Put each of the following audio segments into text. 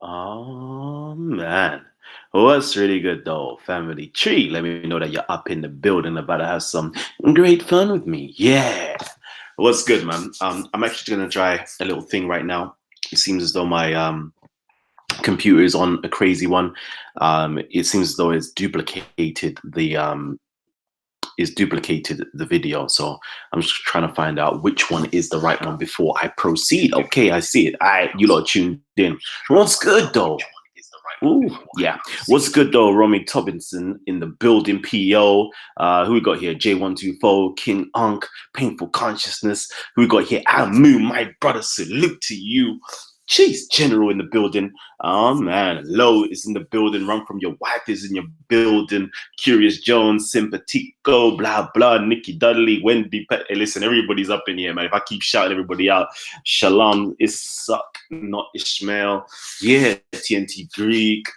Oh man. What's really good though, family tree? Let me know that you're up in the building about to have some great fun with me. Yeah. What's good, man? I'm actually gonna try a little thing right now. It seems as though my computer is on a crazy one. It seems as though it's duplicated the video. So I'm just trying to find out which one is the right one before I proceed. Okay, I see it. You lot tuned in. What's good though? Ooh, yeah. What's good though? Romy Tobinson in the building. PO. Who we got here? J124, King Unk, Painful Consciousness. Who we got here? Amu, my brother. Salute to you. Chase General in the building. Oh man, Low is in the building. Run from your wife is in your building. Curious Jones, Sympatico, blah blah. Nikki Dudley, Wendy. Hey, listen, everybody's up in here, man. If I keep shouting everybody out, Shalom is suck, not Ishmael. Yeah, TNT Greek.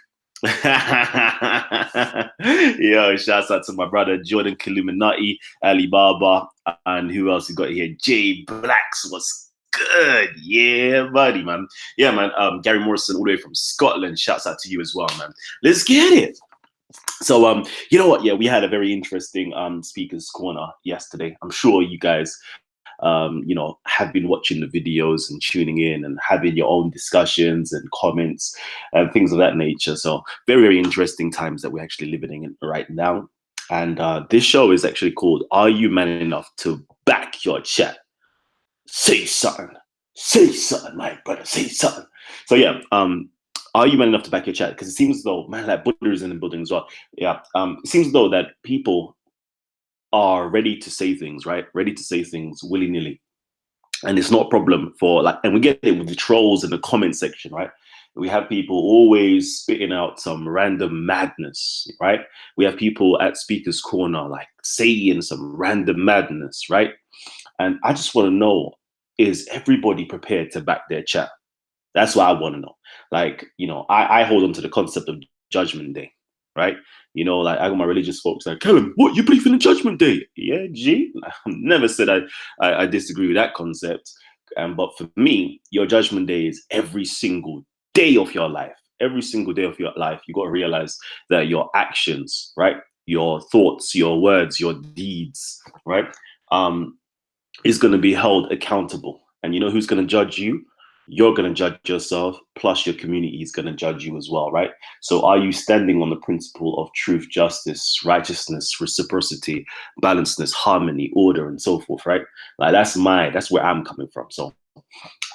Yo, shouts out to my brother Jordan Kiluminati, Alibaba, and who else we got here? Jay Blacks. What's good? Yeah, buddy, man. Yeah, man. Gary Morrison, all the way from Scotland. Shouts out to you as well, man. Let's get it. So, you know what? Yeah, we had a very interesting speakers corner yesterday. I'm sure you guys, have been watching the videos and tuning in and having your own discussions and comments and things of that nature. So, very, very interesting times that we're actually living in right now. And this show is actually called "Are You Man Enough to Back Your Chat?" Say something. Say something, my brother. Say something. So yeah, are you man enough to back your chat? Because it seems as though, man, like Buddha is in the building as well. Yeah. It seems as though that people are ready to say things, right? Ready to say things willy-nilly. And it's not a problem for like, and we get it with the trolls in the comment section, right? We have people always spitting out some random madness, right? We have people at Speaker's Corner like saying some random madness, right? And I just want to know, is everybody prepared to back their chat? That's what I want to know. Like, I hold on to the concept of Judgment Day, right? Like I got my religious folks like, Kalam, what, you believe in the Judgment Day? Yeah, G. I never said I disagree with that concept. But for me, your Judgment Day is every single day of your life. Every single day of your life, you got to realize that your actions, right? Your thoughts, your words, your deeds, right? Is going to be held accountable. And you know who's going to judge you? You're going to judge yourself, plus your community is going to judge you as well, right? So are you standing on the principle of truth, justice, righteousness, reciprocity, balancedness, harmony, order, and so forth, right? Like that's where I'm coming from. So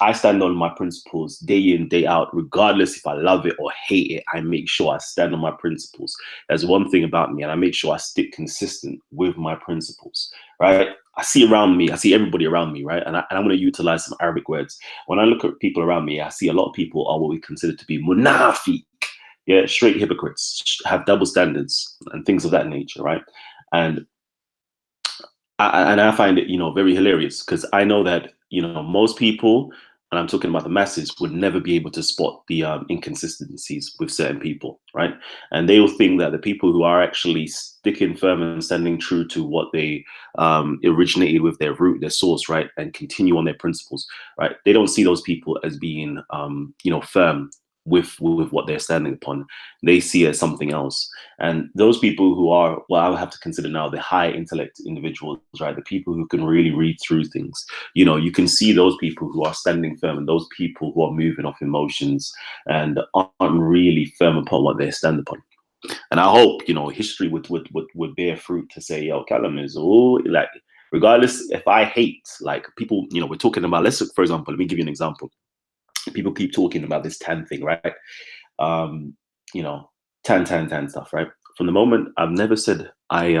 I stand on my principles day in, day out, regardless if I love it or hate it. I make sure I stand on my principles. There's one thing about me, and I make sure I stick consistent with my principles, right? I see everybody around me, right? And I'm going to utilize some Arabic words. When I look at people around me, I see a lot of people are what we consider to be munafiq, yeah, straight hypocrites, have double standards and things of that nature, right? And I find it, very hilarious because I know that, most people, and I'm talking about the masses, would never be able to spot the inconsistencies with certain people, right? And they will think that the people who are actually sticking firm and standing true to what they originated with, their root, their source, right, and continue on their principles, right? They don't see those people as being, firm with what they're standing upon. They see it as something else. And those people who are, well, I would have to consider now the high intellect individuals, right? The people who can really read through things. You can see those people who are standing firm and those people who are moving off emotions and aren't really firm upon what they stand upon. And I hope, history would bear fruit to say, yo, Callum is all like, regardless if I hate, like people, we're talking about, let's look, for example, let me give you an example. People keep talking about this tan thing, right? You know, tan stuff, right? From the moment I've never said I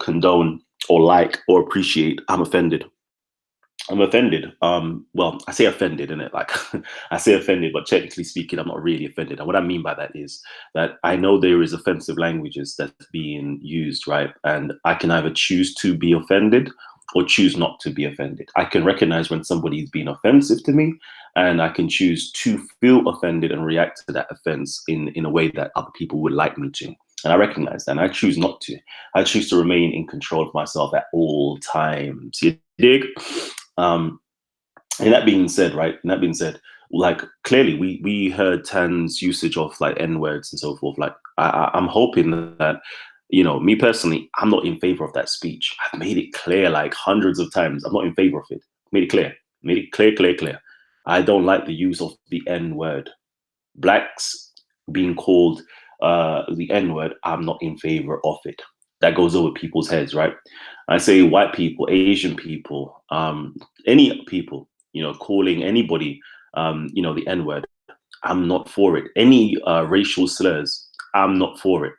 condone or like or appreciate, I'm offended. I'm offended. Well, I say offended, innit? Like I say offended, but technically speaking, I'm not really offended. And what I mean by that is that I know there is offensive languages that's being used, right? And I can either choose to be offended or choose not to be offended. I can recognize when somebody is being offensive to me, and I can choose to feel offended and react to that offense in a way that other people would like me to. And I recognize that, and I choose not to. I choose to remain in control of myself at all times. You dig? And that being said, right? And that being said, like clearly we heard Tan's usage of like N words and so forth. Like I'm hoping that, you know, me personally, I'm not in favor of that speech. I've made it clear like hundreds of times. I'm not in favor of it. Made it clear. Made it clear, clear, clear. I don't like the use of the N word. Blacks being called the N word, I'm not in favor of it. That goes over people's heads, right? I say white people, Asian people, any people, you know, calling anybody, you know, the N word, I'm not for it. Any racial slurs, I'm not for it.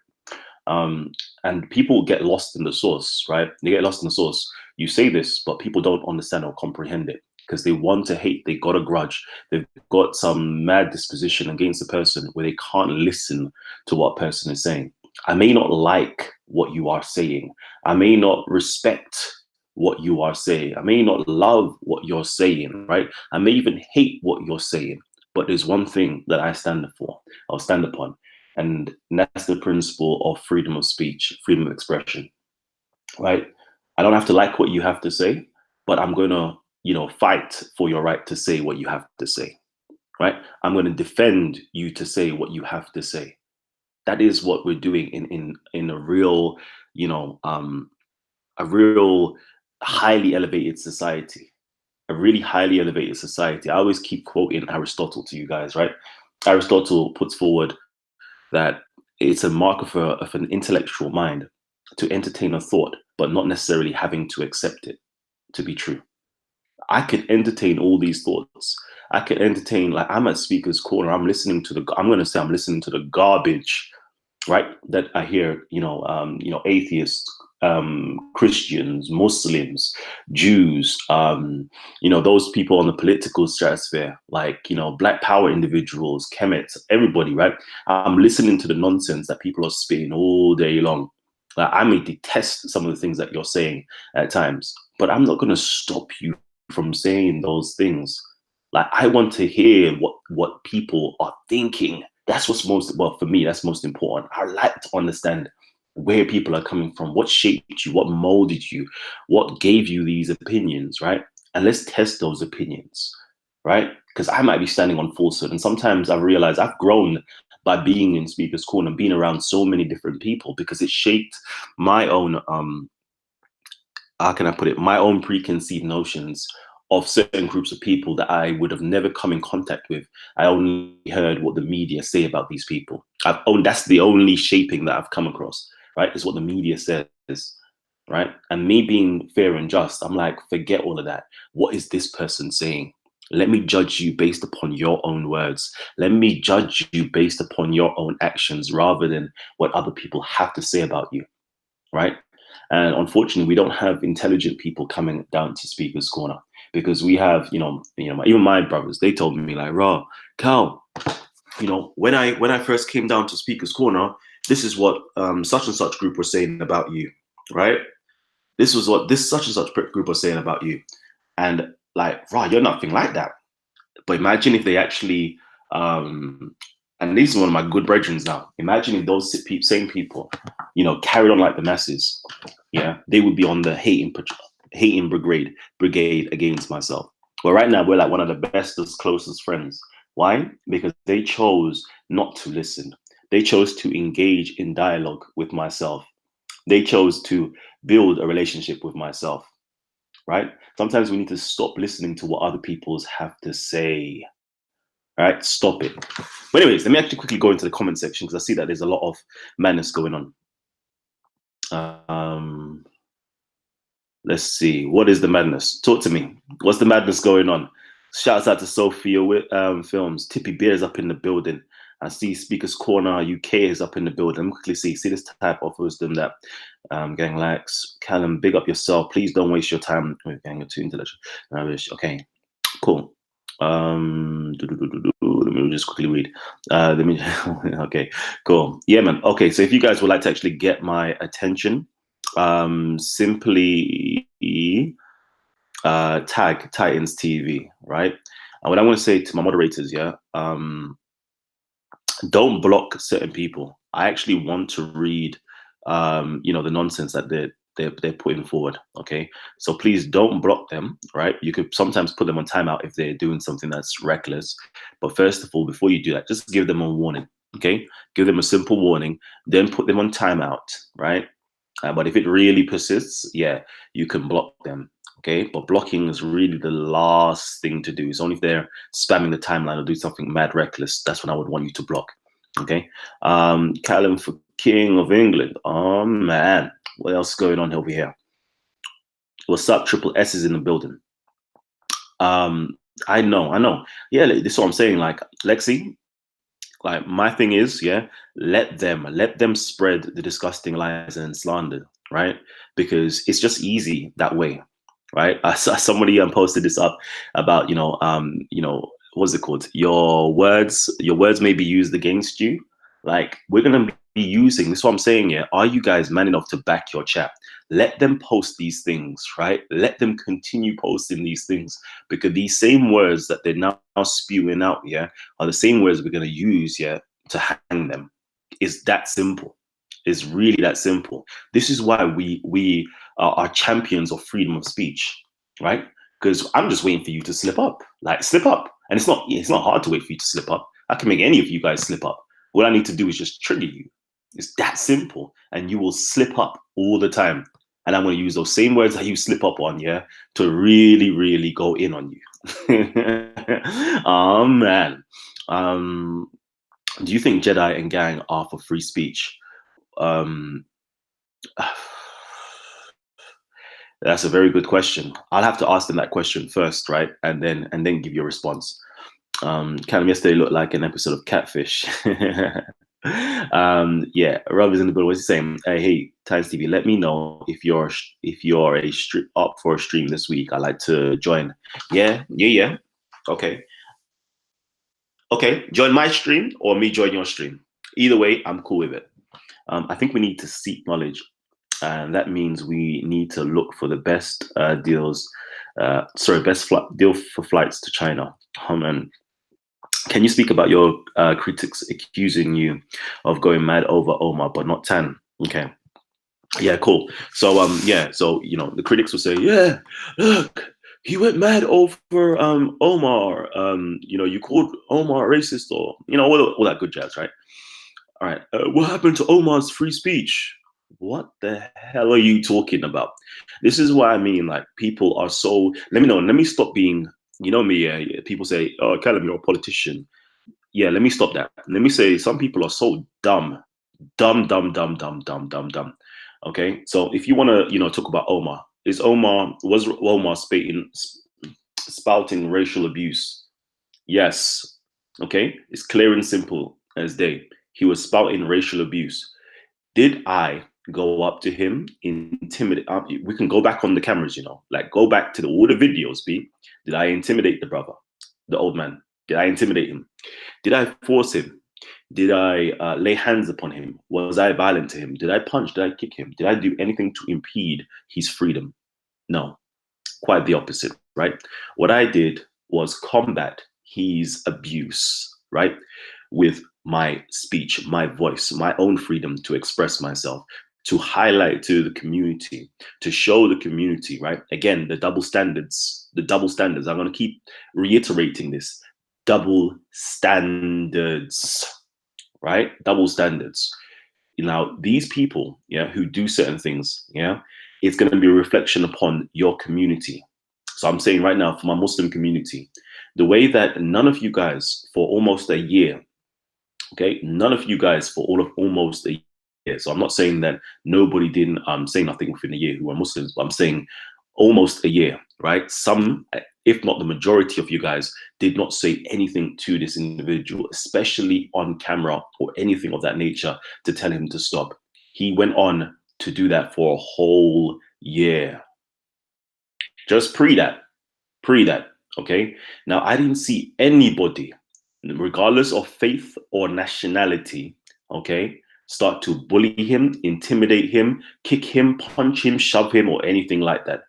Um, and people get lost in the source, right? They get lost in the source. You say this, but people don't understand or comprehend it because they want to hate. They got a grudge. They've got some mad disposition against the person where they can't listen to what a person is saying. I may not like what you are saying. I may not respect what you are saying. I may not love what you're saying, right? I may even hate what you're saying. But there's one thing that I stand for, I'll stand upon. And that's the principle of freedom of speech, freedom of expression, right? I don't have to like what you have to say, but I'm going to, you know, fight for your right to say what you have to say, right? I'm going to defend you to say what you have to say. That is what we're doing in a real, you know, a real highly elevated society, a really highly elevated society. I always keep quoting Aristotle to you guys, right? Aristotle puts forward that it's a mark of an intellectual mind to entertain a thought, but not necessarily having to accept it to be true. I could entertain all these thoughts. I could entertain, like I'm at Speaker's Corner. I'm going to say I'm listening to the garbage, right? That I hear, you know, atheists, Christians, Muslims, Jews, you know, those people on the political stratosphere, like, you know, Black Power individuals, Kemet, everybody, right? I'm listening to the nonsense that people are spitting all day long. Like, I may detest some of the things that you're saying at times, but I'm not going to stop you from saying those things. Like, I want to hear what people are thinking. That's what's most, well, for me, that's most important. I like to understand where people are coming from, what shaped you, what molded you, what gave you these opinions, right? And let's test those opinions, right? Because I might be standing on falsehood. And sometimes I realize I've grown by being in Speaker's Corner and being around so many different people because it shaped my own, how can I put it, my own preconceived notions of certain groups of people that I would have never come in contact with. I only heard what the media say about these people. That's the only shaping that I've come across, right? Is what the media says, right? And me being fair and just, I'm like, forget all of that. What is this person saying? Let me judge you based upon your own words. Let me judge you based upon your own actions rather than what other people have to say about you, right? And unfortunately, we don't have intelligent people coming down to Speaker's Corner because we have, even my brothers, they told me like, raw, Cal, you know, when I first came down to Speaker's Corner, this is what such and such group was saying about you, right? This was what this such and such group was saying about you. And like, raw, you're nothing like that. But imagine if they actually, and these are one of my good brethren now. Imagine if those same people, you know, carried on like the masses. Yeah, they would be on the hating brigade against myself. But right now, we're like one of the bestest, closest friends. Why? Because they chose not to listen. They chose to engage in dialogue with myself. They chose to build a relationship with myself. Right? Sometimes we need to stop listening to what other people's have to say. All right, stop it. But anyways, let me actually quickly go into the comment section because I see that there's a lot of madness going on. Let's see. What is the madness? Talk to me. What's the madness going on? Shouts out to Sophia Films. Tippy Bear's up in the building. I see Speaker's Corner UK is up in the building. Let me quickly see this type of wisdom that gang likes. Callum, big up yourself. Please don't waste your time. Gang, you're too intellectual. Okay, cool. Let me just quickly read. Okay, cool. Yeah, man. Okay, so if you guys would like to actually get my attention, simply tag Titans TV, right? And what I want to say to my moderators, yeah, don't block certain people. I actually want to read, you know, the nonsense that they're putting forward. Okay, so please don't block them. Right, you could sometimes put them on timeout if they're doing something that's reckless. But first of all, before you do that, just give them a warning. Okay, give them a simple warning, then put them on timeout. Right, but if it really persists, yeah, you can block them. Okay, but blocking is really the last thing to do. It's only if they're spamming the timeline or do something mad reckless. That's when I would want you to block. Okay, Kalam for King of England. Oh man, what else is going on over here? What's up? Triple S is in the building. I know. Yeah, this is what I'm saying. Like Lexi, like my thing is, yeah, let them spread the disgusting lies and slander, right? Because it's just easy that way, right? I saw somebody posted this up about what's it called? Your words may be used against you. Like we're gonna be using this. Is what I'm saying. Yeah, are you guys man enough to back your chat? Let them post these things, right? Let them continue posting these things because these same words that they're now spewing out, yeah, are the same words we're gonna use, yeah, to hang them. It's that simple. It's really that simple. This is why we are champions of freedom of speech, right? Because I'm just waiting for you to slip up, like slip up, and it's not hard to wait for you to slip up. I can make any of you guys slip up. What I need to do is just trigger you. It's that simple, and you will slip up all the time. And I'm going to use those same words that you slip up on, yeah, to really, really go in on you. Oh man. Do you think Jedi and gang are for free speech? Um, that's a very good question. I'll have to ask them that question first, right? And then give you a response. Callum yesterday looked like an episode of Catfish. Yeah, Rob is in the building. What's he saying? Hey, Times TV, let me know if you're up for a stream this week. I'd like to join. Yeah. Okay. Okay. Join my stream or me join your stream. Either way, I'm cool with it. I think we need to seek knowledge, and that means we need to look for the best deals. Deal for flights to China. And can you speak about your critics accusing you of going mad over Omar, but not Tan? Okay. Yeah, cool. So so the critics will say, yeah, look, he went mad over Omar. You called Omar racist, or all that good jazz, right? All right. What happened to Omar's free speech? What the hell are you talking about? This is what I mean. Like people are so. Let me know. Let me stop being. You know me. Yeah. People say, "Oh, Callum, you're a politician." Yeah. Let me stop that. Let me say, some people are so dumb, dumb. Okay. So if you want to, talk about Omar, was Omar spouting racial abuse? Yes. Okay. It's clear and simple as day. He was spouting racial abuse. Did I go up to him, intimidate? We can go back on the cameras, like go back to all the videos. Did I intimidate the brother, the old man? Did I intimidate him? Did I force him? Did I lay hands upon him? Was I violent to him? Did I punch? Did I kick him? Did I do anything to impede his freedom? No, quite the opposite, right? What I did was combat his abuse, right? With my speech, my voice, my own freedom to express myself, to highlight to the community, to show the community, right? Again, the double standards. I'm going to keep reiterating this. Double standards, right? Double standards. Now, these people, yeah, who do certain things, yeah, it's going to be a reflection upon your community. So I'm saying right now, for my Muslim community, the way that none of you guys for almost a year, okay, none of you guys for almost a year. So I'm not saying that nobody didn't say nothing within a year who are Muslims, but I'm saying almost a year, right? Some, if not the majority of you guys, did not say anything to this individual, especially on camera or anything of that nature, to tell him to stop. He went on to do that for a whole year. Just pre that, okay? Now, I didn't see anybody, regardless of faith or nationality, okay, start to bully him, intimidate him, kick him, punch him, shove him, or anything like that.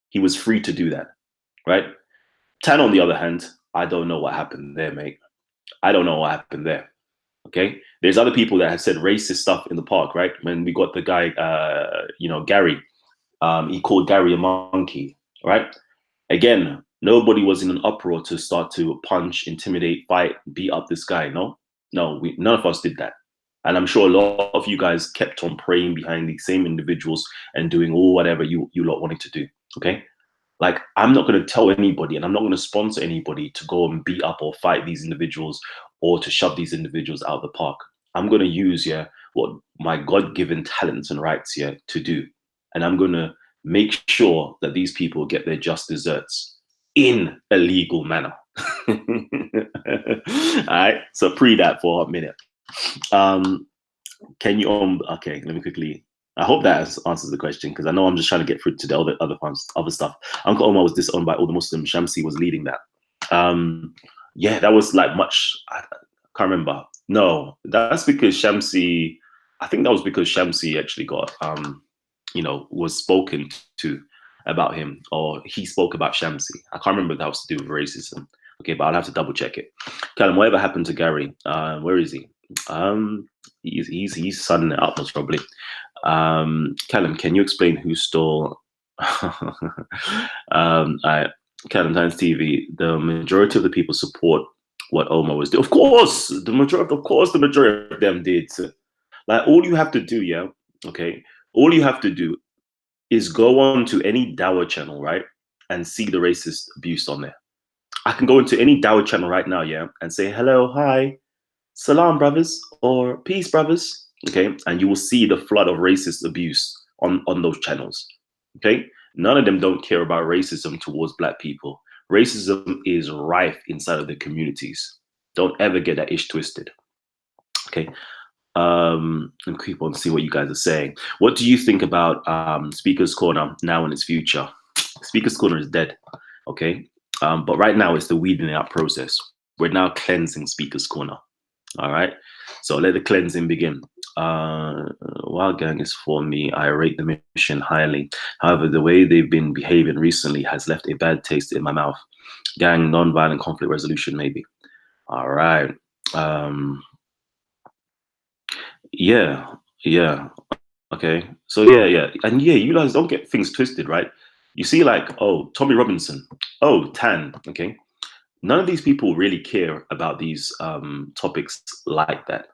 He was free to do that, right? Tan, on the other hand, I don't know what happened there, mate. I don't know what happened there. Okay, there's other people that have said racist stuff in the park, right? When we got the guy, Gary, he called Gary a monkey, right? Again, nobody was in an uproar to start to punch, intimidate, fight, beat up this guy. No, no, none of us did that. And I'm sure a lot of you guys kept on praying behind these same individuals and doing all whatever you lot wanted to do. Okay. Like, I'm not going to tell anybody and I'm not going to sponsor anybody to go and beat up or fight these individuals or to shove these individuals out of the park. I'm going to use, yeah, what my God-given talents and rights, yeah, to do. And I'm going to make sure that these people get their just desserts in a legal manner. All right. So pre that for a minute. Can you, okay, let me quickly, I hope that answers the question, because I know I'm just trying to get through to the other stuff. Uncle Omar was disowned by all the Muslims. Shamsi was leading that. Yeah, that was like much, I can't remember. No, that's because Shamsi, I think that was because Shamsi actually got, was spoken to about him, or he spoke about Shamsi. I can't remember if that was to do with racism. Okay, but I'll have to double check it. Kalam, whatever happened to Gary? Where is he? He's sunning it up most probably. Callum, can you explain who stole Callum Times TV? The majority of the people support what Omar was doing. Of course, the majority of them did. Like, all you have to do, yeah, okay, all you have to do is go on to any Dawa channel, right, and see the racist abuse on there. I can go into any Dawa channel right now, yeah, and say hello, hi, salam brothers, or peace brothers, okay, and you will see the flood of racist abuse on those channels. Okay, none of them don't care about racism towards black people. Racism is rife inside of the communities. Don't ever get that ish twisted. Okay, and keep on see what you guys are saying. What do you think about Speaker's Corner now and its future? Speaker's Corner is dead. Okay, but right now it's the weeding out process. We're now cleansing Speaker's Corner. All right, so let the cleansing begin. Wild Gang is for me. I rate the mission highly. However, the way they've been behaving recently has left a bad taste in my mouth. Gang, non-violent conflict resolution, maybe. All right. Yeah. Okay. So yeah. And yeah, you guys don't get things twisted, right? You see, like, oh, Tommy Robinson. Oh, Tan. Okay. None of these people really care about these topics like that.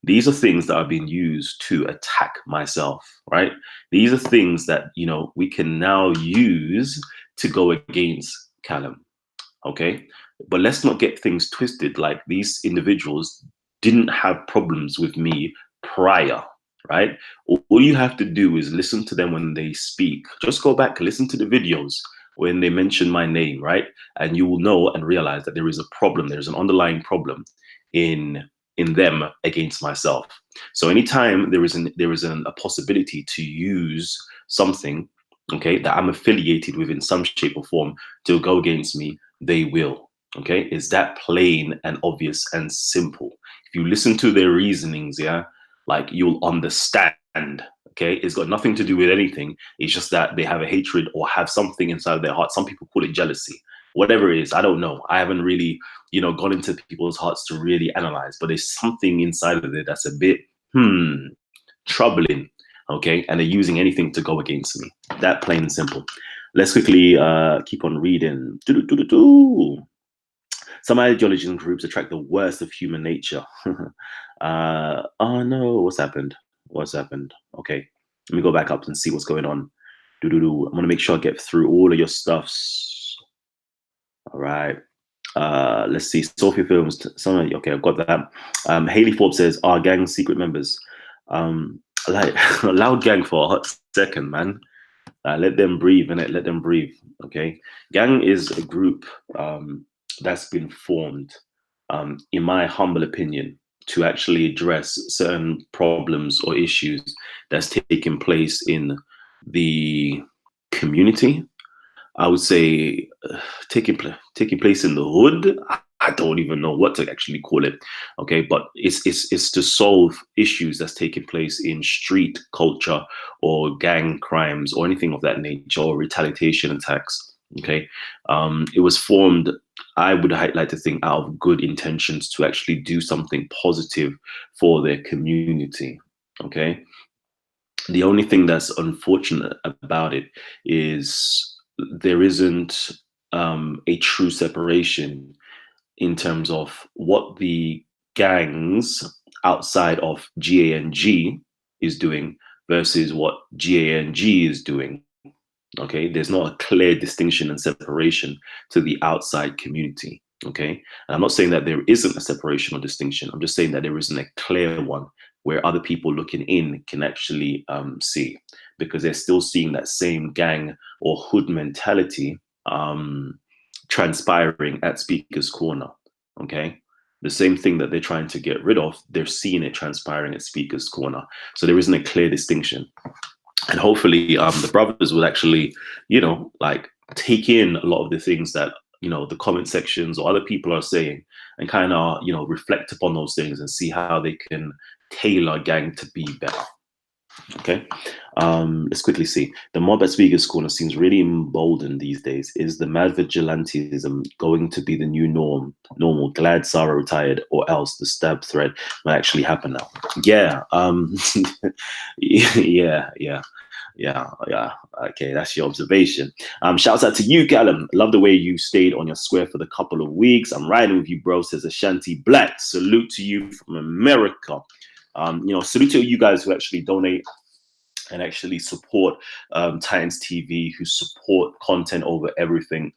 These are things that are being used to attack myself, right? These are things that, we can now use to go against Callum, okay? But let's not get things twisted. Like, these individuals didn't have problems with me prior, right? All you have to do is listen to them when they speak. Just go back, listen to the videos when they mention my name, right? And you will know and realize that there is a problem. There's an underlying problem in them against myself. So anytime there is a possibility to use something, okay, that I'm affiliated with in some shape or form to go against me, they will. Okay, it's that plain and obvious and simple. If you listen to their reasonings, yeah, like, you'll understand. Okay, it's got nothing to do with anything. It's just that they have a hatred or have something inside of their heart. Some people call it jealousy. Whatever it is, I don't know. I haven't really, gone into people's hearts to really analyze, but there's something inside of it that's a bit troubling. Okay, and they're using anything to go against me. That plain and simple. Let's quickly keep on reading. Some ideologies and groups attract the worst of human nature. Oh no, what's happened? Okay, let me go back up and see what's going on. I'm gonna make sure I get through all of your stuffs. All right. Let's see. Sophia Films. Okay, I've got that. Haley Forbes says, "Our gang secret members." Like, loud gang for a hot second, man. Let them breathe, innit? Let them breathe. Okay. Gang is a group that's been formed, in my humble opinion, to actually address certain problems or issues that's taking place in the community. I would say taking place in the hood. I don't even know what to actually call it. Okay, but it's to solve issues that's taking place in street culture or gang crimes or anything of that nature, or retaliation attacks. Okay, it was formed I would like to think out of good intentions to actually do something positive for their community. Okay. The only thing that's unfortunate about it is there isn't a true separation in terms of what the gangs outside of GANG is doing versus what GANG is doing. Okay, there's not a clear distinction and separation to the outside community. Okay, and I'm not saying that there isn't a separation or distinction. I'm just saying that there isn't a clear one where other people looking in can actually see, because they're still seeing that same gang or hood mentality transpiring at Speaker's Corner. Okay, the same thing that they're trying to get rid of, they're seeing it transpiring at Speaker's Corner. So there isn't a clear distinction. And hopefully the brothers will actually, like take in a lot of the things that, the comment sections or other people are saying, and kind of, reflect upon those things and see how they can tailor gang to be better. Okay. Let's quickly see. The mob at Speaker's Corner seems really emboldened these days. Is the mad vigilantism going to be the new normal? Glad Sarah retired, or else the stab thread might actually happen now. Yeah. Yeah. Okay, that's your observation. Shouts out to you, Kalam. Love the way you stayed on your square for the couple of weeks. I'm riding with you, bro, says Ashanti Black. Salute to you from America. Salute to you guys who actually donate and actually support Titans TV, who support content over everything.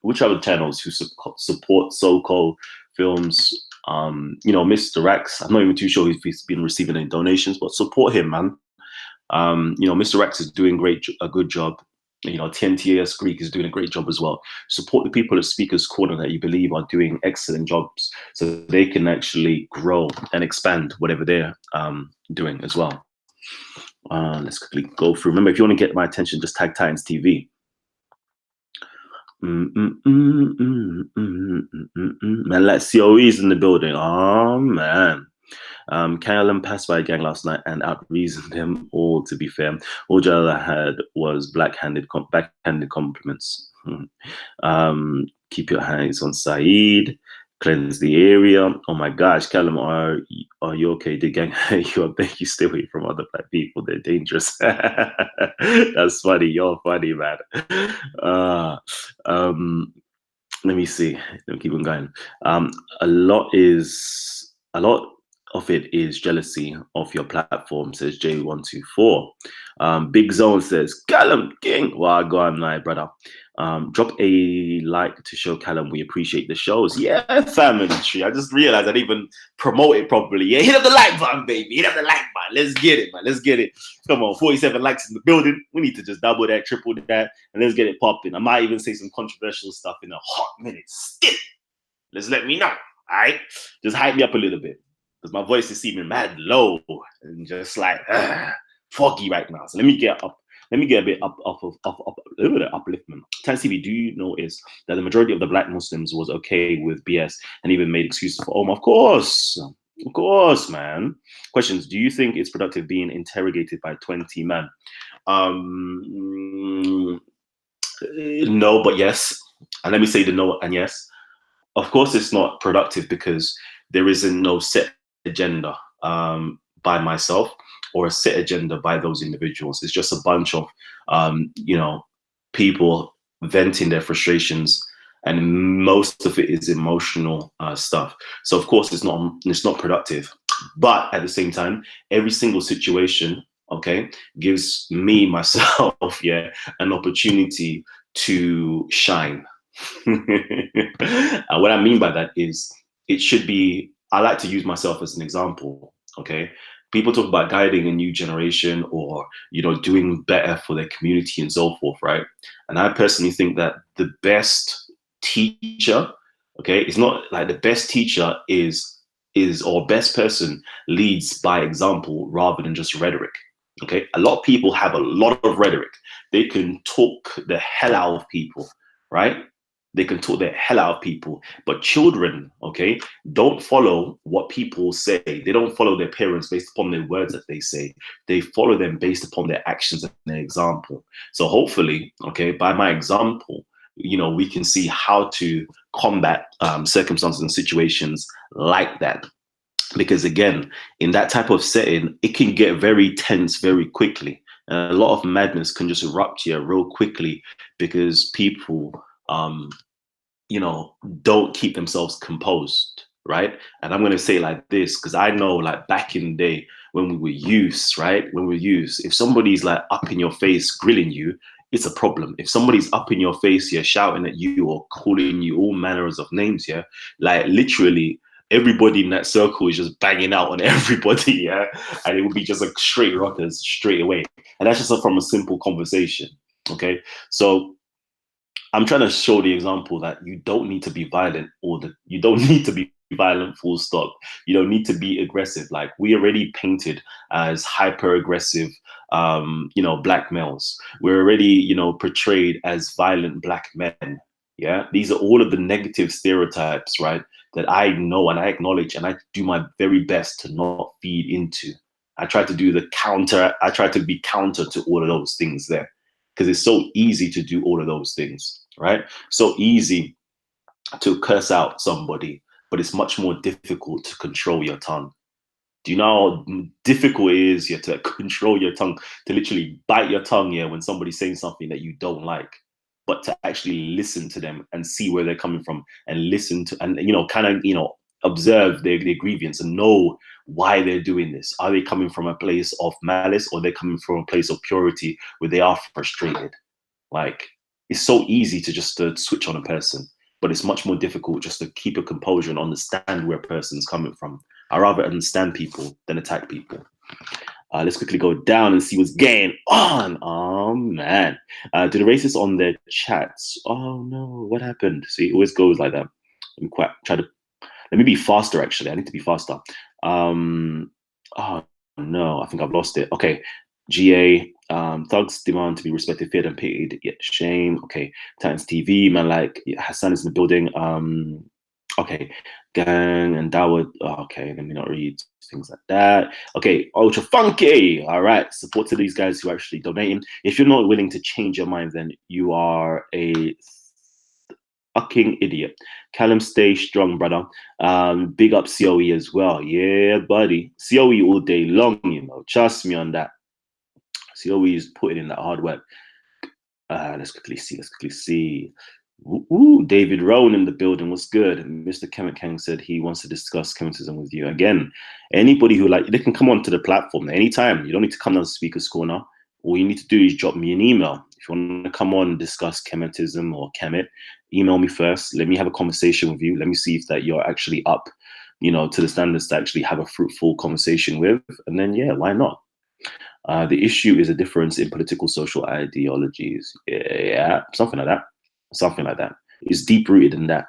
Which other channels who support SoCo Films? Mr. Rex. I'm not even too sure if he's been receiving any donations, but support him, man. Mr. Rex is doing a good job. TNTAS Greek is doing a great job as well. Support the people at Speaker's Corner that you believe are doing excellent jobs, so they can actually grow and expand whatever they're doing as well. Let's quickly go through. Remember, if you want to get my attention, just tag Titans TV. Man, like COE's in the building. Oh man. Kalam passed by a gang last night and out-reasoned them all, to be fair. All Jalala had was backhanded compliments. Keep your hands on Saeed. Cleanse the area. Oh my gosh, Kalam, are you okay? The gang, I beg you stay away from other black people. They're dangerous. That's funny. You're funny, man. Let me see. Let me keep on going. A lot of it is jealousy of your platform, says J124. Big Zone says, Callum King. Well, go on, my brother. Drop a like to show Callum we appreciate the shows. Yeah, family tree. I just realized I didn't even promote it properly. Yeah, hit up the like button, baby. Hit up the like button. Let's get it, man. Let's get it. Come on, 47 likes in the building. We need to just double that, triple that, and let's get it popping. I might even say some controversial stuff in a hot minute. Still, let's let me know. All right, just hype me up a little bit, because my voice is seeming mad low and just like foggy right now. So let me get up. Let me get a bit up upliftment. Tans TV, do you notice that the majority of the black Muslims was okay with BS and even made excuses for Omar? Of course, man. Questions. Do you think it's productive being interrogated by 20 men? No, but yes. And let me say the no and yes. Of course, it's not productive because there isn't no set agenda by myself or a set agenda by those individuals. It's just a bunch of, people venting their frustrations, and most of it is emotional stuff. So of course, it's not productive. But at the same time, every single situation, okay, gives me myself, an opportunity to shine. And what I mean by that is, it should be. I like to use myself as an example. Okay. People talk about guiding a new generation or, doing better for their community and so forth, right? And I personally think that the best teacher, okay, it's not like the best teacher is or best person leads by example rather than just rhetoric. Okay. A lot of people have a lot of rhetoric. They can talk the hell out of people, right? They can talk the hell out of people, but children, okay, don't follow what people say. They don't follow their parents based upon the words that they say. They follow them based upon their actions and their example. So hopefully, okay, by my example, we can see how to combat circumstances and situations like that. Because again, in that type of setting, it can get very tense very quickly. And a lot of madness can just erupt here real quickly because people, don't keep themselves composed, right? And I'm going to say like this, because I know like back in the day when we were youth, right? When we were youth, if somebody's like up in your face grilling you, it's a problem. If somebody's up in your face here shouting at you or calling you all manners of names here, like literally everybody in that circle is just banging out on everybody, yeah? And it would be just like straight rockers straight away. And that's just from a simple conversation, okay? So I'm trying to show the example that you don't need to be violent you don't need to be violent full stop. You don't need to be aggressive. Like we already painted as hyper aggressive, black males. We're already, portrayed as violent black men. Yeah. These are all of the negative stereotypes, right? That I know and I acknowledge and I do my very best to not feed into. I try to be counter to all of those things there because it's so easy to do all of those things. Right? So easy to curse out somebody, but it's much more difficult to control your tongue. Do you know how difficult it is to control your tongue, to literally bite your tongue when somebody's saying something that you don't like, but to actually listen to them and see where they're coming from and listen to, and, observe their grievance and know why they're doing this. Are they coming from a place of malice or they're coming from a place of purity where they are frustrated? Like, it's so easy to just switch on a person, but it's much more difficult just to keep a composure and understand where a person's coming from. I rather understand people than attack people. Let's quickly go down and see what's going on. Oh man, do the racists on their chats? Oh no, what happened? See, it always goes like that. Let me be faster. Actually, I need to be faster. Oh no, I think I've lost it. Okay. GA, thugs demand to be respected, feared, and pitied, yet shame. Okay, Titans TV, man, like Hassan is in the building. Okay, gang and Dawood. Okay, let me not read things like that. Okay, Ultra Funky. All right, support to these guys who are actually donating. If you're not willing to change your mind, then you are a fucking idiot. Kalam, stay strong, brother. Big up COE as well. Yeah, buddy. COE all day long, Trust me on that. He always putting in that hard work. Let's quickly see. Ooh, David Rowan in the building. What's good? Mr. Kemet Kang said he wants to discuss Kemetism with you. Again, anybody who they can come onto the platform anytime. You don't need to come down to Speaker's Corner. All you need to do is drop me an email. If you want to come on and discuss Kemetism or Kemet, email me first. Let me have a conversation with you. Let me see if that you're actually up, to the standards to actually have a fruitful conversation with. And then, yeah, why not? The issue is a difference in political social ideologies. Yeah, something like that. It's deeper rooted than that.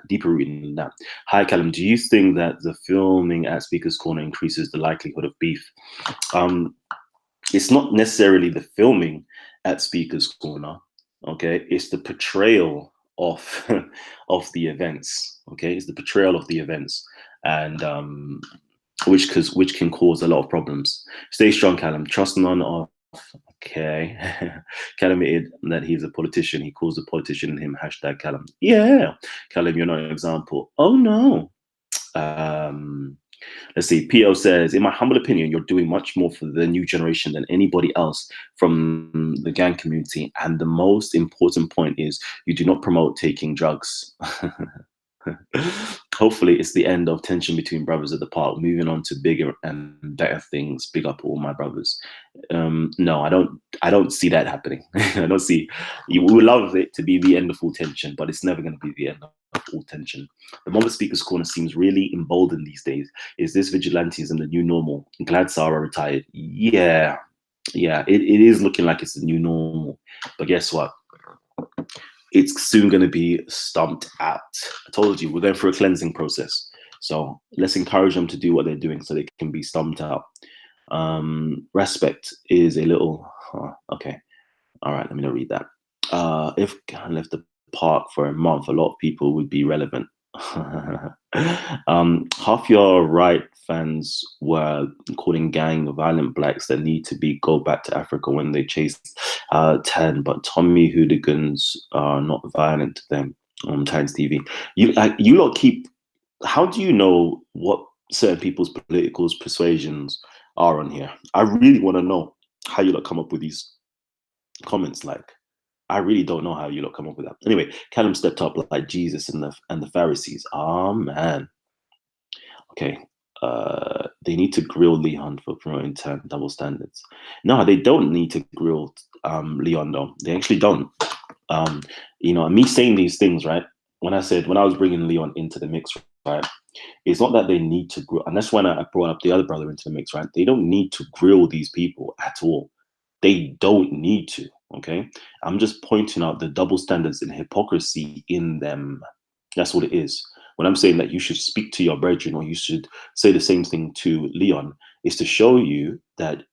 Hi, Callum. Do you think that the filming at Speaker's Corner increases the likelihood of beef? It's not necessarily the filming at Speaker's Corner. Okay, it's the portrayal of of the events. Okay, it's the portrayal of the events, and which can cause a lot of problems. Stay strong, Callum. Trust none of. Okay. Callum admitted that he's a politician. He calls the politician in him #Callum. Yeah. Callum, you're not an example. Oh no. Let's see. PO says, in my humble opinion, you're doing much more for the new generation than anybody else from the gang community. And the most important point is you do not promote taking drugs. Hopefully it's the end of tension between brothers at the park, moving on to bigger and better things. Big up all my brothers. No, I don't see that happening. I don't see. We would love it to be the end of all tension, but it's never going to be the end of all tension. The moment Speaker's Corner seems really emboldened these days. Is this vigilantism the new normal? Glad Sarah retired. Yeah, it is looking like it's the new normal. But guess what? It's soon going to be stomped out. I told you, we're going through a cleansing process. So let's encourage them to do what they're doing so they can be stomped out. Respect is a little, okay. All right, let me not read that. If I left the park for a month, a lot of people would be relevant. Half your right fans were calling gang violent blacks that need to be go back to Africa when they chased 10, but Tommy hooligans are not violent to them on Times TV. You lot keep. How do you know what certain people's political persuasions are on here? I really want to know how you lot come up with these comments. Like, I really don't know how you lot come up with that. Anyway, Callum stepped up like Jesus and the Pharisees. Oh man. Okay. They need to grill Leon for promoting double standards. No, they don't need to grill Leon though. They actually don't. And me saying these things, right? When I was bringing Leon into the mix, right? It's not that they need to grill, and that's when I brought up the other brother into the mix, right? They don't need to grill these people at all. They don't need to. Okay, I'm just pointing out the double standards and hypocrisy in them. That's what it is. When I'm saying that you should speak to your brethren or you should say the same thing to Leon, is to show you that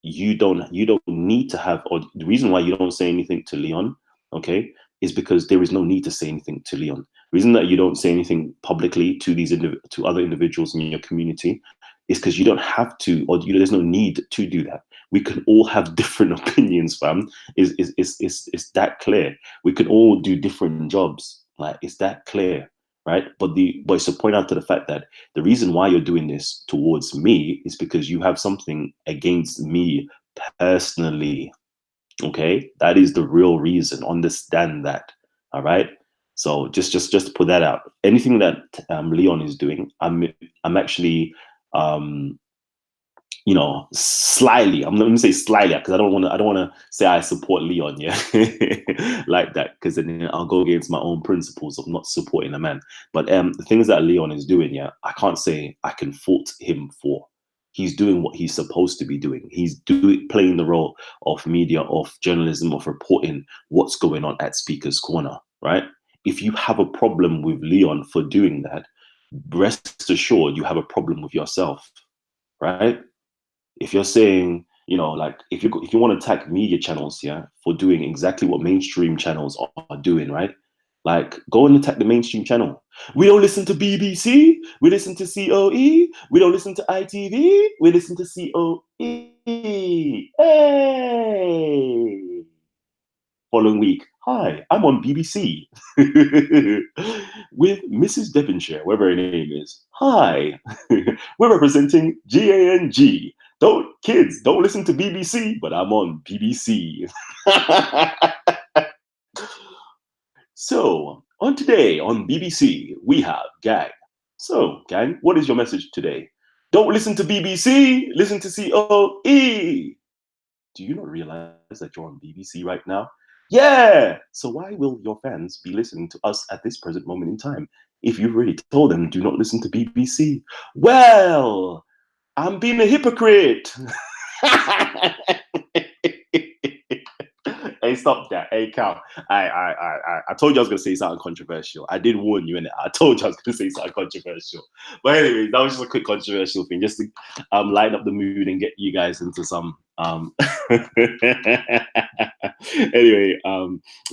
you don't need to have, or the reason why you don't say anything to Leon, okay, is because there is no need to say anything to Leon. The reason that you don't say anything publicly to to other individuals in your community is because you don't have to, or there's no need to do that. We can all have different opinions, fam. Is that clear? We can all do different jobs. Like, it's that clear, right? But it's to point out to the fact that the reason why you're doing this towards me is because you have something against me personally. Okay, that is the real reason. Understand that. All right. So just put that out. Anything that Leon is doing, I'm actually slyly. I'm not going to say slyly because I don't want to say I support Leon, yeah, like that, because then I'll go against my own principles of not supporting a man. But the things that Leon is doing, yeah, I can't say I can fault him for. He's doing what he's supposed to be doing. He's playing the role of media, of journalism, of reporting what's going on at Speaker's Corner, right? If you have a problem with Leon for doing that, rest assured you have a problem with yourself, right? If you're saying, like, if you want to attack media channels, yeah, for doing exactly what mainstream channels are doing, right? Like, go and attack the mainstream channel. We don't listen to BBC. We listen to COE. We don't listen to ITV. We listen to COE. Hey. Following week, hi, I'm on BBC with Mrs. Devonshire, whatever her name is. Hi, we're representing GANG. Don't listen to BBC, but I'm on BBC. So, on today on BBC, we have Gang. So, Gang, what is your message today? Don't listen to BBC, listen to COE. Do you not realize that you're on BBC right now? Yeah. So why will your fans be listening to us at this present moment in time if you've already told them do not listen to BBC? Well, I'm being a hypocrite. Hey, stop that. Hey, Cal. I told you I was gonna say something controversial. I did warn you, innit? I told you I was gonna say something controversial. But anyway, that was just a quick controversial thing, just to lighten up the mood and get you guys into some anyway,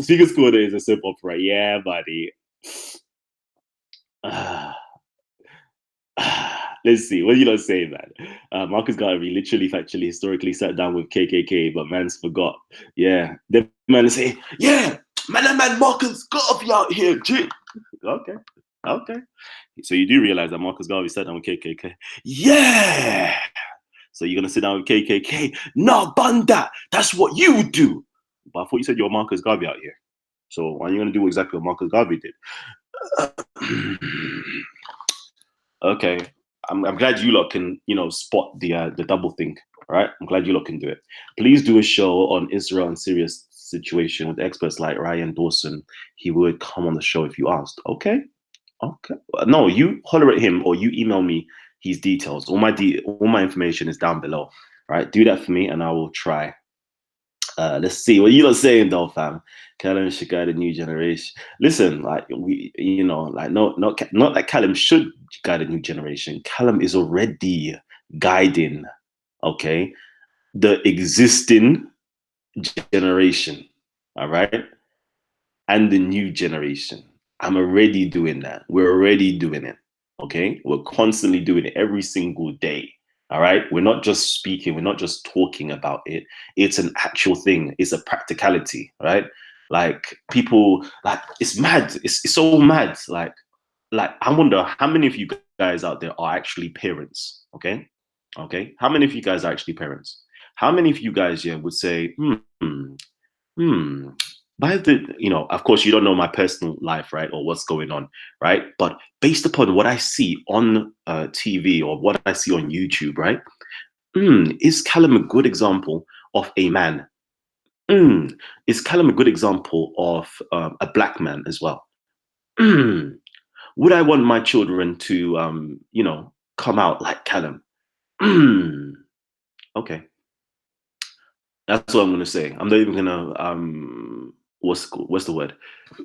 Speaker's Corner is a soap opera. Yeah, buddy. Let's see. What are you not saying, man? Marcus Garvey literally, factually, historically sat down with KKK, but man's forgot. Yeah, the man say, yeah, man, Marcus Garvey out here, G. Okay, okay. So you do realize that Marcus Garvey sat down with KKK? Yeah. So you're gonna sit down with KKK? No, banda. That's what you do. But I thought you said you're Marcus Garvey out here. So why are you gonna do exactly what Marcus Garvey did? Okay, I'm glad you lot can spot the double think. Right, I'm glad you lot can do it. Please do a show on Israel and Syria's situation with experts like Ryan Dawson. He would come on the show if you asked. Okay, okay. No, you holler at him or you email me his details. All my information is down below. Right, do that for me and I will try. Let's see what you lot saying though, fam. Callum should guide the new generation. Listen, like like not that Callum should guide a new generation. Callum is already guiding, okay, the existing generation, all right, and the new generation. I'm already doing that. We're already doing it. Okay. We're constantly doing it every single day. All right. We're not just speaking, we're not just talking about it. It's an actual thing, it's a practicality, right? Like people, like it's mad. It's so mad. Like I wonder how many of you guys out there are actually parents. Okay. Okay. How many of you guys are actually parents? How many of you guys, yeah, would say, hmm, by the, of course, you don't know my personal life, right, or what's going on, right? But based upon what I see on TV or what I see on YouTube, right? Is Callum a good example of a man? Is Callum a good example of a black man as well? Would I want my children to, come out like Callum? Okay, that's what I'm gonna say. I'm not even gonna what's the word?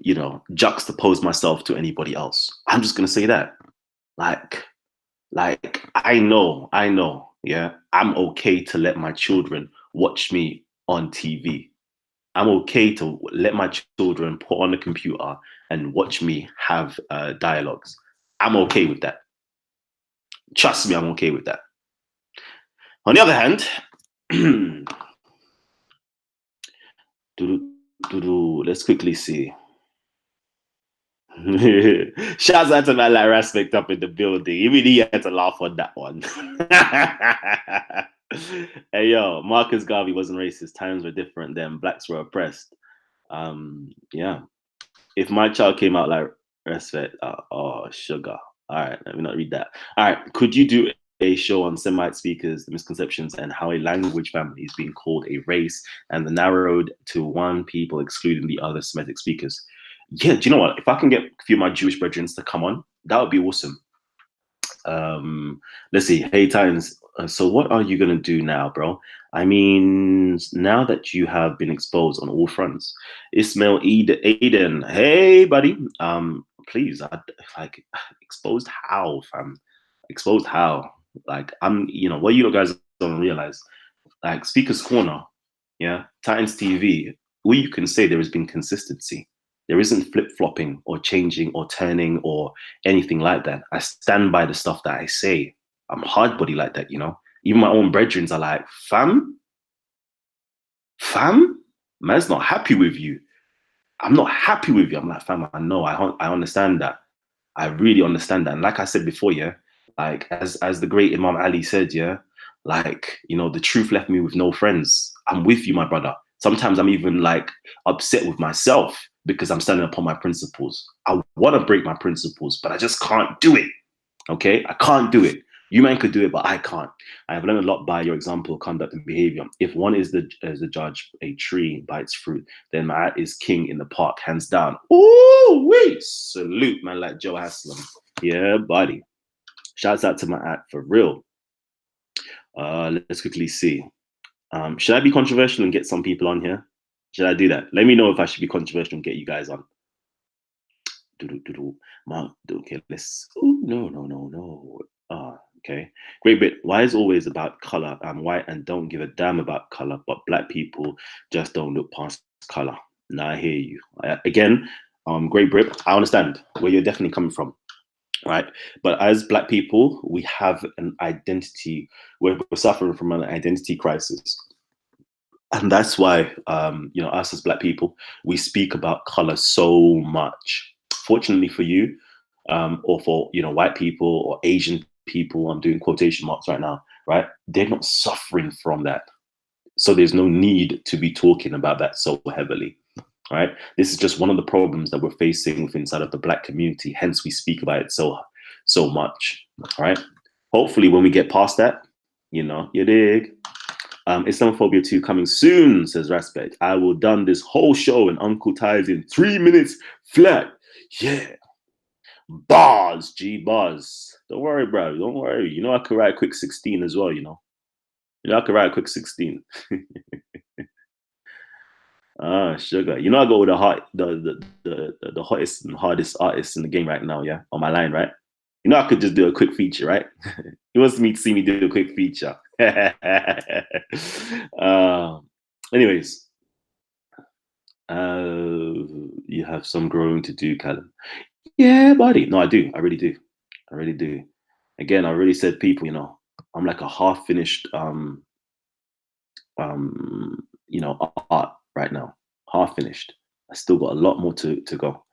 Juxtapose myself to anybody else. I'm just gonna say that. Like, I know, yeah, I'm okay to let my children watch me on TV. I'm okay to let my children put on the computer and watch me have dialogues. I'm okay with that. Trust me, I'm okay with that. On the other hand, let's quickly see. Shouts out to my like respect up in the building. You really had to laugh on that one. Hey yo, Marcus Garvey wasn't racist. Times were different then. Blacks were oppressed. Yeah. If my child came out like respect, oh sugar. All right, let me not read that. All right, could you do a show on Semite speakers, the misconceptions, and how a language family is being called a race and the narrowed to one people excluding the other Semitic speakers? Yeah, do you know what? If I can get a few of my Jewish brethren to come on, that would be awesome. Let's see. Hey, Titans. So, what are you gonna do now, bro? I mean, now that you have been exposed on all fronts, Ismail Aiden. Hey, buddy. Please, like exposed how, fam? Exposed how? Like, what you guys don't realize. Like, Speaker's Corner, yeah, Titans TV. All you can say there has been consistency. There isn't flip flopping or changing or turning or anything like that. I stand by the stuff that I say. I'm hard body like that. Even my own brethren are like, fam, man's not happy with you. I'm not happy with you. I'm like, fam, I know, I understand that. I really understand that. And like I said before, yeah, like as the great Imam Ali said, yeah, like, the truth left me with no friends. I'm with you, my brother. Sometimes I'm even like upset with myself because I'm standing upon my principles. I want to break my principles, but I just can't do it. Okay, I can't do it. You man could do it, but I can't. I have learned a lot by your example, conduct, and behavior. If one is the judge, a tree by its fruit, then Ma'at is king in the park, hands down. Ooh, wait, salute, man, like Joe Haslam. Yeah, buddy. Shouts out to Ma'at for real. Let's quickly see. Should I be controversial and get some people on here? Should I do that? Let me know if I should be controversial and get you guys on. Okay, let's. Ooh, no. Okay. Great bit. Why is always about color? I'm white and don't give a damn about color, but black people just don't look past color. Now I hear you. Again, great Brit. I understand where you're definitely coming from, right? But as black people, we have an identity. We're suffering from an identity crisis, and that's why us as black people, we speak color so much. Fortunately for you, or for white people or Asian people, I'm doing quotation marks right now, right? They're not suffering from that, so there's no need to be talking about that so heavily, right? This is just one of the problems that we're facing with inside of the black community, hence we speak about it so much, right? Hopefully when we get past that, you dig. Islamophobia 2 coming soon, says Respect. I will done this whole show and Uncle Ties in 3 minutes flat. Yeah. Bars, bars. Don't worry, bro. Don't worry. I could write a quick 16 as well, I could write a quick 16. Sugar. I go with the hottest and hardest artists in the game right now, yeah, on my line, right? I could just do a quick feature, right? He wants me to see me do a quick feature. Anyways, You have some growing to do, Callum. Yeah, buddy. No, I do. I really do. I really do. Again, I really said people, I'm like a half finished art right now. Half finished. I still got a lot more to go.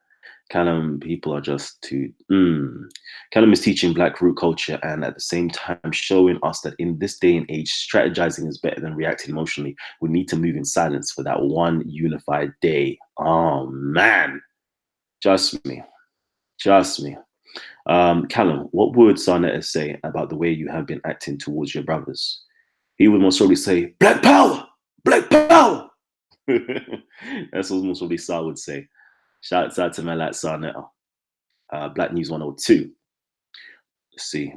Kalam people are just too. Kalam is teaching Black root culture and at the same time showing us that in this day and age, strategizing is better than reacting emotionally. We need to move in silence for that one unified day. Oh man, just me, just me. Callum, what would Sarnetta say about the way you have been acting towards your brothers? He would most probably say, Black Power! Black Power! That's what most probably Sar would say. Shouts out to Malat Sarnetta. Black News 102. Let's see.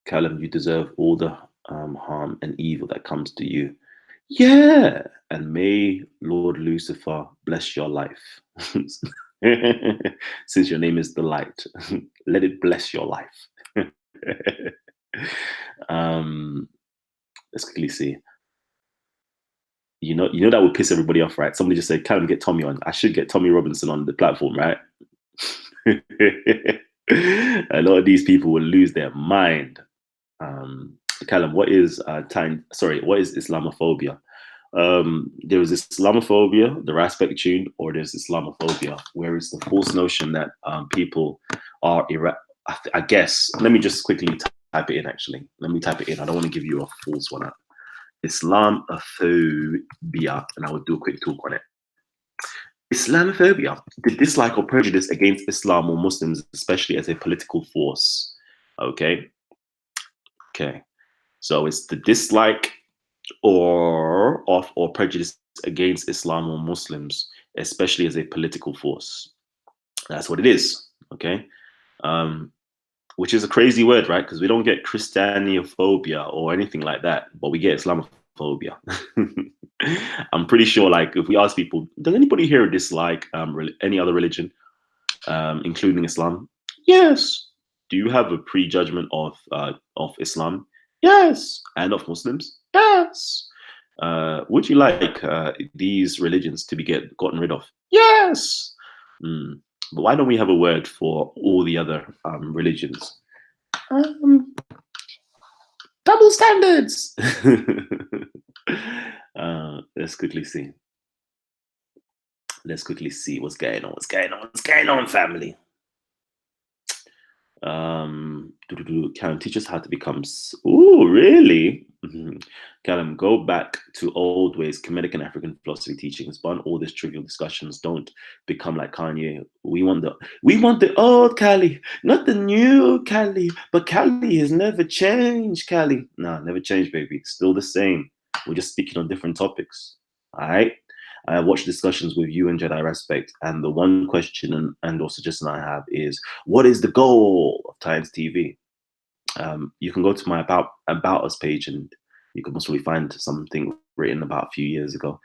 Callum, you deserve all the harm and evil that comes to you. Yeah. And may Lord Lucifer bless your life. Since your name is the light, let it bless your life. Let's quickly see. You know that would piss everybody off, right? Somebody just said, "Callum, get Tommy on." I should get Tommy Robinson on the platform, right? A lot of these people will lose their mind. Callum, what is what is Islamophobia? There is Islamophobia, the Raspek tune, or there's Islamophobia, where it's the false notion that people are I guess. Let me just quickly type it in. Actually, let me type it in. I don't want to give you a false one. Islamophobia, and I will do a quick talk on it. Islamophobia, the dislike or prejudice against Islam or Muslims, especially as a political force. Okay. So it's the dislike or prejudice against Islam or Muslims, especially as a political force. That's what it is. Okay. Which is a crazy word, right? Because we don't get Christianophobia or anything like that, but we get Islamophobia. I'm pretty sure, like, if we ask people, does anybody here dislike any other religion, including Islam? Yes. Do you have a prejudgment of Islam? Yes. And of Muslims? Yes. Would you like these religions to be gotten rid of? Yes. But why don't we have a word for all the other religions? Double standards. Let's quickly see. Let's quickly see what's going on. What's going on? What's going on, family? Callum, teach us how to become. Oh, really? Callum, go back to old ways, Kemetic and African philosophy teachings. Burn all these trivial discussions. Don't become like Kanye. We want the old Cali, not the new Cali. But Cali has never changed, Cali. No, never changed, baby. Still the same. We're just speaking on different topics. All right. I watch discussions with you and Jedi Respect, and the one question and or suggestion I have is, what is the goal of Times TV? You can go to my about us page, and you can possibly find something written about a few years ago.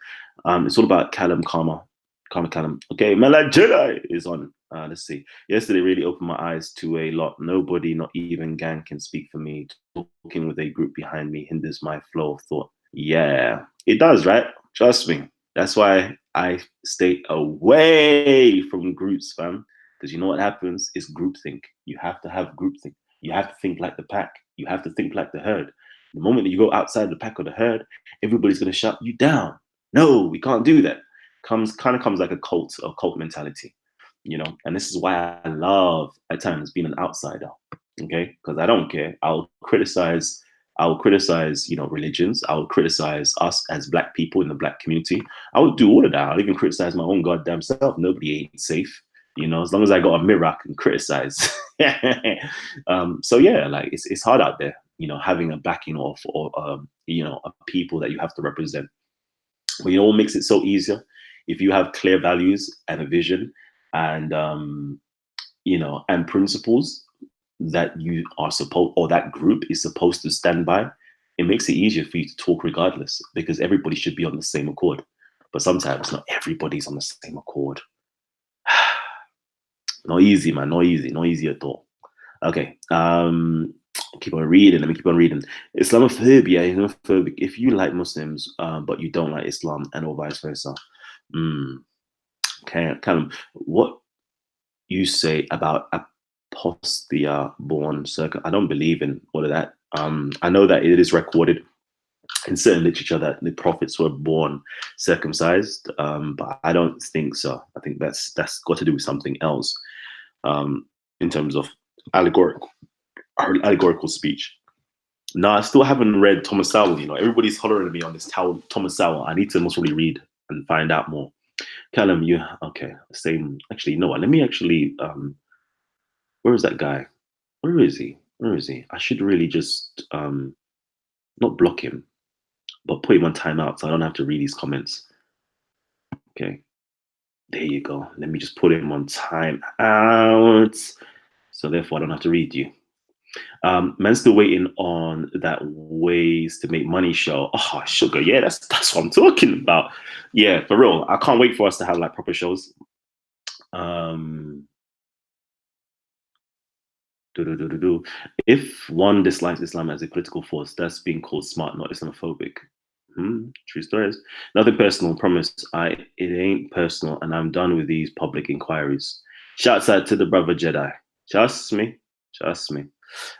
It's all about Callum Karma Callum. Okay, Malak Jedi is on. Let's see. Yesterday really opened my eyes to a lot. Nobody, not even gang, can speak for me. Talking with a group behind me hinders my flow of thought. Yeah, it does, right? Trust me. That's why I stay away from groups, fam. Because you know what happens is groupthink. You have to have groupthink. You have to think like the pack. You have to think like the herd. The moment that you go outside the pack or the herd, everybody's going to shut you down. No, we can't do that. Comes like a cult mentality, And this is why I love at times being an outsider. Okay, because I don't care. I'll criticize, religions. I'll criticize us as Black people in the Black community. I would do all of that. I'll even criticize my own goddamn self. Nobody ain't safe, as long as I got a mirror, I can criticize. So yeah, like it's hard out there, having a backing of a people that you have to represent. But what makes it so easier? If you have clear values and a vision and and principles that you are supposed, or that group is supposed to stand by, it makes it easier for you to talk regardless, because everybody should be on the same accord. But sometimes not everybody's on the same accord. Not easy, man. Not easy at all. Okay. Keep on reading. Let me keep on reading. Islamophobia, Islamophobic. If you like Muslims, but you don't like Islam, and or vice versa. Mm, okay, Callum, what you say about apostia born circa? I don't believe in all of that. I know that it is recorded in certain literature that the prophets were born circumcised, but I don't think so. I think that's got to do with something else, in terms of allegorical allegorical speech. No, I still haven't read Thomas Sowell. Everybody's hollering at me on this Thomas Sowell. I need to most probably read and find out more. Callum, you okay? Same. Actually, you know what? Let me actually. Where is that guy? Where is he? Where is he? I should really just not block him, but put him on timeout so I don't have to read his comments. Okay, there you go. Let me just put him on timeout, so therefore I don't have to read you. Man's still waiting on that ways to make money show. Oh, sugar, yeah, that's what I'm talking about. Yeah, for real. I can't wait for us to have like proper shows. If one dislikes Islam as a political force, that's being called smart, not Islamophobic. True stories. Nothing personal. Promise. It ain't personal, and I'm done with these public inquiries. Shouts out to the brother Jedi. Trust me. Trust me.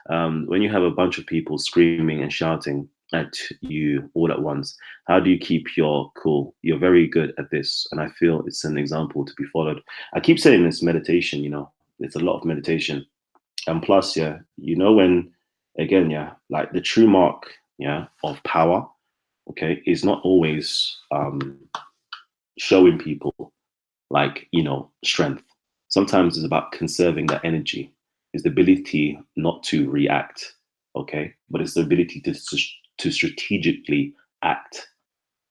When you have a bunch of people screaming and shouting at you all at once, how do you keep your cool? You're very good at this, and I feel it's an example to be followed. I keep saying this meditation. It's a lot of meditation, and plus, yeah, when again, yeah, like the true mark, yeah, of power, okay, is not always showing people like strength. Sometimes it's about conserving that energy. It's the ability not to react, okay, but it's the ability to strategically act.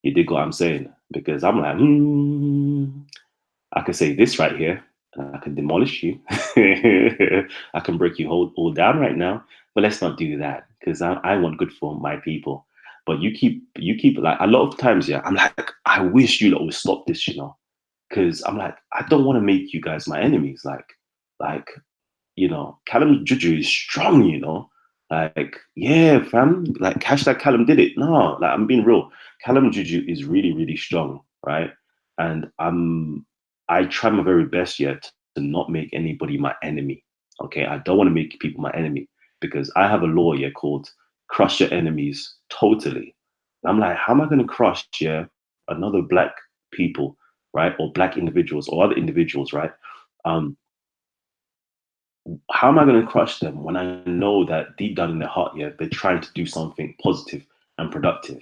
You dig what I'm saying? Because I'm like, I can say this right here, and I can demolish you. I can break you all down right now, but let's not do that because I want good for my people. But you keep like a lot of times, yeah. I'm like, I wish you lot would stop this, because I'm like, I don't want to make you guys my enemies. Like, Callum Juju is strong, Like, yeah, fam. Like hashtag Callum did it. No, like I'm being real. Callum Juju is really, really strong, right? And I try my very best yet to not make anybody my enemy. Okay. I don't want to make people my enemy because I have a law here called crush your enemies totally. And I'm like, how am I gonna crush another black people, right? Or black individuals or other individuals, right? How am I going to crush them when I know that deep down in their heart, yeah, they're trying to do something positive and productive?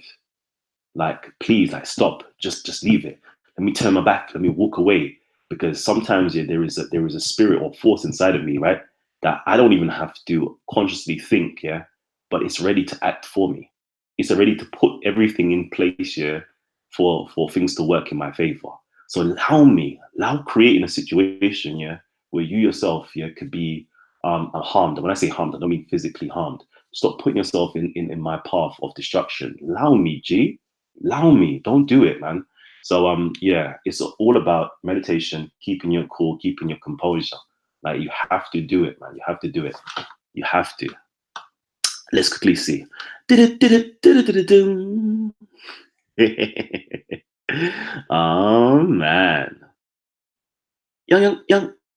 Like, please, like, stop. Just leave it. Let me turn my back. Let me walk away. Because sometimes, yeah, there is a spirit or force inside of me, right, that I don't even have to consciously think, yeah, but it's ready to act for me. It's ready to put everything in place, yeah, for things to work in my favor. So allow creating a situation, yeah, where you yourself, yeah, could be harmed. When I say harmed, I don't mean physically harmed. Stop putting yourself in my path of destruction. Allow me, G. Allow me. Don't do it, man. So yeah, it's all about meditation, keeping your cool, keeping your composure. Like you have to do it, man. You have to do it. You have to. Let's quickly see. Oh man.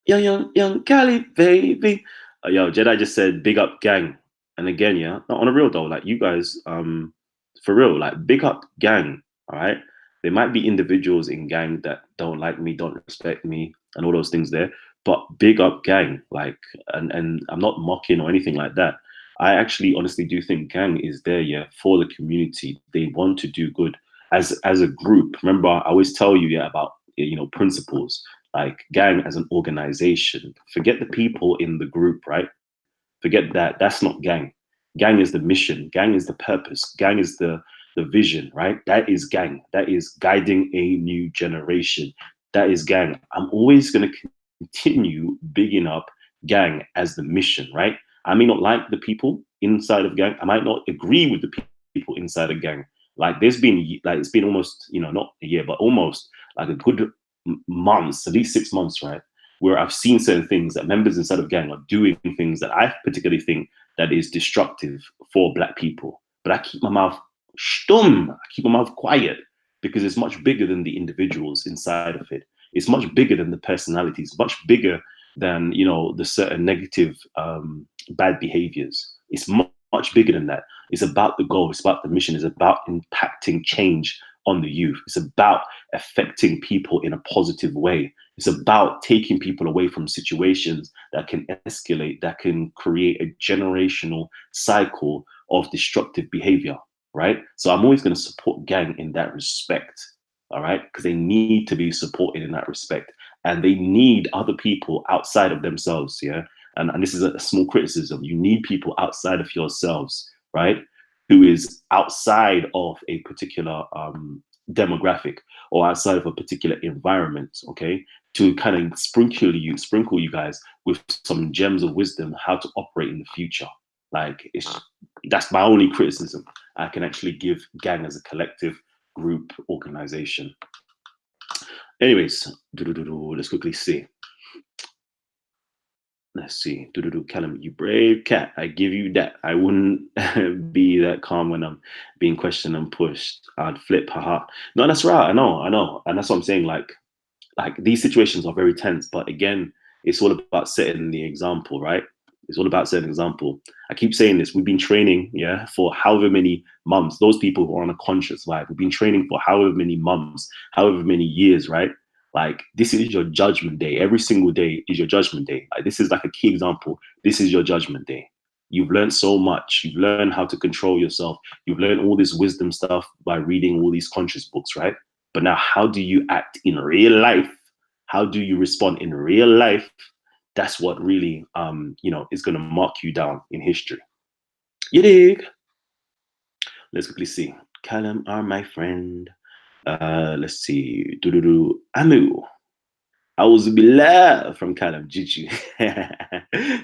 Young Cali, baby. Yo, Jedi just said big up gang. And again, yeah, not on a real though, like you guys, for real, like big up gang. All right. There might be individuals in gang that don't like me, don't respect me, and all those things there. But big up gang, like, and I'm not mocking or anything like that. I actually honestly do think gang is there, yeah, for the community. They want to do good as a group. Remember, I always tell you, yeah, about principles like gang as an organization. Forget the people in the group, right? Forget that. That's not gang. Gang is the mission. Gang is the purpose. Gang is the vision, right? That is gang. That is guiding a new generation. That is gang. I'm always going to continue bigging up gang as the mission, right? I may not like the people inside of gang. I might not agree with the people inside of gang. Like there's been like it's been almost not a year, but almost like a good months, at least 6 months, right? Where I've seen certain things that members inside of gang are doing things that I particularly think that is destructive for Black people. But I keep my mouth stum. I keep my mouth quiet because it's much bigger than the individuals inside of it. It's much bigger than the personalities, much bigger than, you know, the certain negative bad behaviors. It's much bigger than that. It's about the goal. It's about the mission. It's about impacting change on the youth. It's about affecting people in a positive way. It's about taking people away from situations that can escalate, that can create a generational cycle of destructive behavior, right? So I'm always going to support gang in that respect, all right? Because they need to be supported in that respect. And they need other people outside of themselves, yeah? And this is a small criticism. You need people outside of yourselves, right? Who is outside of a particular demographic or outside of a particular environment, okay? To kind of sprinkle you guys with some gems of wisdom how to operate in the future. Like, that's my only criticism I can actually give gang as a collective group organization. Anyways, let's quickly see. Let's see. Kalam, you brave cat. I give you that. I wouldn't be that calm when I'm being questioned and pushed. I'd flip, haha. No, that's right. I know. And that's what I'm saying. Like these situations are very tense, but again, it's all about setting the example, right? It's all about setting an example. I keep saying this. We've been training, yeah, for however many months. Those people who are on a conscious vibe, we've been training for however many months, however many years, right? Like, this is your judgment day. Every single day is your judgment day. Like, this is like a key example. This is your judgment day. You've learned so much. You've learned how to control yourself. You've learned all this wisdom stuff by reading all these conscious books, right? But now, how do you act in real life? How do you respond in real life? That's what really, is going to mark you down in history. You dig? Let's quickly see. Kalam are my friend. Let's see. Amu. I was beloved from Kalam Jiju.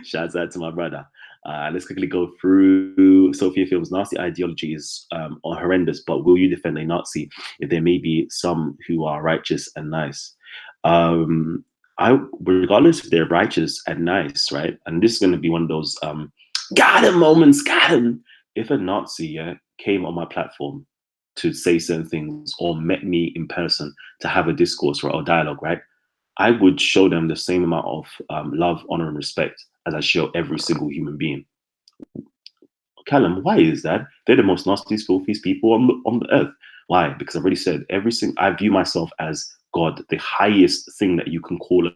Shouts out to my brother. Let's quickly go through Sophia Films. Nazi ideology is horrendous, but will you defend a Nazi if there may be some who are righteous and nice? Regardless if they're righteous and nice, right? And this is going to be one of those got him moments, got him. If a Nazi came on my platform to say certain things or met me in person to have a discourse or dialogue, right? I would show them the same amount of love, honor, and respect as I show every single human being. Callum, why is that? They're the most nastiest, filthiest people on the earth. Why? Because I've already said I view myself as God. The highest thing that you can call it,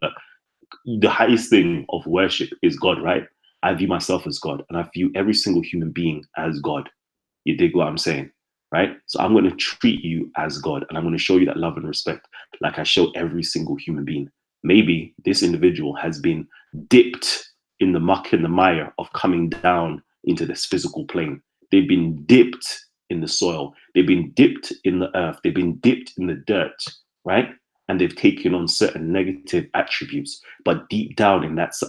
the highest thing of worship is God, right? I view myself as God, and I view every single human being as God. You dig what I'm saying? Right? So I'm going to treat you as God, and I'm going to show you that love and respect like I show every single human being. Maybe this individual has been dipped in the muck and the mire of coming down into this physical plane. They've been dipped in the soil. They've been dipped in the earth. They've been dipped in the dirt, right? And they've taken on certain negative attributes. But deep down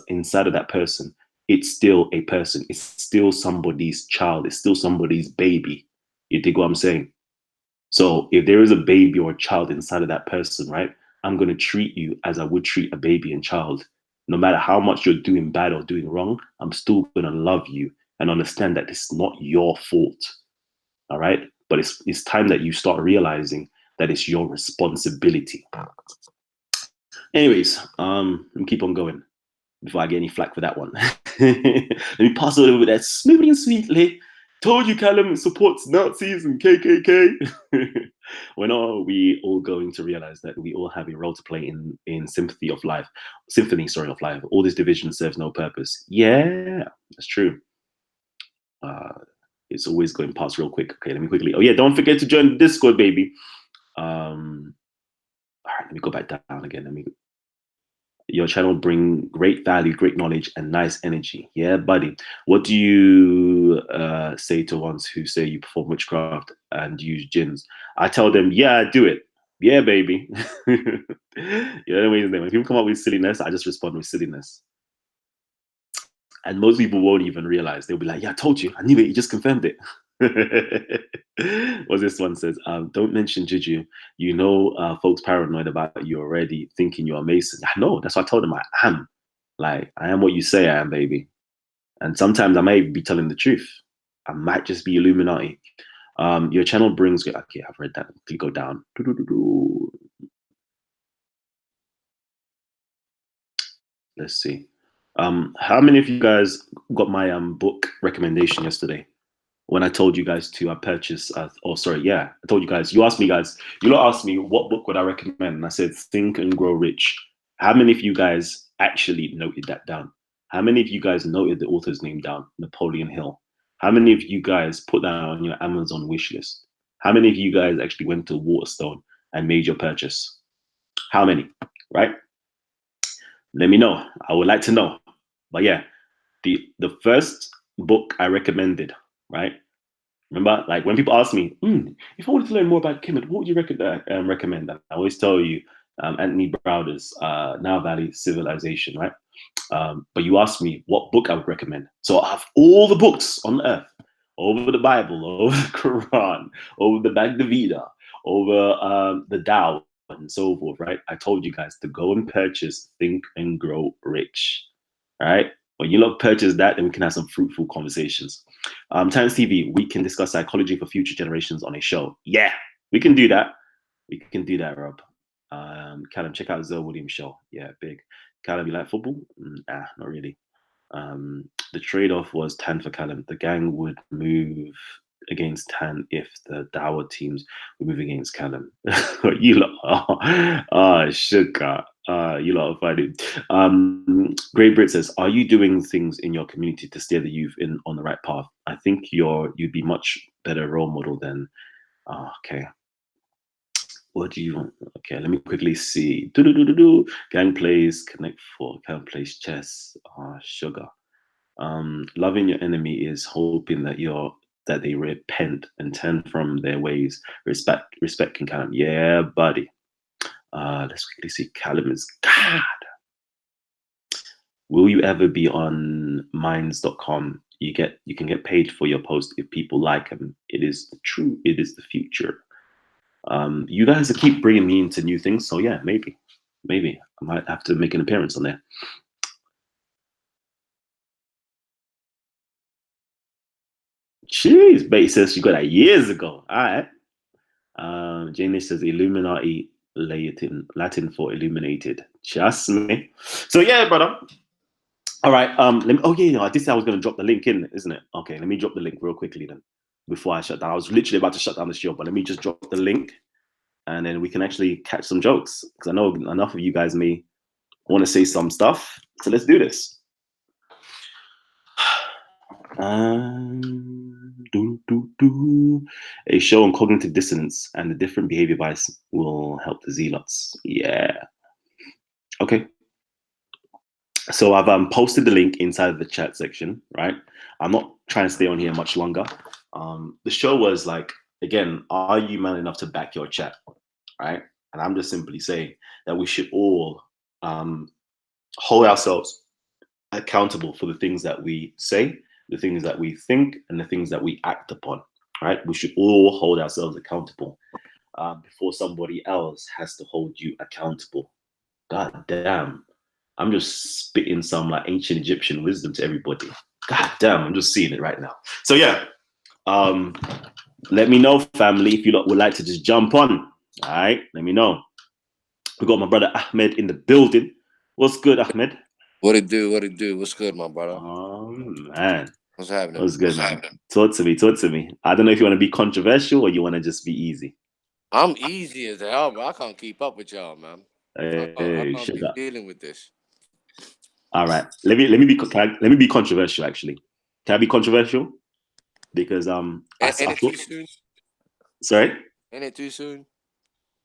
inside of that person, it's still a person. It's still somebody's child. It's still somebody's baby. You dig what I'm saying? So if there is a baby or a child inside of that person, right, I'm going to treat you as I would treat a baby and child. No matter how much you're doing bad or doing wrong, I'm still going to love you and understand that it's not your fault. All right? But it's time that you start realizing that it's your responsibility. Anyways, let me keep on going before I get any flack for that one. Let me pass it over that smoothly and sweetly. Told you Callum supports Nazis and KKK. When are we all going to realize that we all have a role to play in symphony of life? All this division serves no purpose. Yeah, that's true. It's always going past real quick. Okay, let me quickly. Oh yeah, don't forget to join the Discord, baby. All right, let me go back down again. Your channel bring great value, great knowledge, and nice energy. Yeah, buddy. What do you say to ones who say you perform witchcraft and use jinns? I tell them, yeah, do it. Yeah, baby. When people come up with silliness, I just respond with silliness. And most people won't even realize. They'll be like, yeah, I told you. I knew it. You just confirmed it. What this one says, don't mention Juju. You know, folks paranoid about you already, thinking you're a Mason. I know. That's why I told them I am. Like, I am what you say I am, baby. And sometimes I may be telling the truth. I might just be Illuminati. Your channel brings. Okay, I've read that. Click go down. Let's see. How many of you guys got my book recommendation yesterday? When I told you guys to purchase, I told you guys, you asked me guys, you lot asked me what book would I recommend, and I said Think and Grow Rich. How many of you guys actually noted that down? How many of you guys noted the author's name down, Napoleon Hill? How many of you guys put that on your Amazon wish list? How many of you guys actually went to Waterstone and made your purchase? How many, right? Let me know. I would like to know. But yeah, the first book I recommended, right? Remember, like when people ask me, if I wanted to learn more about Kemet, what would you recommend? I always tell you Anthony Browder's Now Valley Civilization, right? But you asked me what book I would recommend. So I have all the books on earth, over the Bible, over the Quran, over the Bhagavad Gita, over the Tao, and so forth, right? I told you guys to go and purchase Think and Grow Rich, right? When you lot purchase that, then we can have some fruitful conversations. Times TV, we can discuss psychology for future generations on a show. Yeah, we can do that. We can do that, Rob. Callum, check out Zoe Williams show. Yeah, big. Callum, you like football? Nah, not really. The trade-off was Tan for Callum. The gang would move against Tan if the Dower teams would move against Callum. You lot, sugar. You lot are funny. Great Brit says, "Are you doing things in your community to steer the youth in on the right path? I think you'd be much better role model than." Okay. What do you want? Okay, let me quickly see. Gang plays Connect 4. Gang plays chess. Sugar. Loving your enemy is hoping that they repent and turn from their ways. Respect can Callum. Yeah, buddy. Let's quickly see. Callum is God. Will you ever be on minds.com? You can get paid for your post if people like them. It is the future. You guys keep bringing me into new things, so yeah, maybe I might have to make an appearance on there. Jeez, but he says you got that years ago. All right. Jane says Illuminati, Latin for illuminated. Just me. So yeah, brother. All right. Let me. Oh yeah, I did say I was going to drop the link in, isn't it? Okay, let me drop the link real quickly then. Before I shut down, I was literally about to shut down the show, but let me just drop the link, and then we can actually catch some jokes because I know enough of you guys may want to say some stuff. So let's do this. A show on cognitive dissonance and the different behavior bias will help the zealots. Yeah. Okay. So I've posted the link inside of the chat section, right? I'm not trying to stay on here much longer. The show was like, again, are you man enough to back your chat, right? And I'm just simply saying that we should all hold ourselves accountable for the things that we say, the things that we think, and the things that we act upon, right? We should all hold ourselves accountable before somebody else has to hold you accountable. God damn. I'm just spitting some like ancient Egyptian wisdom to everybody. God damn, I'm just seeing it right now. So yeah, let me know, family, if you lot would like to just jump on. All right, let me know. We got my brother Ahmed in the building. What's good, Ahmed? What it do? What it do? What's good, my brother? Oh man, what's happening? What's good, man? Talk to me. I don't know if you want to be controversial or you want to just be easy. I'm easy as hell, but I can't keep up with y'all, man. I can't be dealing with this. All right, let me be controversial. Actually, can I be controversial? Because Ain't it too soon? Sorry. Ain't it too soon?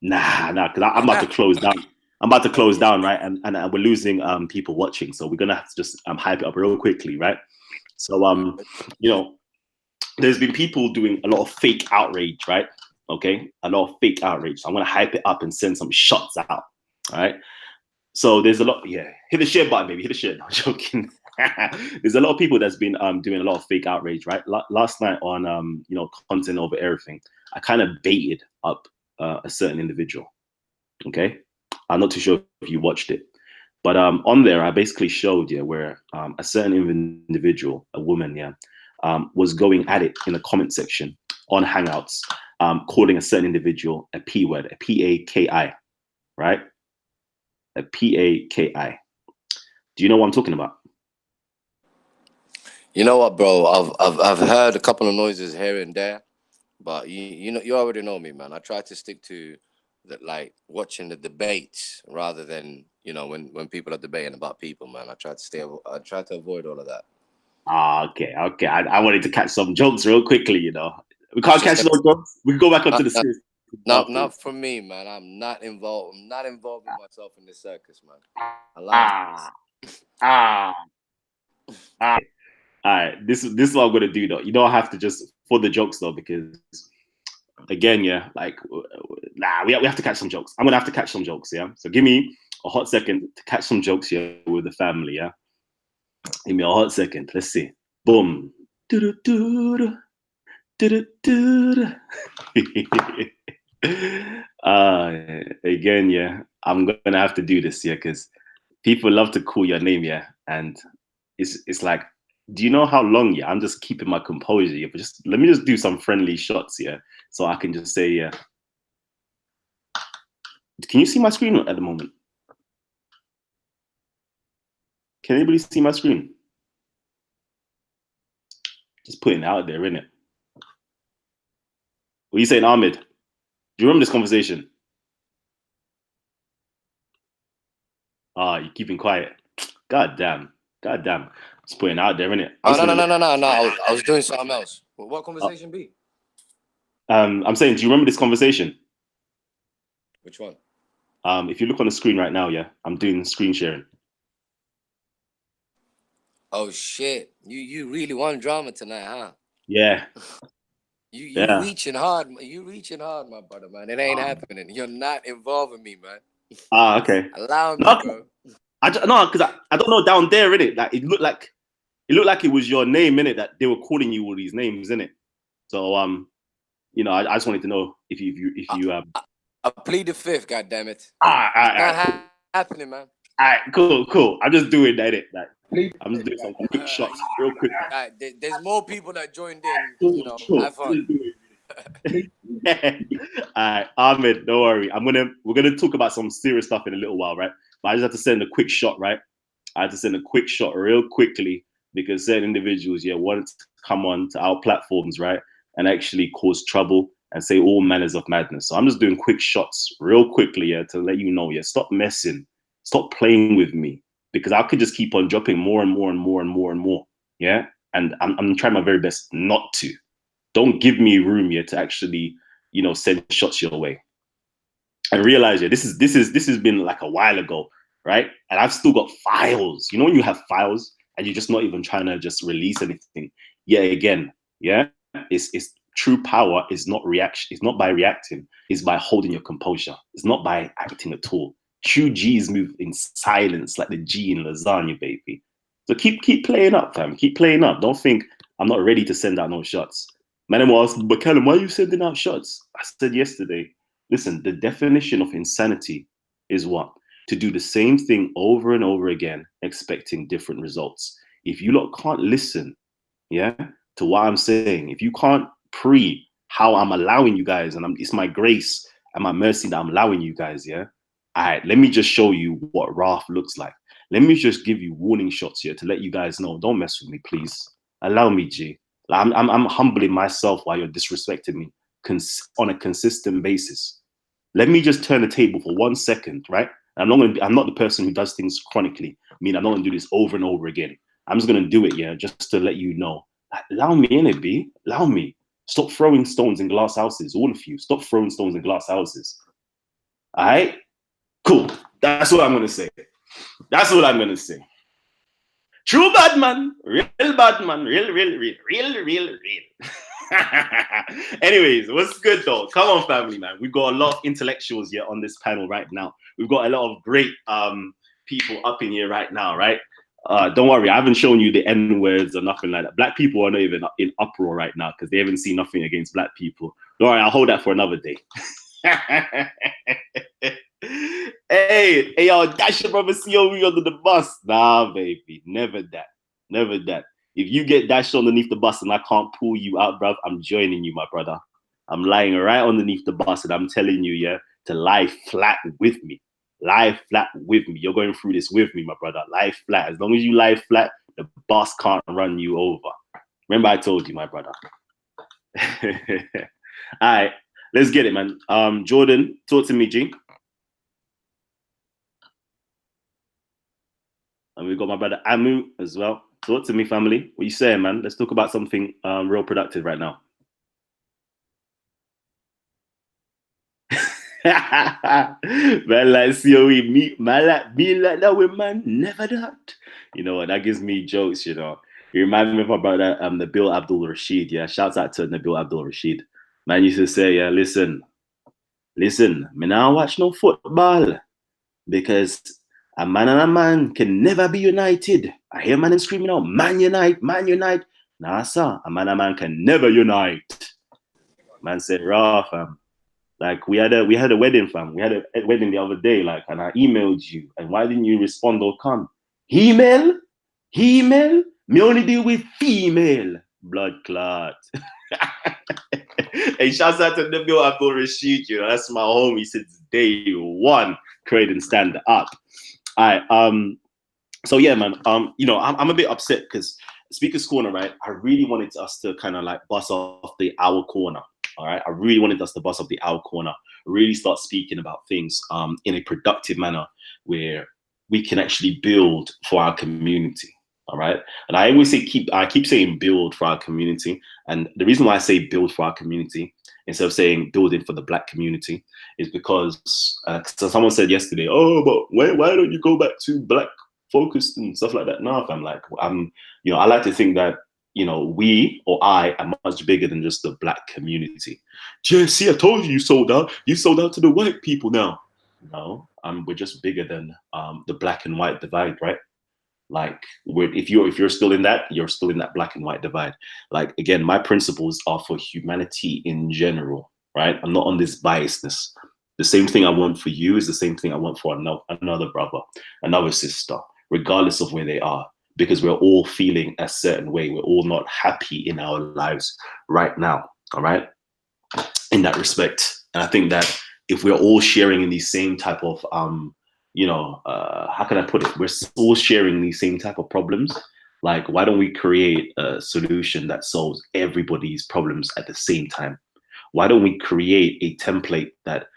Nah, because I'm about to close down. I'm about to close down, right? And we're losing people watching, so we're gonna have to just hype it up real quickly, right? So you know, there's been people doing a lot of fake outrage, right? Okay, a lot of fake outrage. So I'm gonna hype it up and send some shots out. All right. So there's a lot. Yeah, hit the share button, baby. Hit the share. No, I'm joking. There's a lot of people that's been doing a lot of fake outrage, right? Last night on content over everything, I kind of baited up a certain individual. Okay, I'm not too sure if you watched it. But on there, I basically showed, yeah, where a certain individual, a woman, yeah, was going at it in the comment section on Hangouts, calling a certain individual a P word, a P-A-K-I, right? A P-A-K-I. Do you know what I'm talking about? You know what, bro? I've heard a couple of noises here and there, but you already know me, man. I try to stick to like watching the debates rather than when people are debating about people, man. I try to avoid all of that. Okay. I wanted to catch some jokes real quickly, We can't catch those jokes. We can go back onto the series. Not for me, man. I'm not involving myself in this circus, man. All right. This is what I'm gonna do, though. You don't have to just for the jokes, though, because again, yeah, like we have to catch some jokes. I'm gonna have to catch some jokes, yeah. So give me a hot second to catch some jokes here with the family, yeah. Give me a hot second. Let's see. Boom. Again, yeah, I'm gonna have to do this, yeah, because people love to call your name, yeah, and it's like, do you know how long? Yeah, I'm just keeping my composure, yeah, but just let me just do some friendly shots, yeah, so I can just say, yeah. Can you see my screen at the moment? Can anybody see my screen? Just putting it out there, innit? What are you saying, Ahmed? Do you remember this conversation? You're keeping quiet. God damn. Just putting it out there, innit? Oh, no. I was doing something else. What conversation be? I'm saying, do you remember this conversation? Which one? If you look on the screen right now, yeah, I'm doing screen sharing. Oh shit! You really want drama tonight, huh? Yeah. You reaching hard. You reaching hard, my brother, man. It ain't happening. You're not involving me, man. Okay. Allow me, bro. No, because I don't know down there, innit? Like it looked like it was your name, innit? That they were calling you all these names, innit? So I just wanted to know if you I plead the fifth, goddammit. It's not happening, man. All right, cool. I'm just doing that. I'm just doing some quick shots, real quick. There's more people that joined in. Have fun. All right, Ahmed, don't worry. We're gonna talk about some serious stuff in a little while, right? But I just have to send a quick shot, right? I had to send a quick shot real quickly because certain individuals, yeah, wanted to come on to our platforms, right, and actually cause trouble and say all manners of madness. So I'm just doing quick shots real quickly, yeah, to let you know, yeah, stop messing, stop playing with me, because I could just keep on dropping more and more, yeah. And I'm trying my very best not to. Don't give me room here to actually, send shots your way. And realize, yeah, this has been like a while ago, right? And I've still got files. You know when you have files and you're just not even trying to just release anything. Yeah, again, yeah, it's true power is not reaction. It's not by reacting. It's by holding your composure. It's not by acting at all. True G's move in silence, like the G in lasagna, baby. So keep playing up, fam. Keep playing up. Don't think I'm not ready to send out no shots. Man, I'm asking, but Kalam, why are you sending out shots? I said yesterday, listen, the definition of insanity is what? To do the same thing over and over again, expecting different results. If you lot can't listen, yeah, to what I'm saying, if you can't pre how I'm allowing you guys, and it's my grace and my mercy that I'm allowing you guys, yeah. All right, let me just show you what wrath looks like. Let me just give you warning shots here to let you guys know. Don't mess with me, please. Allow me, G. I'm humbling myself while you're disrespecting me on a consistent basis. Let me just turn the table for 1 second, right? I'm not the person who does things chronically. I mean, I'm not gonna do this over and over again. I'm just gonna do it, yeah, just to let you know. Allow me in it, B. Allow me. Stop throwing stones in glass houses, all of you. Stop throwing stones in glass houses. All right? Cool. That's what I'm gonna say. That's what I'm gonna say. True bad man, real bad man, real. Anyways, what's good though? Come on, family, man. We've got a lot of intellectuals here on this panel right now. We've got a lot of great people up in here right now, right? Don't worry, I haven't shown you the N words or nothing like that. Black people are not even in uproar right now because they haven't seen nothing against black people. Don't worry, I'll hold that for another day. Hey, yo, dash your brother COE under the bus. Nah, baby, never that. Never that. If you get dashed underneath the bus and I can't pull you out, bruv, I'm joining you, my brother. I'm lying right underneath the bus and I'm telling you, yeah, to lie flat with me. Lie flat with me. You're going through this with me, my brother. Lie flat. As long as you lie flat, the bus can't run you over. Remember I told you, my brother. All right, let's get it, man. Jordan, talk to me, G. And we've got my brother Amu as well. Talk to me, family. What you saying, man? Let's talk about something real productive right now. Man, like COE, man, like being like that with man, never that. You know, that gives me jokes, you know. You remind me of my brother, Nabil Abdul Rashid. Yeah, shouts out to Nabil Abdul Rashid. Man used to say, yeah, listen, me now watch no football because a man and a man can never be united. I hear man screaming out, man unite, man unite. Nah, sir, a man and a man can never unite. Man said, raw, fam. Like we had a wedding, fam. We had a wedding the other day, like, and I emailed you, and why didn't you respond or come? Email, email. Me only deal with female blood clot. Hey, shouts out to Nabil Abdul Rashid. You know, that's my homie since day one, creating stand up. All right. So yeah, man. You know, I'm a bit upset because Speaker's Corner, right? I really wanted us to kind of like bust off the hour corner. All right. I really wanted us to bust off the hour corner, really start speaking about things in a productive manner where we can actually build for our community. All right. And I always say I keep saying build for our community. And the reason why I say build for our community instead of saying building for the Black community is because so someone said yesterday, oh, but why don't you go back to Black focused and stuff like that? No, I'm like, you know, I like to think that, you know, we or I are much bigger than just the Black community. See, I told you sold out. You sold out to the white people now. No, we're just bigger than the Black and white divide, right? Like, if you're still in that, you're still in that Black and white divide. Like, again, my principles are for humanity in general, right? I'm not on this biasness. The same thing I want for you is the same thing I want for another brother, another sister, regardless of where they are, because we're all feeling a certain way. We're all not happy in our lives right now, all right? In that respect. And I think that if we're all sharing in these same type of you know, how can I put it? We're all sharing these same type of problems. Like, why don't we create a solution that solves everybody's problems at the same time? Why don't we create a template that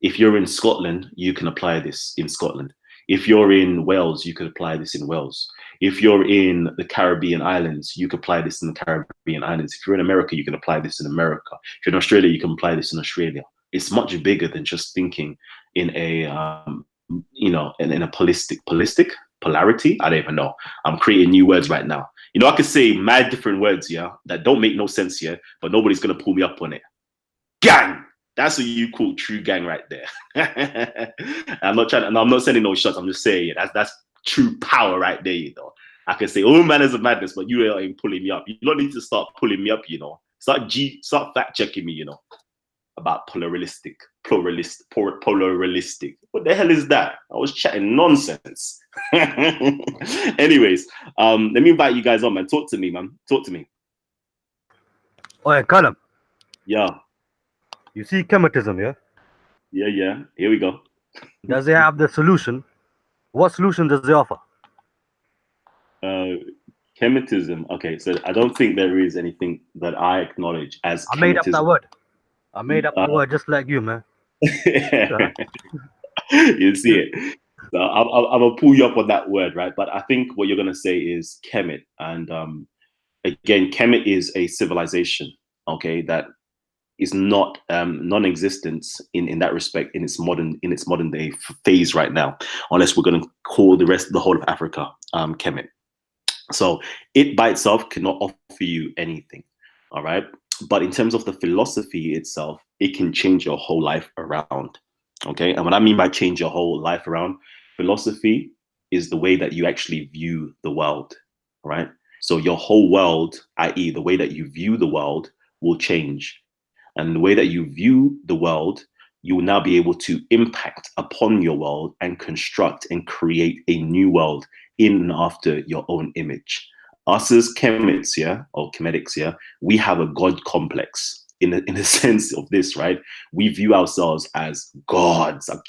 if you're in Scotland, you can apply this in Scotland. If you're in Wales, you could apply this in Wales. If you're in the Caribbean islands, you can apply this in the Caribbean islands. If you're in America, you can apply this in America. If you're in Australia, you can apply this in Australia. It's much bigger than just thinking in a you know, in a holistic polarity. I don't even know. I'm creating new words right now. You know, I could say mad different words, yeah, that don't make no sense, yeah, but nobody's gonna pull me up on it. Gang. That's what you call true gang right there. I'm not sending no shots. I'm just saying that's true power right there, you know. I can say all manners of madness, but you ain't pulling me up. You don't need to start pulling me up, you know. Start fact checking me, you know, about pluralistic. What the hell is that? I was chatting nonsense. Anyways, let me invite you guys on, man. Talk to me, man. Talk to me. Oh, yeah, Kalam. Yeah. You see chematism, yeah? Yeah. Here we go. Does it have the solution? What solution does it offer? Chematism. Okay, so I don't think there is anything that I acknowledge as I made up that chematism. word. I made up that word just like you, man. You see it. So I'm gonna pull you up on that word, right? But I think what you're gonna say is Kemet, and again, Kemet is a civilization, okay, that is not non-existent in that respect in its modern day phase right now, unless we're gonna call the whole of Africa Kemet. So it by itself cannot offer you anything, all right? But in terms of the philosophy itself, it can change your whole life around, okay? And what I mean by change your whole life around, philosophy is the way that you actually view the world, right? So your whole world, i.e. the way that you view the world, will change. And the way that you view the world you will now be able to impact upon your world and construct and create a new world in and after your own image. Us as chemists, or chemetics, we have a God complex in a sense of this, right? We view ourselves as gods. I'm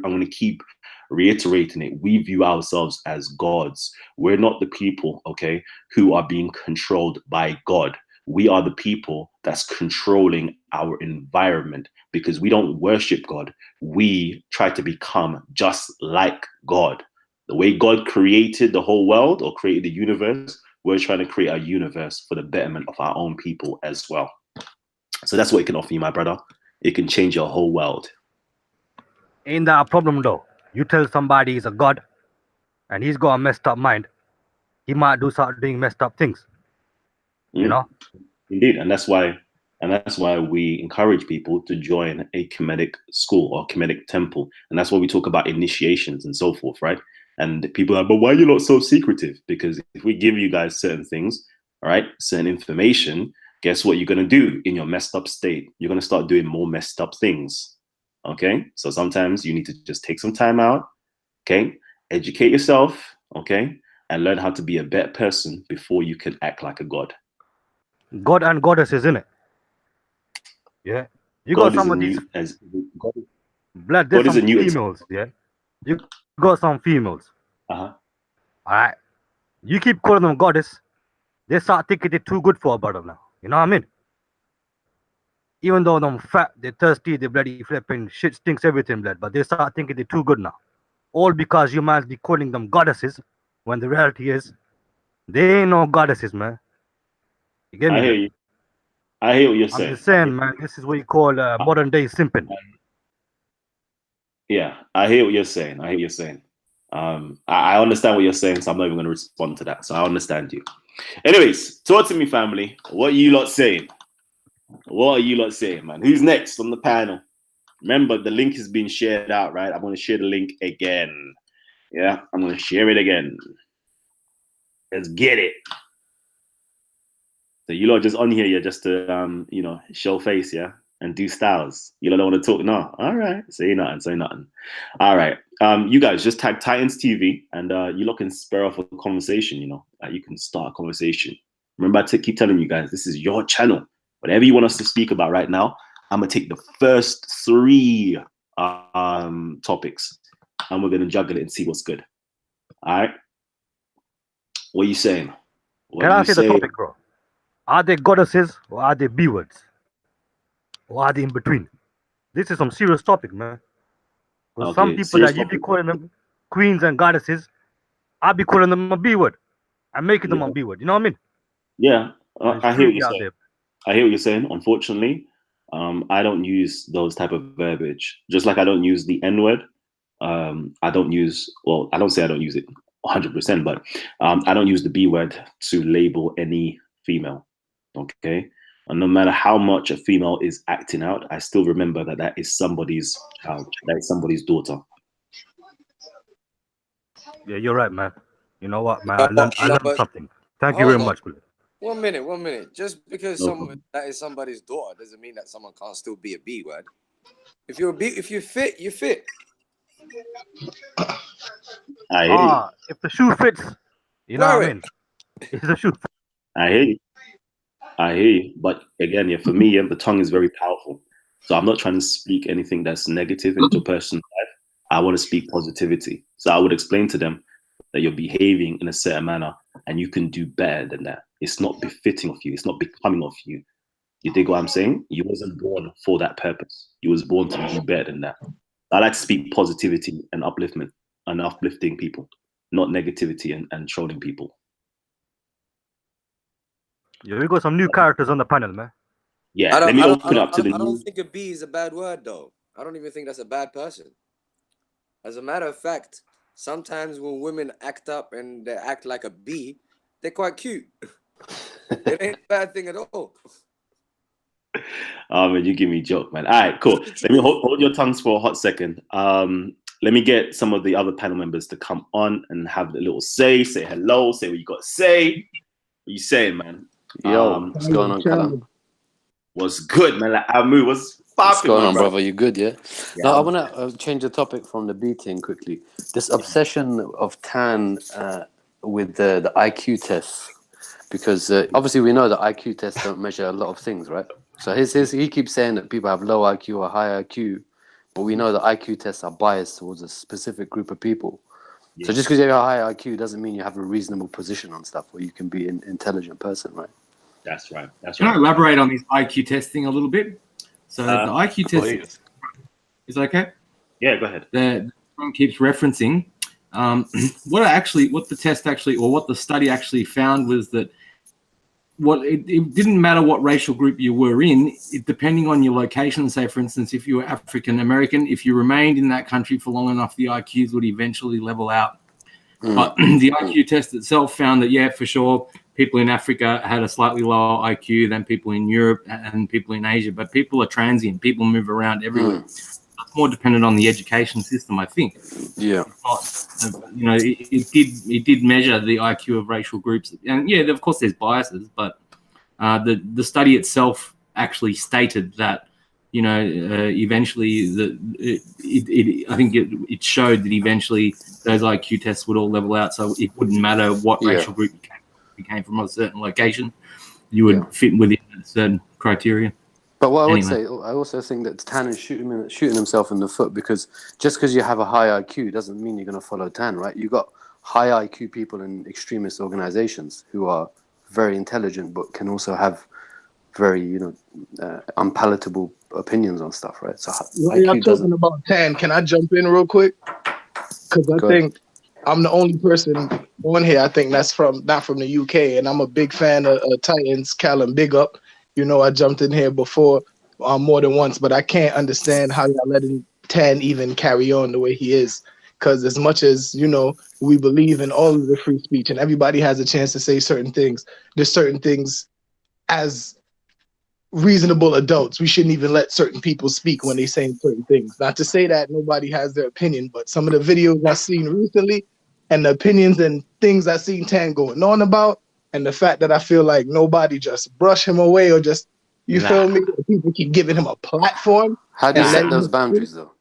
going to keep reiterating it. We view ourselves as gods. We're not the people, okay, who are being controlled by God. We are the people that's controlling our environment, because we don't worship God. We try to become just like God. The way God created the whole world or created the universe, we're trying to create a universe for the betterment of our own people as well. So that's what it can offer you, my brother. It can change your whole world. Ain't that a problem though? You tell somebody he's a god and he's got a messed up mind, he might start doing messed up things. You know? Indeed. And that's why we encourage people to join a Kemetic school or Kemetic temple. And that's why we talk about initiations and so forth, right? And people are like, but why are you not so secretive? Because if we give you guys certain things, all right, certain information, guess what you're going to do in your messed up state? You're going to start doing more messed up things. Okay. So sometimes you need to just take some time out. Okay. Educate yourself. Okay. And learn how to be a better person before you can act like a god. God and goddesses, innit? Yeah. You God got some of these blood, there's some females, yeah. You got some females. Alright. You keep calling them goddess, they start thinking they're too good for a brother now. You know what I mean? Even though them fat, they're thirsty, they bloody flipping shit stinks everything, blood, but they start thinking they're too good now. All because you might be calling them goddesses, when the reality is they ain't no goddesses, man. You get me? I hear you. I hear what you're saying. I'm just saying, man, this is what you call modern day simping. Yeah, I hear what you're saying. I understand what you're saying, so I'm not even going to respond to that. So I understand you. Anyways, talk to me, family. What are you lot saying? What are you lot saying, man? Who's next on the panel? Remember, the link is being shared out, right? I'm going to share the link again. Yeah, I'm going to share it again. Let's get it. So you lot just on here, just to show face, yeah, and do styles. You lot don't want to talk, no? All right, say nothing. All right, you guys just tag Titans TV, and you lot can spur off a conversation. You can start a conversation. Remember, I keep telling you guys, this is your channel. Whatever you want us to speak about right now, I'm gonna take the first 3 topics, and we're gonna juggle it and see what's good. All right, what are you saying? Can I say the topic, bro? Are they goddesses or are they B words? Or are they in between? This is some serious topic, man. Because some people that you be calling them queens and goddesses, I'll be calling them a B word. I'm making them a B word. You know what I mean? Yeah, I hear what you're saying. I hear what you're saying. Unfortunately, I don't use those type of verbiage. Just like I don't use the N word. I don't use, well, I don't say I don't use it 100%, but I don't use the B word to label any female. Okay, and no matter how much a female is acting out, I still remember that is somebody's child, that is somebody's daughter. Yeah, you're right, man. You know what, man? I learned something. Thank you very much, bro. 1 minute. Just because that is somebody's daughter doesn't mean that someone can't still be a B word. If you fit, you fit. If the shoe fits, you know what I mean? If the shoe fits. I hear you. But again, for me, the tongue is very powerful. So I'm not trying to speak anything that's negative into a person's life. I want to speak positivity. So I would explain to them that you're behaving in a certain manner and you can do better than that. It's not befitting of you. It's not becoming of you. You dig what I'm saying? You wasn't born for that purpose. You was born to do better than that. I like to speak positivity and upliftment and uplifting people, not negativity and trolling people. Yeah, we got some new characters on the panel, man. Yeah, let me open up to the I don't think a B is a bad word, though. I don't even think that's a bad person. As a matter of fact, sometimes when women act up and they act like a B, they're quite cute. It ain't a bad thing at all. Oh, man, you give me a joke, man. All right, cool. Let me hold your tongues for a hot second. Let me get some of the other panel members to come on and have a little say hello, say what you got to say. What you saying, man? Yo, what's going on, Kalam? What's good, man? Like, Amu, what's What's going on, brother? You good, yeah? Yeah. Now, I want to change the topic from the beating quickly. This obsession of Tan with the IQ tests, because obviously we know that IQ tests don't measure a lot of things, right? So he keeps saying that people have low IQ or high IQ, but we know that IQ tests are biased towards a specific group of people. Yeah. So just because you have a high IQ doesn't mean you have a reasonable position on stuff, or you can be an intelligent person, right? That's right. Can I elaborate on this IQ testing a little bit? So the IQ test is okay. Yeah, go ahead. The one keeps referencing what the test actually, or what the study actually found, was that it didn't matter what racial group you were in, depending on your location. Say, for instance, if you were African American, if you remained in that country for long enough, the IQs would eventually level out. But the IQ test itself found that, yeah, for sure, people in Africa had a slightly lower IQ than people in Europe and people in Asia. But people are transient. People move around everywhere. It's more dependent on the education system, I think. Yeah. It did measure the IQ of racial groups. And, yeah, of course, there's biases. But the study itself actually stated that, eventually I think it showed that eventually those IQ tests would all level out. So it wouldn't matter what racial group you came from, a certain location, you would fit within a certain criteria. But what I would say, I also think that Tan is shooting himself in the foot, because just because you have a high IQ doesn't mean you're going to follow Tan, right? You got high IQ people in extremist organizations who are very intelligent, but can also have very, unpalatable opinions on stuff, right? So while you're talking about Tan, can I jump in real quick? Because I think I'm the only person on here, I think, that's not from the UK, and I'm a big fan of Titans. Kalam, big up. I jumped in here before more than once, but I can't understand how y'all letting Tan even carry on the way he is. Because as much as, we believe in all of the free speech and everybody has a chance to say certain things, there's certain things as reasonable adults, we shouldn't even let certain people speak when they say certain things. Not to say that nobody has their opinion, but some of the videos I've seen recently and the opinions and things I've seen Tan going on about, and the fact that I feel like nobody just brush him away or just, feel me? People keep giving him a platform. How do you set those boundaries, though?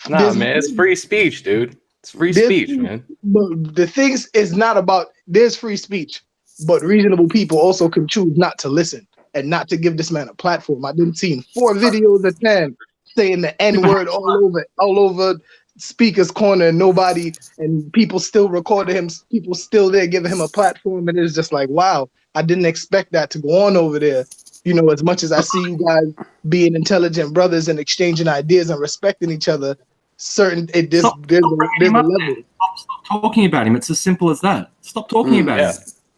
Nah, man, it's free speech, dude. It's free speech, man. But the things is not about, there's free speech, but reasonable people also can choose not to listen and not to give this man a platform. I've been seeing 4 videos of Tan saying the N-word all over Speaker's Corner, and people still recording him, people still there giving him a platform, and it's just like, wow, I didn't expect that to go on over there. As much as I see you guys being intelligent brothers and exchanging ideas and respecting each other, there's a level. Stop talking about him. It's as simple as that. Stop talking about him.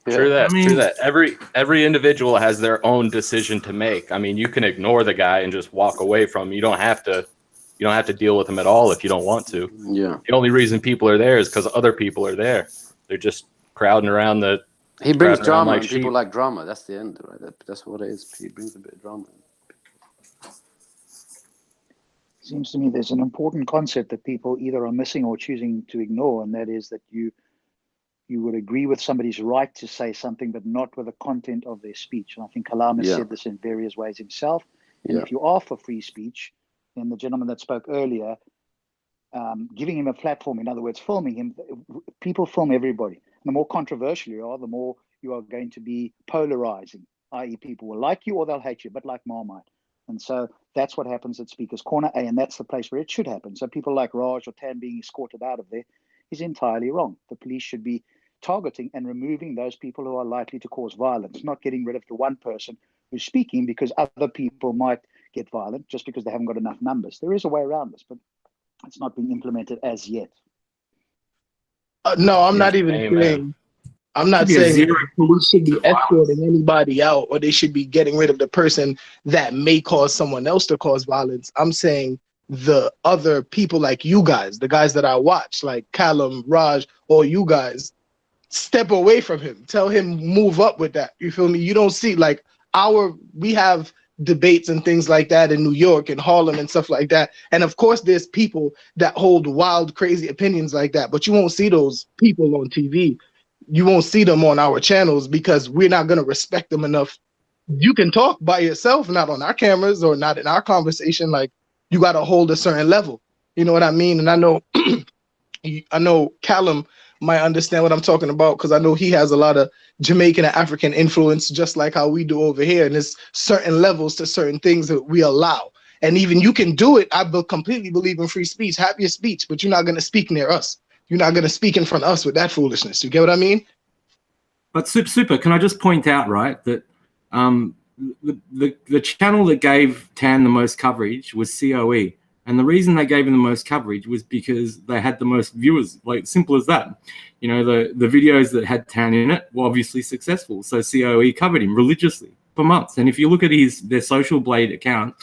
True that. True that. Every individual has their own decision to make. I mean, you can ignore the guy and just walk away from him. You don't have to deal with him at all if you don't want to. Yeah. The only reason people are there is because other people are there. They're just crowding around the. He brings drama, and people like drama. That's the end, right? That's what it is. He brings a bit of drama. Seems to me there's an important concept that people either are missing or choosing to ignore, and that is that you would agree with somebody's right to say something, but not with the content of their speech. And I think Kalam has said this in various ways himself. And if you are for free speech, then the gentleman that spoke earlier, giving him a platform, in other words, filming him, people film everybody. And the more controversial you are, the more you are going to be polarizing, i.e. people will like you or they'll hate you, but like Marmite. And so that's what happens at Speaker's Corner, and that's the place where it should happen. So people like Raj or Tan being escorted out of there is entirely wrong. The police should be targeting and removing those people who are likely to cause violence, not getting rid of the one person who's speaking because other people might get violent just because they haven't got enough numbers. There is a way around this, but it's not being implemented as yet. No, I'm not even saying. I'm not saying the police should be escorting anybody out or they should be getting rid of the person that may cause someone else to cause violence. I'm saying the other people like you guys, the guys that I watch, like Kalam, Raj, or you guys, step away from him. Tell him move up with that. You feel me? You don't see like we have debates and things like that in New York and Harlem and stuff like that. And of course, there's people that hold wild, crazy opinions like that, but you won't see those people on TV. You won't see them on our channels because we're not going to respect them enough you can talk by yourself, not on our cameras or not in our conversation. Like, you got to hold a certain level. You know what I mean? And I know, I know Kalam might understand what I'm talking about, because I know he has a lot of Jamaican and African influence, just like how we do over here. And there's certain levels to certain things that we allow. And even you can do it. I completely believe in free speech. Have your speech, but you're not going to speak near us. You're not going to speak in front of us with that foolishness. You get what I mean? But super, can I just point out, right, that the channel that gave Tan the most coverage was COE. And the reason they gave him the most coverage was because they had the most viewers, like simple as that. You know, the videos that had Tan in it were obviously successful. So COE covered him religiously for months. And if you look at their Social Blade account,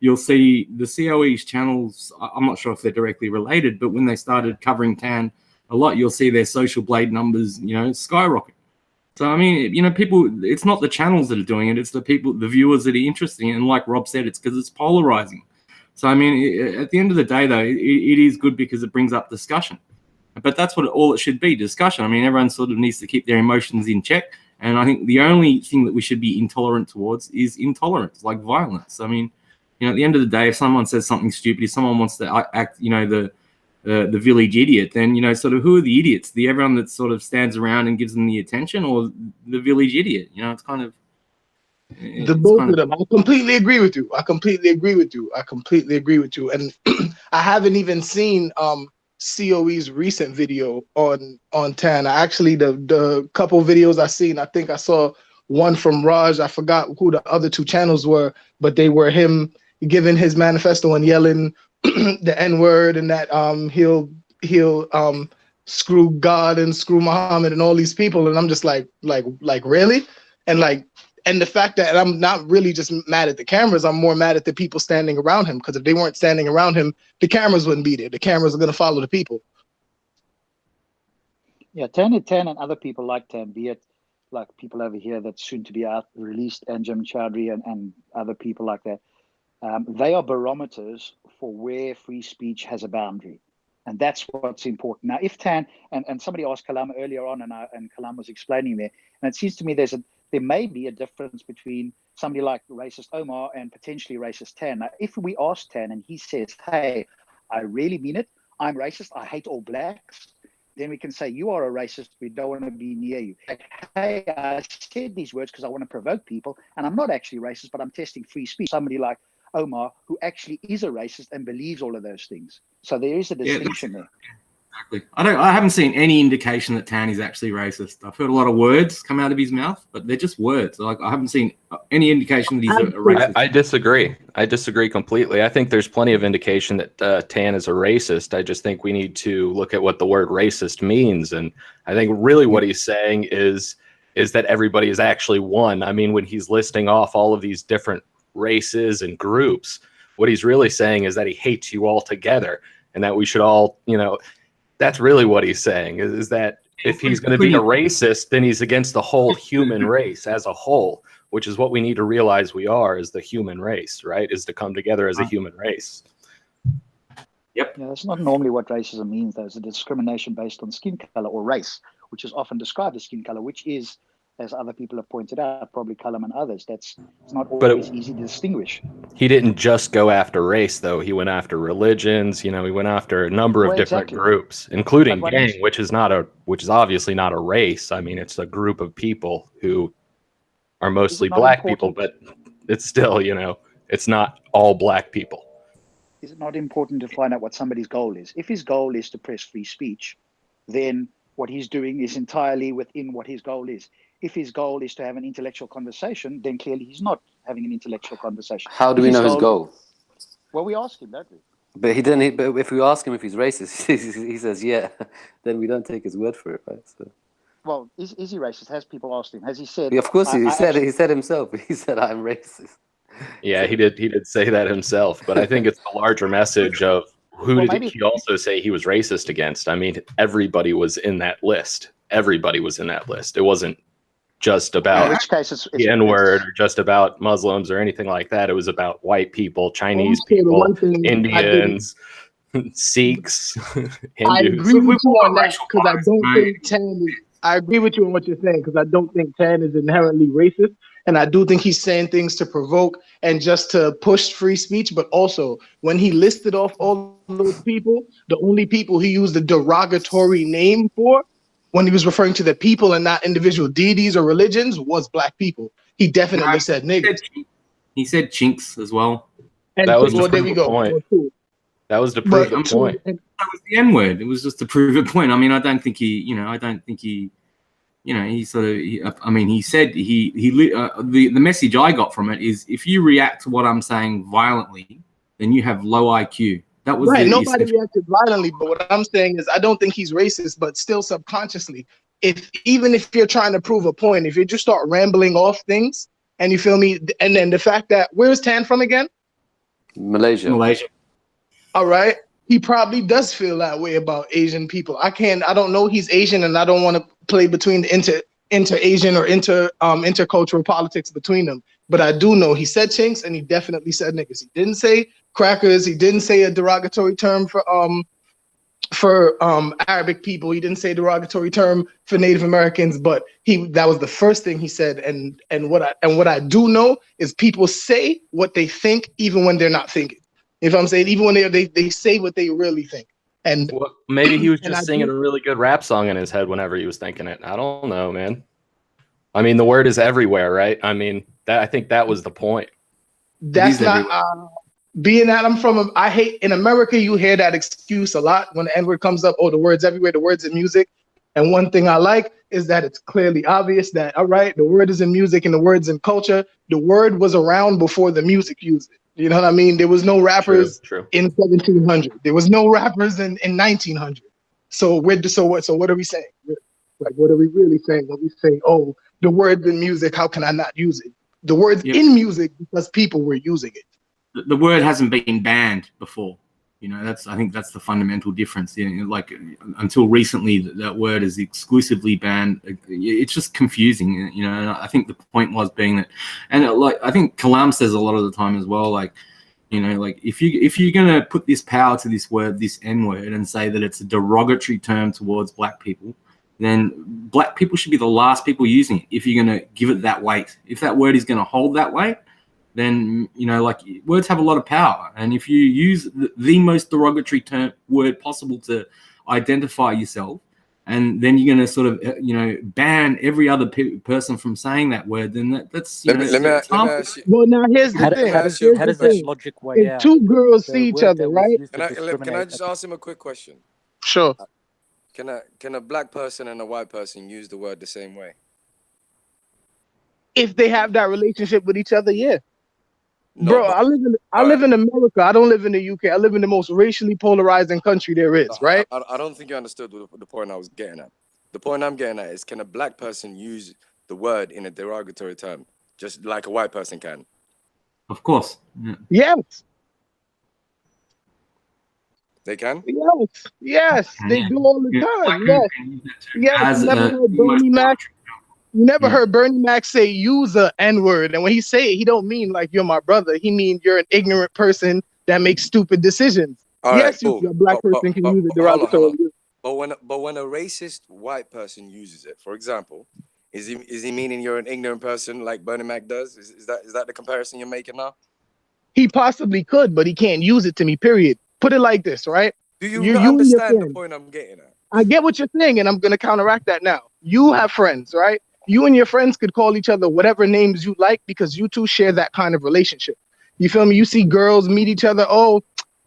you'll see the COE's channels, I'm not sure if they're directly related, but when they started covering Tan a lot, you'll see their Social Blade numbers, you know, skyrocket. So, I mean, you know, people, it's not the channels that are doing it, it's the people, the viewers that are interested. And like Rob said, it's because it's polarizing. So, I mean, at the end of the day, though, it is good because it brings up discussion. But that's what all it should be, discussion. I mean, everyone sort of needs to keep their emotions in check. And I think the only thing that we should be intolerant towards is intolerance, like violence. I mean, you know, at the end of the day, if someone says something stupid, if someone wants to act, you know, the village idiot, then, you know, sort of who are the idiots? The everyone that sort of stands around and gives them the attention, or the village idiot? You know, it's kind of... The both of them. I completely agree with you. And I haven't even seen COE's recent video on Tan. Actually, the couple videos I seen, I think I saw one from Raj. I forgot who the other two channels were, but they were him giving his manifesto and yelling the N-word, and that he'll screw God and screw Muhammad and all these people. And I'm just like really? And the fact that I'm not really just mad at the cameras, I'm more mad at the people standing around him. Because if they weren't standing around him, the cameras wouldn't be there. The cameras are going to follow the people. Yeah, Tan and other people like Tan, be it like people over here that's soon to be out released, and Jim Chowdhury and other people like that. They are barometers for where free speech has a boundary. And that's what's important. Now, if Tan, and somebody asked Kalam earlier on, and Kalam was explaining there, and it seems to me there may be a difference between somebody like racist Omar and potentially racist Tan. Now, if we ask Tan and he says, hey, I really mean it, I'm racist, I hate all blacks, then we can say, you are a racist, we don't want to be near you. Like, hey, I said these words because I want to provoke people, and I'm not actually racist, but I'm testing free speech. Somebody like Omar, who actually is a racist and believes all of those things. So there is a distinction there. Exactly. I haven't seen any indication that Tan is actually racist. I've heard a lot of words come out of his mouth, but they're just words. Like, I haven't seen any indication that he's a racist. I disagree. I disagree completely. I think there's plenty of indication that Tan is a racist. I just think we need to look at what the word racist means. And I think really what he's saying is that everybody is actually one. I mean, when he's listing off all of these different races and groups, what he's really saying is that he hates you all together, and that we should all, you know, that's really what he's saying, is that if he's going to be a racist, then he's against the whole human race as a whole, which is what we need to realize we are, is the human race, right? Is to come together as a human race. Yep. Yeah, that's not normally what racism means, though. It's a discrimination based on skin color or race, which is often described as skin color, which is, as other people have pointed out, probably Kalam and others, it's not always easy to distinguish. He didn't just go after race, though. He went after religions. You know, he went after a number of different groups, including gang, which is obviously not a race. I mean, it's a group of people who are mostly black people, but it's still, you know, it's not all black people. Is it not important to find out what somebody's goal is? If his goal is to press free speech, then what he's doing is entirely within what his goal is. If his goal is to have an intellectual conversation, then clearly he's not having an intellectual conversation. How do we know his goal? Well, we ask him, don't we? But he didn't. But if we ask him if he's racist, he says yeah. Then we don't take his word for it, right? So. Well, is he racist? Has people asked him? Has he said? Yeah, of course, he said himself. He said, "I'm racist." Yeah, he did say that himself. But I think it's the larger message of who did he also say he was racist against? I mean, everybody was in that list. Everybody was in that list. It wasn't just about the N-word or just about Muslims or anything like that. It was about white people, Chinese people, Indians, Sikhs, Hindus. I agree with you on that, because I don't think Tan is, I agree with you on what you're saying, because I don't think Tan is inherently racist. And I do think he's saying things to provoke and just to push free speech. But also, when he listed off all those people, the only people he used a derogatory name for, when he was referring to the people and not individual deities or religions, was black people. He definitely said niggas. He said chinks as well. And that was well, to there prove we a go. point. Well, cool. That was to prove But a point. That was the N word. It was just to prove a point. I mean, I don't think he, you know, he sort of, I mean, he said the message I got from it is, if you react to what I'm saying violently, then you have low IQ. That was right. Nobody reacted violently, but what I'm saying is I don't think he's racist, but still subconsciously, even if you're trying to prove a point, if you just start rambling off things, and you feel me, and then the fact that, where's Tan from again? Malaysia. All right. He probably does feel that way about Asian people. I don't know he's Asian, and I don't want to play between the inter-Asian or intercultural politics between them. But I do know he said chinks, and he definitely said niggas. He didn't say crackers. He didn't say a derogatory term for Arabic people. He didn't say a derogatory term for Native Americans, but that was the first thing he said. And what I do know is people say what they think even when they're not thinking. If I'm saying, even when they say what they really think. And well, maybe he was just singing a really good rap song in his head whenever he was thinking it. I don't know, man. I mean, the word is everywhere, right? I mean, I think that was the point. That's not being that I'm from. I hate in America. You hear that excuse a lot when the N-word comes up. Oh, the word's everywhere. The word's in music. And one thing I like is that it's clearly obvious that, all right, the word is in music and the word's in culture. The word was around before the music used it. You know what I mean? There was no rappers in 1700. There was no rappers in 1900. So what are we saying? Like, what are we really saying when we say, oh, the word's in music, how can I not use it? The word's in music because people were using it. The word hasn't been banned before. You know, I think that's the fundamental difference. You know, like, until recently, that word is exclusively banned. It's just confusing. You know, and I think the point was being that, and like I think Kalam says a lot of the time as well. Like, you know, like if you're gonna put this power to this word, this N word, and say that it's a derogatory term towards black people, then black people should be the last people using it. If you're gonna give it that weight, if that word is gonna hold that weight, then, you know, like, words have a lot of power. And if you use the most derogatory word possible to identify yourself, and then you're going to sort of, you know, ban every other person from saying that word, then that's, you know, let me ask you. Well, now here's the thing. How does this logic weigh out? If two girls see each other, right? Can I just ask him a quick question? Sure. Can a black person and a white person use the word the same way? If they have that relationship with each other, yeah. No, bro, I live in America. I don't live in the UK. I live in the most racially polarizing country there is, right? I don't think you understood the point I was getting at. The point I'm getting at is, can a black person use the word in a derogatory term, just like a white person can? Of course. Yeah. Yes. They can? Yes. They do all the time. Yes. You never heard Bernie Mac? You never heard Bernie Mac say use a N-word, and when he say it, he don't mean like you're my brother. He mean you're an ignorant person that makes stupid decisions. Yes, a black person can use it derogatory. But when a racist white person uses it, for example, is he meaning you're an ignorant person like Bernie Mac does? Is that the comparison you're making now? He possibly could, but he can't use it to me. Period. Put it like this, right? Do you not understand the point I'm getting at? I get what you're saying, and I'm gonna counteract that now. You have friends, right? You and your friends could call each other whatever names you like because you two share that kind of relationship. You feel me? You see girls meet each other, oh,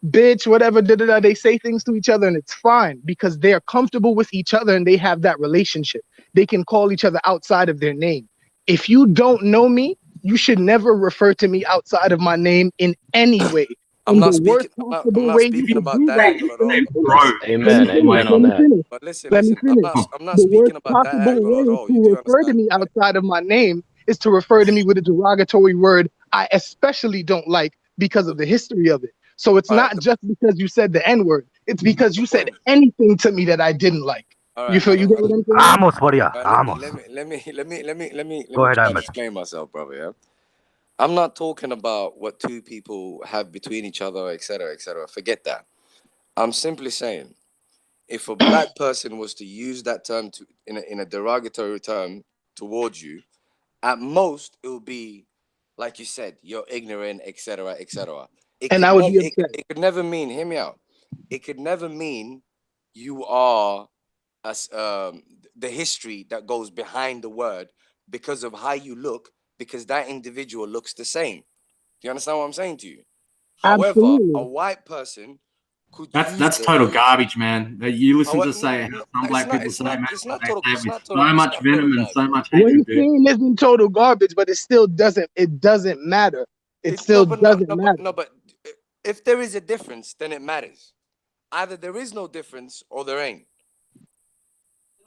bitch, whatever, da-da-da. They say things to each other and it's fine because they're comfortable with each other and they have that relationship. They can call each other outside of their name. If you don't know me, you should never refer to me outside of my name in any way. I'm not speaking about that at all. Amen on that. But listen, I'm not the speaking about that possible angle at way all. to refer to me outside of my name is to refer to me with a derogatory word I especially don't like because of the history of it. So it's not just because you said the N-word. It's because you said anything to me that I didn't like. You feel you get what I'm saying? Amos, for you. Amos. Let me Go ahead, Ahmed. explain myself, brother. Yeah. I'm not talking about what two people have between each other, etc., etc. Forget that. I'm simply saying, if a black person was to use that term in a derogatory term towards you, At most, it will be, like you said, you're ignorant, etc., etc. And I would be upset. It could never mean, hear me out. It could never mean you are the history that goes behind the word because of how you look, because that individual looks the same. Do you understand what I'm saying to you? However, Absolutely. a white person could that's total garbage, man. You listen to say how some black people say, man, it's not they total, say it's with not so total, much venom and so much What hatred, he's dude. saying isn't total garbage, but it still doesn't. It doesn't matter. It still doesn't matter. No, but if there is a difference, then it matters. Either there is no difference or there ain't.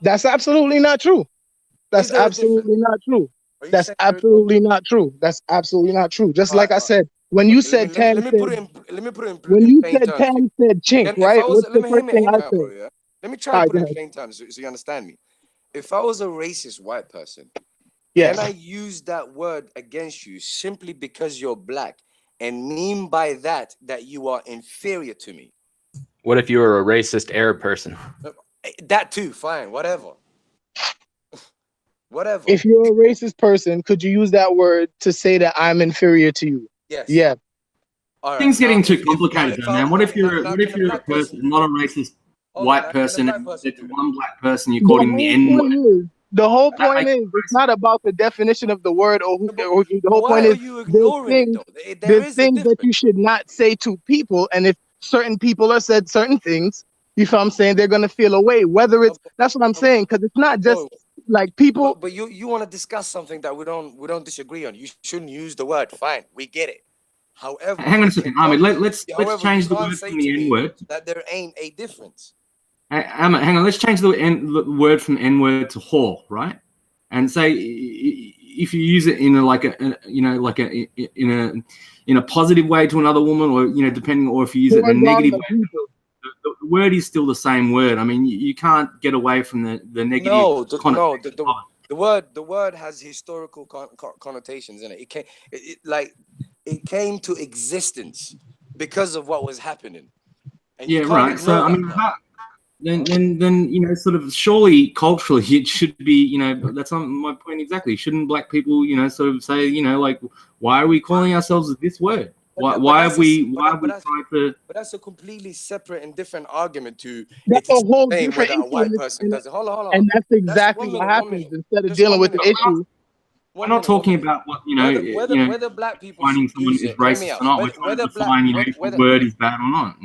That's absolutely not true. That's absolutely not true. That's absolutely not true. That's absolutely not true. Just like I said, when you said Tan said, when you said Tan said chink, right? What's the first thing I said? Let me try to put it in plain terms so you understand me. If I was a racist white person, yes, can I use that word against you simply because you're black and mean by that you are inferior to me? What if you were a racist Arab person? That too, fine, whatever. Whatever. If you're a racist person, could you use that word to say that I'm inferior to you? Yes. Yeah. All right, things getting too complicated, though, man. What if you're a person, not a racist white person, and it's one black person, you called him the N-word? The whole point is, it's not about the definition of the word or who. The whole point is, there's things that you should not say to people, and if certain people are said certain things, you feel what I'm saying, they're gonna feel away. Whether it's that's what I'm saying, because it's not just like people. But you want to discuss something that we don't disagree on. You shouldn't use the word. Fine, we get it. However, hang on a second, Ahmed. Let's change the word from the N-word. That there ain't a difference. Hang on, let's change the word from N-word to whore, right? And say if you use it in a positive way to another woman, or depending, or if you use it in a negative way, the word is still the same word. I mean, you can't get away from the negative. The word has historical connotations in it. It came to existence because of what was happening. And yeah, right. So I mean, then sort of surely culturally it should be, that's not my point exactly. Shouldn't black people sort of say, like, why are we calling ourselves this word? Why have we tried to? But that's a completely separate and different argument to. That's a whole different issue. A white person does it. Hold on. And that's exactly what happens. Instead of dealing with the issue. We're not talking about what whether black people finding someone is racist or not. We're trying to define if the word is bad or not.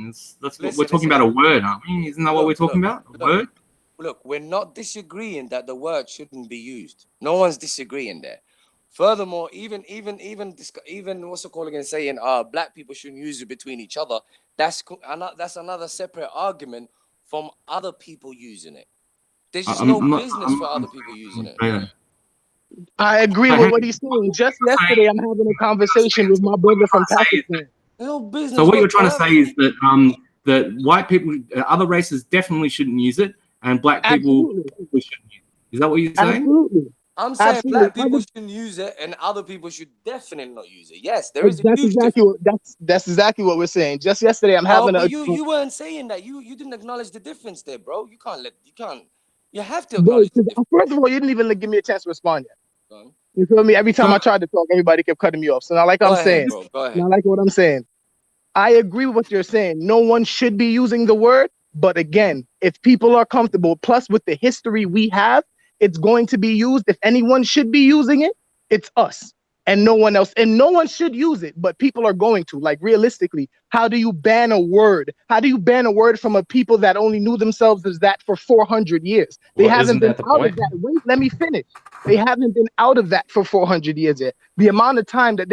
That's what we're talking about. A word, aren't we? Isn't that what we're talking about? A word. Look, we're not disagreeing that the word shouldn't be used. No one's disagreeing there. Furthermore, even what's it called again, saying black people shouldn't use it between each other. That's another separate argument from other people using it. There's just no business for other people using it. Yeah. I agree with what he's saying. Just yesterday, I'm having a conversation with my brother from Pakistan. No business. So what you're trying to say is that that white people, other races definitely shouldn't use it, and black people shouldn't use it. Is that what you're saying? Absolutely. I'm saying black people shouldn't use it, and other people should definitely not use it. Yes, there is a huge difference. That's exactly what we're saying. Just yesterday, I'm having a. You weren't saying that. You didn't acknowledge the difference there, bro. You have to acknowledge the difference. First of all, you didn't even give me a chance to respond yet. You feel me? Every time I tried to talk, everybody kept cutting me off. So now, like I'm saying, now like what I'm saying, I agree with what you're saying. No one should be using the word, but again, if people are comfortable, plus with the history we have, it's going to be used. If anyone should be using it, it's us and no one else. And no one should use it, but people are going to. Like, realistically, how do you ban a word? How do you ban a word from a people that only knew themselves as that for 400 years? They haven't been out of that. Wait, let me finish. They haven't been out of that for 400 years yet. The amount of time that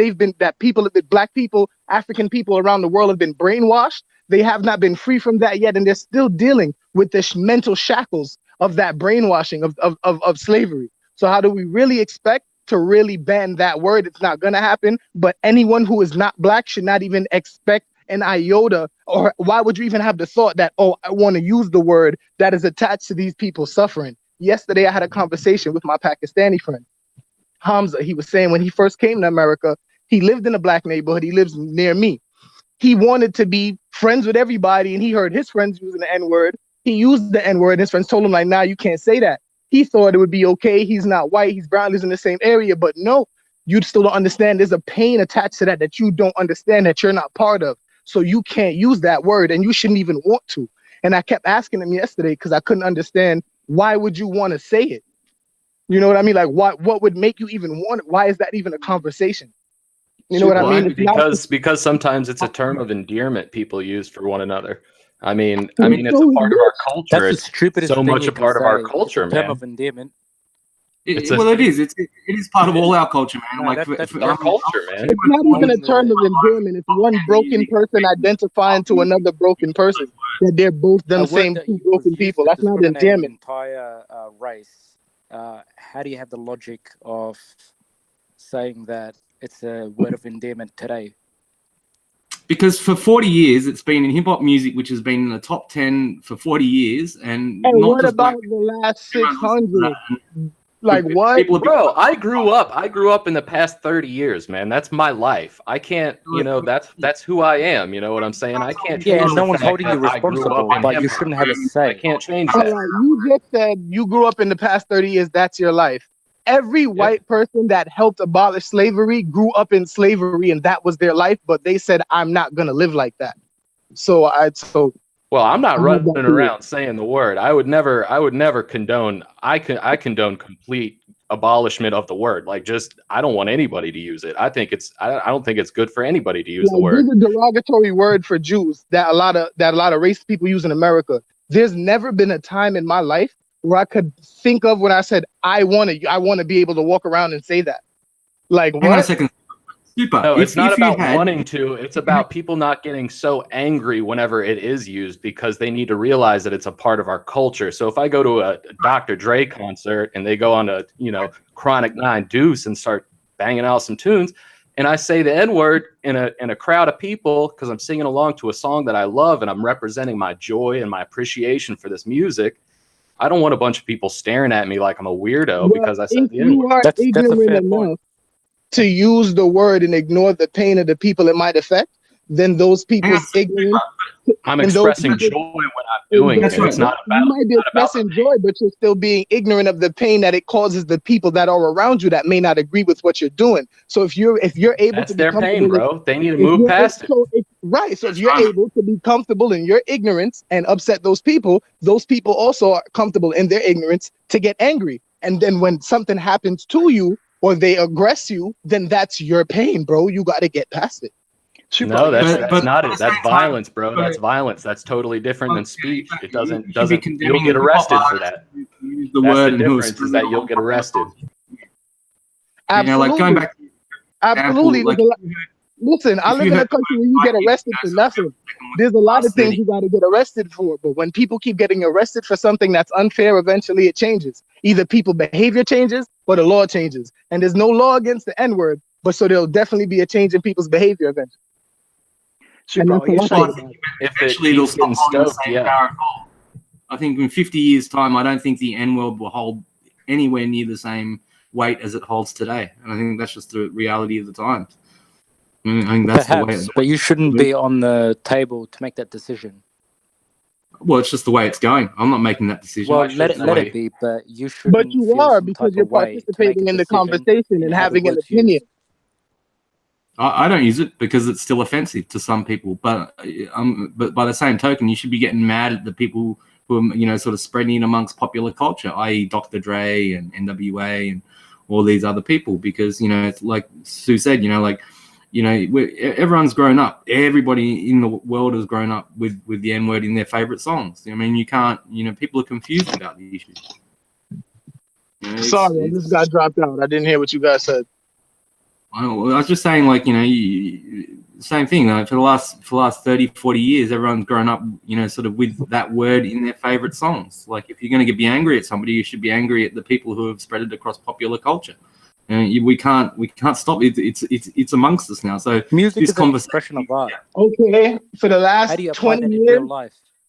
black people, African people around the world have been brainwashed, they have not been free from that yet. And they're still dealing with the mental shackles of that brainwashing of slavery. So how do we really expect to really ban that word? It's not going to happen. But anyone who is not black should not even expect an iota, or why would you even have the thought that, oh, I want to use the word that is attached to these people suffering? Yesterday, I had a conversation with my Pakistani friend, Hamza. He was saying when he first came to America, he lived in a black neighborhood. He lives near me. He wanted to be friends with everybody, and he heard his friends using the N-word. He used the N-word, and his friends told him, like, nah, you can't say that. he thought it would be okay. He's not white, he's brown, he's in the same area. But no, you still don't understand. There's a pain attached to that you don't understand, that you're not part of. So you can't use that word, and you shouldn't even want to. And I kept asking him yesterday because I couldn't understand, why would you want to say it? You know what I mean? Like, what would make you even want it? Why is that even a conversation? You know what I mean? Because sometimes it's a term of endearment people use for one another. I mean, it's a part of our culture. That's the it's stupidest so thing much you a part can of our say. culture, It's a term man. of endearment. It is part of all our culture, man. No, like that's our culture, man. It's not even a term of endearment. It's one broken person identifying to another broken person, that they're both them same two broken people. That's not endearment. Entire race. How do you have the logic of saying that it's a word of endearment today? Because for 40 years, it's been in hip hop music, which has been in the top 10 for 40 years. And not what just about the last 600? Like what? Bro, I grew up in the past 30 years, man. That's my life. I can't, that's who I am. You know what I'm saying? I can't change. Yeah, and no one's holding you responsible, but you shouldn't have a say. I can't change All that. right, you just said you grew up in the past 30 years. That's your life. Every white person that helped abolish slavery grew up in slavery, and that was their life. But they said, "I'm not gonna live like that." Well, I'm not running around saying the word. I would never condone. I condone complete abolishment of the word. Like, just, I don't want anybody to use it. I don't think it's good for anybody to use the word. There's a derogatory word for Jews that a lot of race people use in America. There's never been a time in my life where I could think of when I said I want to be able to walk around and say that. Like, hang on a second. Super. No, it's not about wanting to. It's about people not getting so angry whenever it is used, because they need to realize that it's a part of our culture. So if I go to a Dr. Dre concert and they go on a Chronic 9 Deuce and start banging out some tunes, and I say the N-word in a crowd of people because I'm singing along to a song that I love and I'm representing my joy and my appreciation for this music, I don't want a bunch of people staring at me like I'm a weirdo because I said the N-word. You are ignorant enough to use the word and ignore the pain of the people it might affect, then those people's ignorance. I'm expressing joy when I'm doing it. It's not about. You might be expressing joy, but you're still being ignorant of the pain that it causes the people that are around you that may not agree with what you're doing. So if you're able that's to be their pain, bro. They need to move past it. Right. So if you're able to be comfortable in your ignorance and upset those people also are comfortable in their ignorance to get angry. And then when something happens to you or they aggress you, then that's your pain, bro. You got to get past it. No, that's not it. That's violence, bro. That's violence. That's totally different than speech. It doesn't. You'll get arrested for that. The word the difference is that you'll get arrested. Absolutely. Like going back. Absolutely. Listen, I live in a country where you get arrested for nothing. There's a lot of things you got to get arrested for, but when people keep getting arrested for something that's unfair, eventually it changes. Either people behavior changes or the law changes. And there's no law against the N-word, but so there'll definitely be a change in people's behavior eventually. Eventually it'll stop holding the same power. I think in 50 years' time, I don't think the N-word will hold anywhere near the same weight as it holds today. And I think that's just the reality of the times. I think that's perhaps, the way. But you shouldn't be on the table to make that decision. Well, it's just the way it's going. I'm not making that decision. Well, let it be, but you shouldn't. But you are, because you're participating in the conversation and having an opinion. I don't use it because it's still offensive to some people. But by the same token, you should be getting mad at the people who are, sort of spreading it amongst popular culture, i.e. Dr. Dre and NWA and all these other people. Because, it's like Sue said, everyone's grown up. Everybody in the world has grown up with the N-word in their favorite songs. I mean, you can't, people are confused about the issue. Sorry, I just got dropped out. I didn't hear what you guys said. I was just saying, same thing. For the last 30, 40 years, everyone's grown up, sort of with that word in their favorite songs. Like, if you're going to be angry at somebody, you should be angry at the people who have spread it across popular culture. And we can't stop it. It's amongst us now. So music is an expression of art. Okay, for the last 20 years,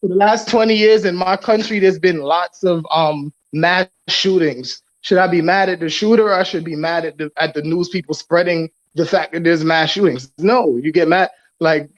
for the last 20 years in my country, there's been lots of mass shootings. Should I be mad at the shooter, or I should be mad at the news people spreading the fact that there's mass shootings? No, you get mad. Like,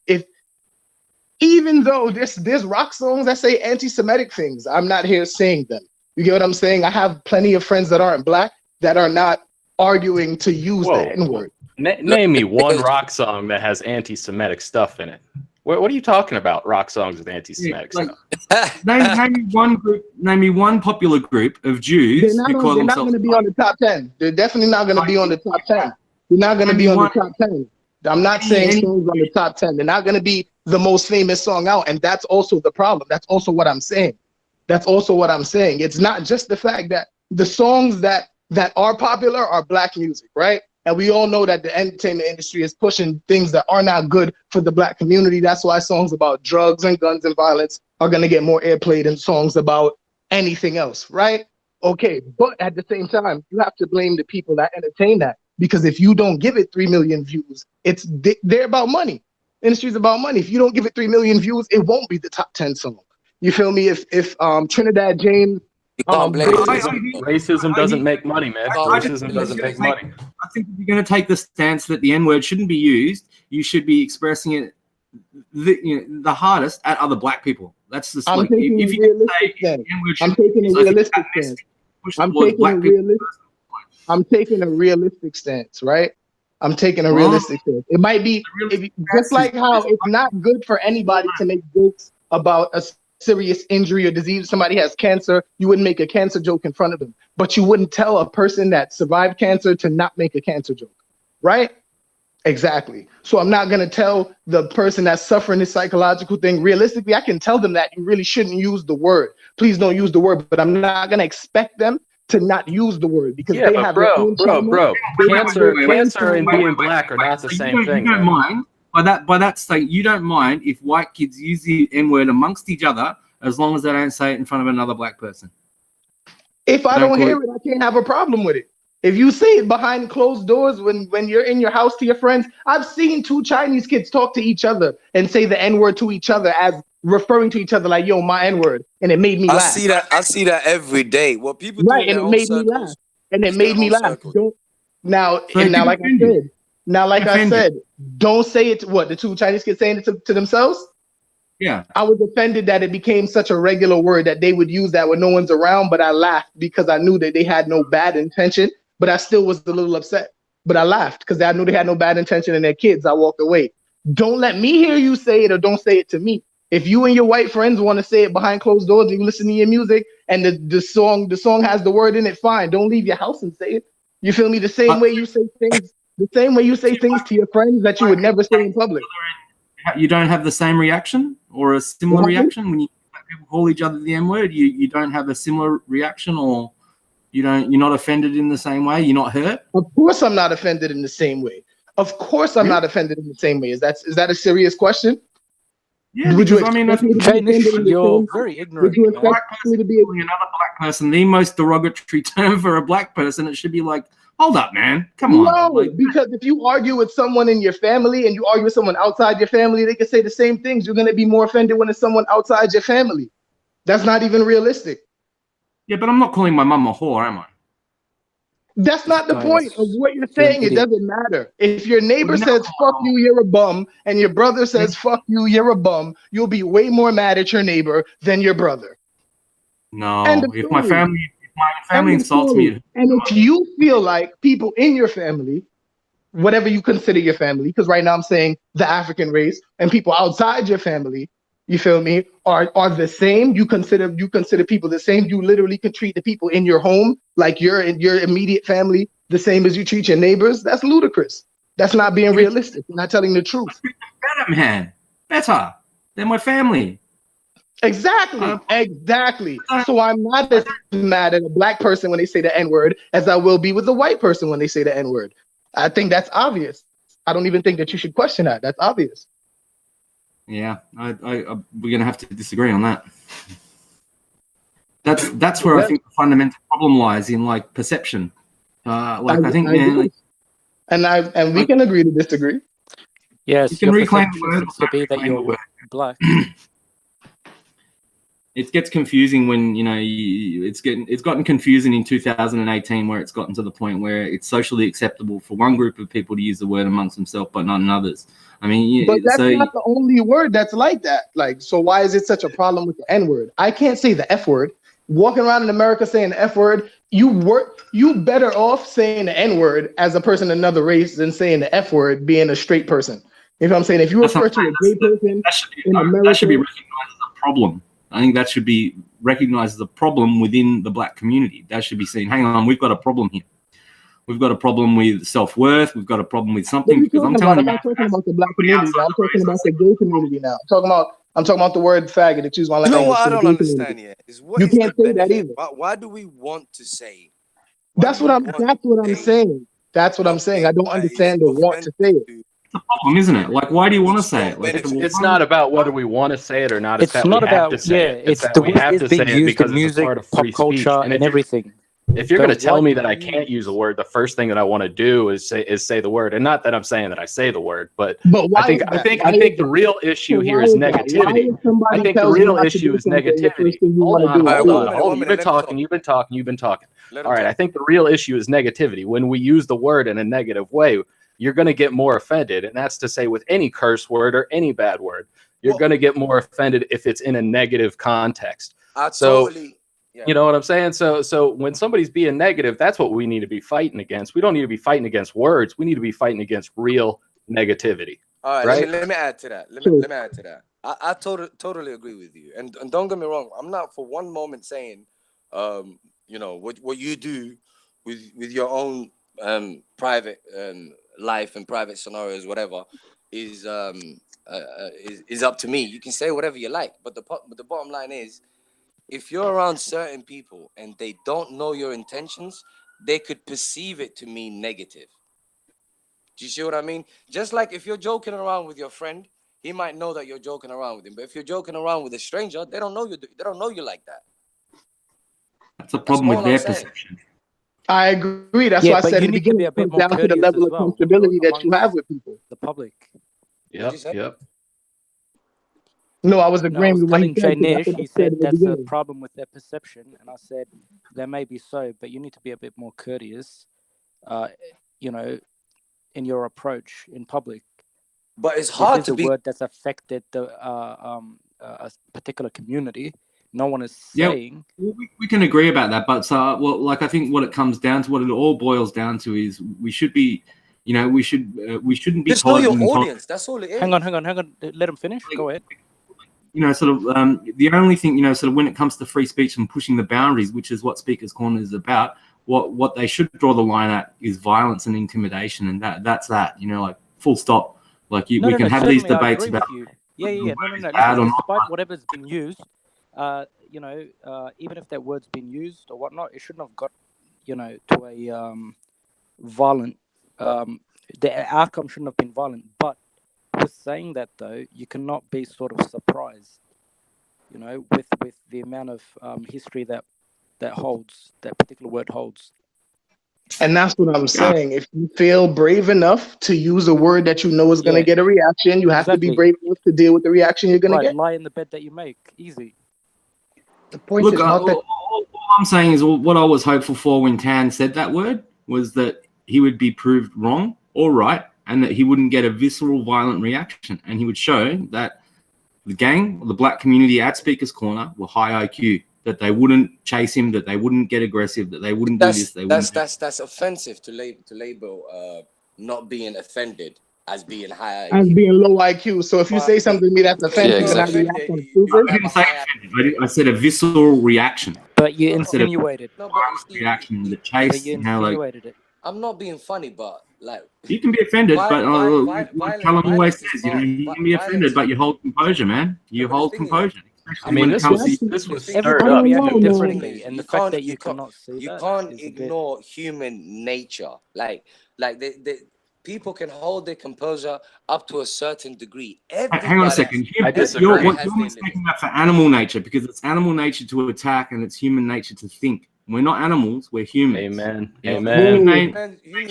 even though there's rock songs that say anti-Semitic things, I'm not here saying them. You get what I'm saying? I have plenty of friends that aren't black that are not arguing to use the N-word. Name me one rock song that has anti-Semitic stuff in it. What are you talking about? Rock songs with anti-Semitic stuff. Name me one group. Name me one popular group of Jews. They're not going to be on the top 10. They're definitely not going to be on the top 10. They're not going to be on the top 10. I'm not saying songs on the top 10. They're not going to be the most famous song out, and that's also the problem. That's also what I'm saying. That's also what I'm saying. It's not just the fact that the songs that are popular are black music, right? And we all know that the entertainment industry is pushing things that are not good for the black community. That's why songs about drugs and guns and violence are going to get more airplay than songs about anything else, right? Okay, but at the same time, you have to blame the people that entertain that, because if you don't give it 3 million views, they're about money. Industry's about money. If you don't give it 3 million views, it won't be the top 10 song. You feel me? If Trinidad James racism doesn't make money, man. Racism doesn't make money. I think if you're going to take the stance that the N-word shouldn't be used, you should be expressing it the hardest at other black people. That's the I'm taking a realistic stance. I'm taking a realistic stance. I'm taking a realistic stance, right? I'm taking a realistic stance. It might be just like how it's not good for anybody to make jokes about a serious injury or disease. Somebody has cancer, you wouldn't make a cancer joke in front of them, but you wouldn't tell a person that survived cancer to not make a cancer joke, right? Exactly. So I'm not going to tell the person that's suffering this psychological thing. Realistically, I can tell them that you really shouldn't use the word. Please don't use the word, but I'm not going to expect them to not use the word, because they have their own trauma. Cancer and being black are not the same thing. You don't mind by that state. You don't mind if white kids use the N-word amongst each other, as long as they don't say it in front of another black person. If I don't hear it, I can't have a problem with it. If you say it behind closed doors when you're in your house to your friends, I've seen 2 Chinese kids talk to each other and say the N-word to each other as referring to each other like, yo, my N-word. And it made me laugh. I see that every day. What people do right, and it made me laugh. And it made me laugh. Now, like I said, don't say it to what? The 2 Chinese kids saying it to themselves? Yeah. I was offended that it became such a regular word that they would use that when no one's around, but I laughed because I knew that they had no bad intention, but I still was a little upset. But I laughed because I knew they had no bad intention in their kids. I walked away. Don't let me hear you say it, or don't say it to me. If you and your white friends want to say it behind closed doors and you listen to your music and the song has the word in it, fine. Don't leave your house and say it. You feel me? The same way you say things to your friends that you would never say in public. You don't have the same reaction or a similar reaction when you people call each other the N-word? You don't have a similar reaction, or you're not offended in the same way? You're not hurt? Of course I'm not offended in the same way. Of course I'm not offended in the same way. Is that a serious question? Yeah, because, I mean, you're very ignorant. Would you expect me to be calling another black person the most derogatory term for a black person? It should be like, hold up, man. Come on. No, because if you argue with someone in your family and you argue with someone outside your family, they can say the same things. You're going to be more offended when it's someone outside your family. That's not even realistic. Yeah, but I'm not calling my mum a whore, am I? That's not the point of what you're saying. It doesn't matter. If your neighbor says, fuck you, you're a bum, and your brother says, fuck you, you're a bum, you'll be way more mad at your neighbor than your brother. No, if my family insults me. And if you feel like people in your family, whatever you consider your family, because right now I'm saying the African race, and people outside your family, you feel me, are the same. You consider people the same. You literally can treat the people in your home, like your immediate family, the same as you treat your neighbors. That's ludicrous. That's not being realistic. You're not telling the truth. Better, man. Better. They're my family. Exactly. Exactly. So I'm not as mad at a black person when they say the N-word as I will be with a white person when they say the N-word. I think that's obvious. I don't even think that you should question that. That's obvious. Yeah, we're gonna have to disagree on that. That's where I think the fundamental problem lies, in like perception. I think, man, and we can agree to disagree. Yes, you can reclaim the word to be that you're black. It gets confusing when it's gotten confusing in 2018, where it's gotten to the point where it's socially acceptable for one group of people to use the word amongst themselves, but not in others. I mean, but that's not the only word that's like that. Like, so why is it such a problem with the N-word? I can't say the F word. walking around in America saying the F word, you better off saying the N word as a person of another race than saying the F word being a straight person. You know what I'm saying? If you refer to a gay person in America, that should be recognized as a problem. I think that should be recognized as a problem within the black community. That should be seen. Hang on, we've got a problem here. We've got a problem with self-worth. We've got a problem with something. Because I'm telling you, I'm not talking about the black community. I'm talking about the gay community now. I'm talking about the word faggot. Excuse my language. You know what I don't understand yet is what you is can't the say benefit? that either. Why do we want to say? That's what I'm saying. That's what I'm saying. I don't understand the want to say it. It's a problem, isn't it? Like, why do you want to say it? Like, it's not about whether we want to say it or not. It's that not we have about to say it. It's that the we word have is to say being it used because in it's a music, part of pop free culture, speech. and everything. If you're going to tell me that I use... can't use a word, the first thing that I want to do is say the word, and not that I'm saying that I say the word, but why I think the real issue here is negativity. I think the real issue is negativity. Hold on. You've been talking. All right. I think the real issue is negativity. When we use the word in a negative way, you're going to get more offended, and that's to say with any curse word or any bad word, you're going to get more offended if it's in a negative context. You know what I'm saying? So when somebody's being negative, that's what we need to be fighting against. We don't need to be fighting against words. We need to be fighting against real negativity. All right? Let me add to that. Let me add to that. I totally agree with you. And don't get me wrong. I'm not for one moment saying, you know, what you do with your own private life and private scenarios, whatever, is up to me. You can say whatever you like, but the bottom line is, if you're around certain people and they don't know your intentions, they could perceive it to mean negative. Do you see what I mean? Just like if you're joking around with your friend, he might know that you're joking around with him. But if you're joking around with a stranger, they don't know you like that. That's a problem with their perception. I agree. That's why I said in the beginning, it comes down to the level of comfortability that you have with people. The public. Yep. No, I was agreeing with what he said. He said that's a problem with their perception, and I said there may be so, but you need to be a bit more courteous, you know, in your approach in public. But it's hard to be. Word that's affected a particular community. No one is saying. Yeah, we can agree about that, but like I think what it comes down to, what it all boils down to, is we should be, you know, we shouldn't be. Just know your audience. That's all it is. Hang on. Let him finish. Go ahead. You know, sort of the only thing, you know, sort of when it comes to free speech and pushing the boundaries, which is what Speaker's Corner is about, what they should draw the line at is violence and intimidation, and that's that, you know, like full stop. Like we can have these debates about no. Despite whatever's been used, you know, even if that word's been used or whatnot, it shouldn't have got, you know, to a violent. The outcome shouldn't have been violent, but. With saying that though, you cannot be sort of surprised, you know, with the amount of history that particular word holds. And that's what I'm saying. If you feel brave enough to use a word that you know is going to get a reaction, you have to be brave enough to deal with the reaction you're going to get. Lie in the bed that you make. Easy. The point is not that. All I'm saying is what I was hopeful for when Tan said that word was that he would be proved wrong or right, and that he wouldn't get a visceral, violent reaction. And he would show that the gang, the black community at Speaker's Corner were high IQ, that they wouldn't chase him, that they wouldn't get aggressive, that they wouldn't do this. That's offensive to label not being offended as being high IQ. As being low IQ. So if you say something to me that's offensive, then I didn't say offended. I said a visceral reaction. But you insinuated. Reaction, the chase. You insinuated it. I'm not being funny, but like you can be offended, but like Kalam always says, you know, you can be offended, but you hold composure, man. You hold composure. I mean, this was everybody reacted differently, and the fact that you cannot see you can't ignore human nature. Like the people can hold their composure up to a certain degree. Hang on a second. You're mistaking that for animal nature, because it's animal nature to attack and it's human nature to think. We're not animals, we're humans. Amen.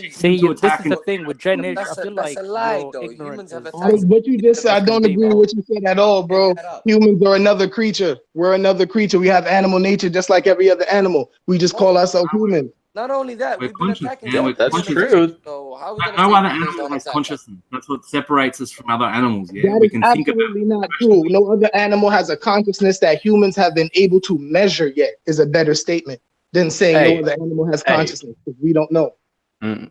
See, this is the thing with Gen Age. I feel like that's a lie, though. Humans have what you just said, I don't agree with what you said at all, bro. Humans are another creature. We're another creature. We have animal nature just like every other animal. We just call ourselves human. Not only that, we've been attacking. That's true. So how are we going to no say other humans animal don't has attack consciousness. That's what separates us from other animals. Yeah, That we is can think about. absolutely not true. No other animal has a consciousness that humans have been able to measure yet. Is a better statement than saying no other animal has consciousness, because we don't know.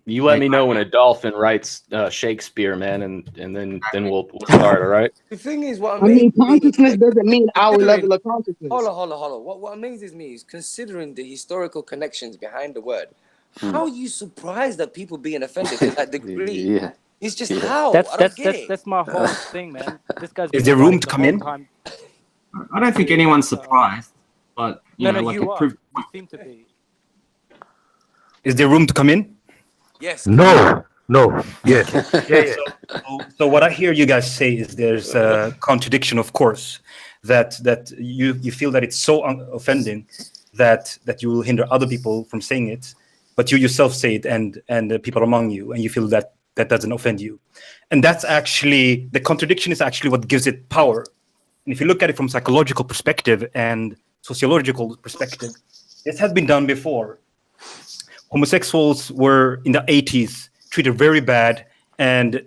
You let me know when a dolphin writes Shakespeare, man, and then we'll start. All right. The thing is, what I mean, amazes me consciousness is doesn't mean our considering- level of consciousness. Hold on. What amazes me is considering the historical connections behind the word. How are you surprised at people being offended to that degree? Yeah. It's just how I don't get it. That's my whole thing, man. This guy's Is been there room writing to the come whole in? time. I don't think anyone's surprised, but you know, like you it are. proved. You seem to be. Is there room to come in? Yes. No. Yes. Yeah. So what I hear you guys say is there's a contradiction, of course, that you feel that it's so offending that you will hinder other people from saying it, but you yourself say it and the people among you, and you feel that doesn't offend you. And that's actually, the contradiction is actually what gives it power. And if you look at it from psychological perspective and sociological perspective, this has been done before. Homosexuals were in the 80s treated very bad, and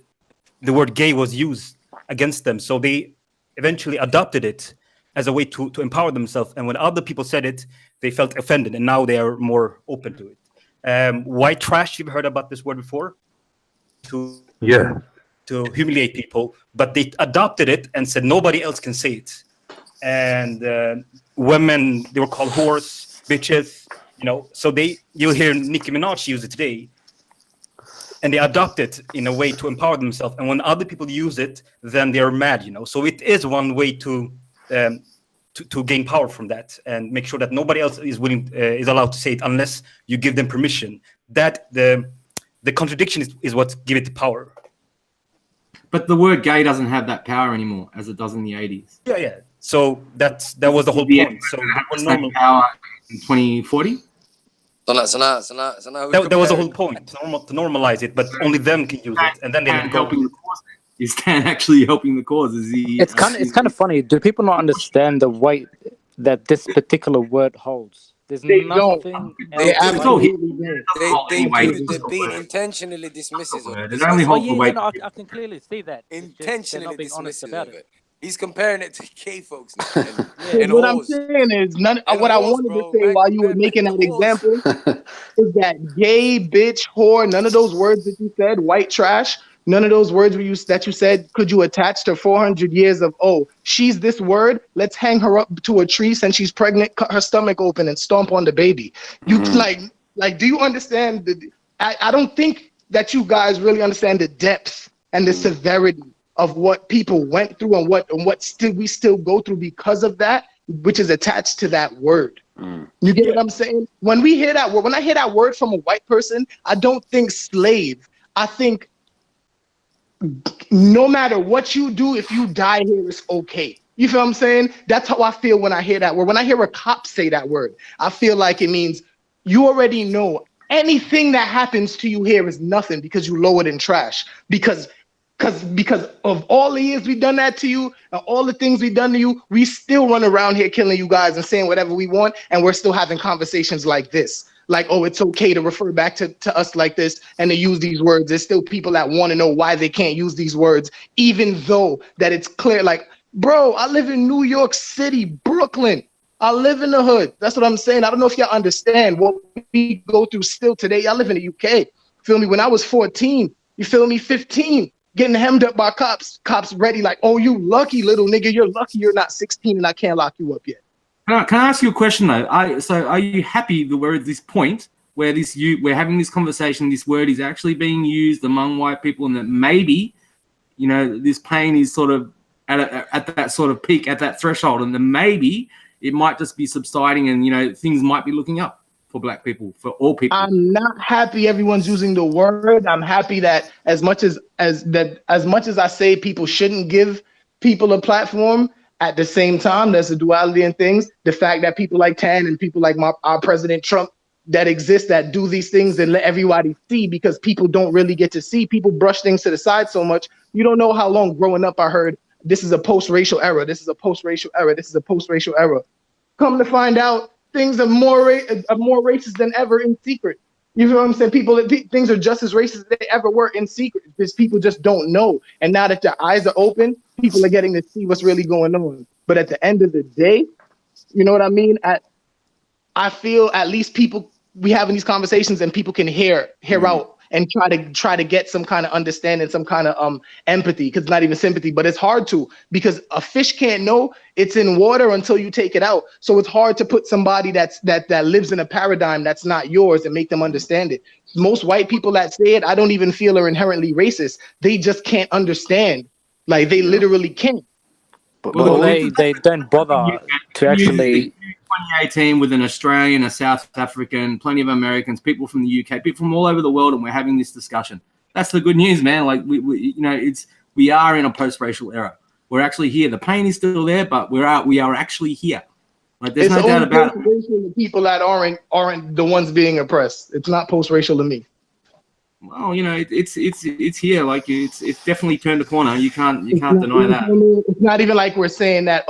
the word gay was used against them. So they eventually adopted it as a way to empower themselves. And when other people said it, they felt offended, and now they are more open to it. White trash, you've heard about this word before? To humiliate people, but they adopted it and said nobody else can say it. And women, they were called whores, bitches, you know. So you'll hear Nicki Minaj use it today, and they adopt it in a way to empower themselves. And when other people use it, then they're mad, you know. So it is one way to gain power from that and make sure that nobody else is allowed to say it unless you give them permission. That the contradiction is what gives it the power. But the word gay doesn't have that power anymore as it does in the 80s. Yeah. So that was the whole point. So that power in 2040. So now that was the whole point, to normalize it, but only them can use it, and then they helping the cause. Is Stan actually helping the cause? Is he? It's kind of funny. Do people not understand the weight that this particular word holds? There's nothing. They're being intentionally dismissive of it. It only holds the weight. I can clearly see that. Intentionally being honest about it. He's comparing it to gay folks now. And what I'm saying is, what I wanted to say while you were making that example is that gay, bitch, whore, none of those words that you said, white trash, none of those words that you said, could you attach to 400 years of, oh, she's this word, let's hang her up to a tree since she's pregnant, cut her stomach open and stomp on the baby. You like, do you understand? I don't think that you guys really understand the depth and the severity of what people went through and what we still go through because of that, which is attached to that word. You get what I'm saying? When we hear that word, when I hear that word from a white person, I don't think slave. I think no matter what you do, if you die here, it's okay. You feel what I'm saying? That's how I feel when I hear that word. When I hear a cop say that word, I feel like it means you already know anything that happens to you here is nothing because you lowered in trash. Because of all the years we've done that to you, and all the things we've done to you, we still run around here killing you guys and saying whatever we want, and we're still having conversations like this. Like, oh, it's okay to refer back to us like this and to use these words. There's still people that want to know why they can't use these words, even though that it's clear. Like, bro, I live in New York City, Brooklyn. I live in the hood. That's what I'm saying. I don't know if y'all understand what we go through still today. I live in the UK. Feel me? When I was 14, you feel me? 15. Getting hemmed up by cops ready like, oh, you lucky little nigga, you're lucky you're not 16 and I can't lock you up yet. Can I ask you a question though? So are you happy that we're at this point where we're having this conversation, this word is actually being used among white people, and that maybe, you know, this pain is sort of at that sort of peak, at that threshold, and then maybe it might just be subsiding and, you know, things might be looking up for black people, for all people? I'm not happy everyone's using the word. I'm happy that as much as I say people shouldn't give people a platform, at the same time, there's a duality in things. The fact that people like Tan and people like our President Trump that exist, that do these things and let everybody see, because people don't really get to see. People brush things to the side so much. You don't know how long growing up I heard, this is a post-racial era. This is a post-racial era. This is a post-racial era. Come to find out, things are more racist than ever in secret. You feel what I'm saying? Things are just as racist as they ever were in secret because people just don't know. And now that their eyes are open, people are getting to see what's really going on. But at the end of the day, you know what I mean? I feel at least we having these conversations and people can hear out and try to get some kind of understanding, some kind of empathy, because it's not even sympathy, but it's hard to, because a fish can't know it's in water until you take it out. So it's hard to put somebody that lives in a paradigm that's not yours and make them understand it. Most white people that say it, I don't even feel are inherently racist. They just can't understand. Like they literally can't. Well, they don't bother to actually. 2018 with an Australian, a South African, plenty of Americans, people from the UK, people from all over the world, and we're having this discussion. That's the good news, man. Like we are in a post-racial era. We're actually here. The pain is still there, but we are actually here. Like there's no doubt about it. The people that aren't the ones being oppressed. It's not post-racial to me. Well, it's here. Like it's definitely turned a corner. You can't deny that. It's not even like we're saying that,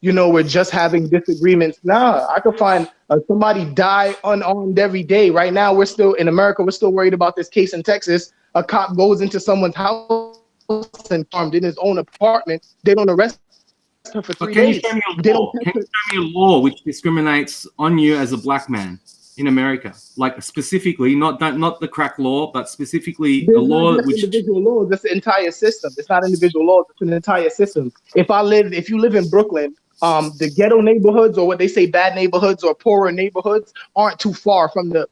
we're just having disagreements. Nah, I could find somebody die unarmed every day. Right now, we're still in America. We're still worried about this case in Texas. A cop goes into someone's house and armed in his own apartment. They don't arrest her for 3 days. Can you show me a law which discriminates on you as a black man in America? Like specifically, not the crack law, but specifically a law which individual laws. That's the entire system. It's not individual laws. It's an entire system. If you live in Brooklyn, the ghetto neighborhoods, or what they say bad neighborhoods or poorer neighborhoods, aren't too far from the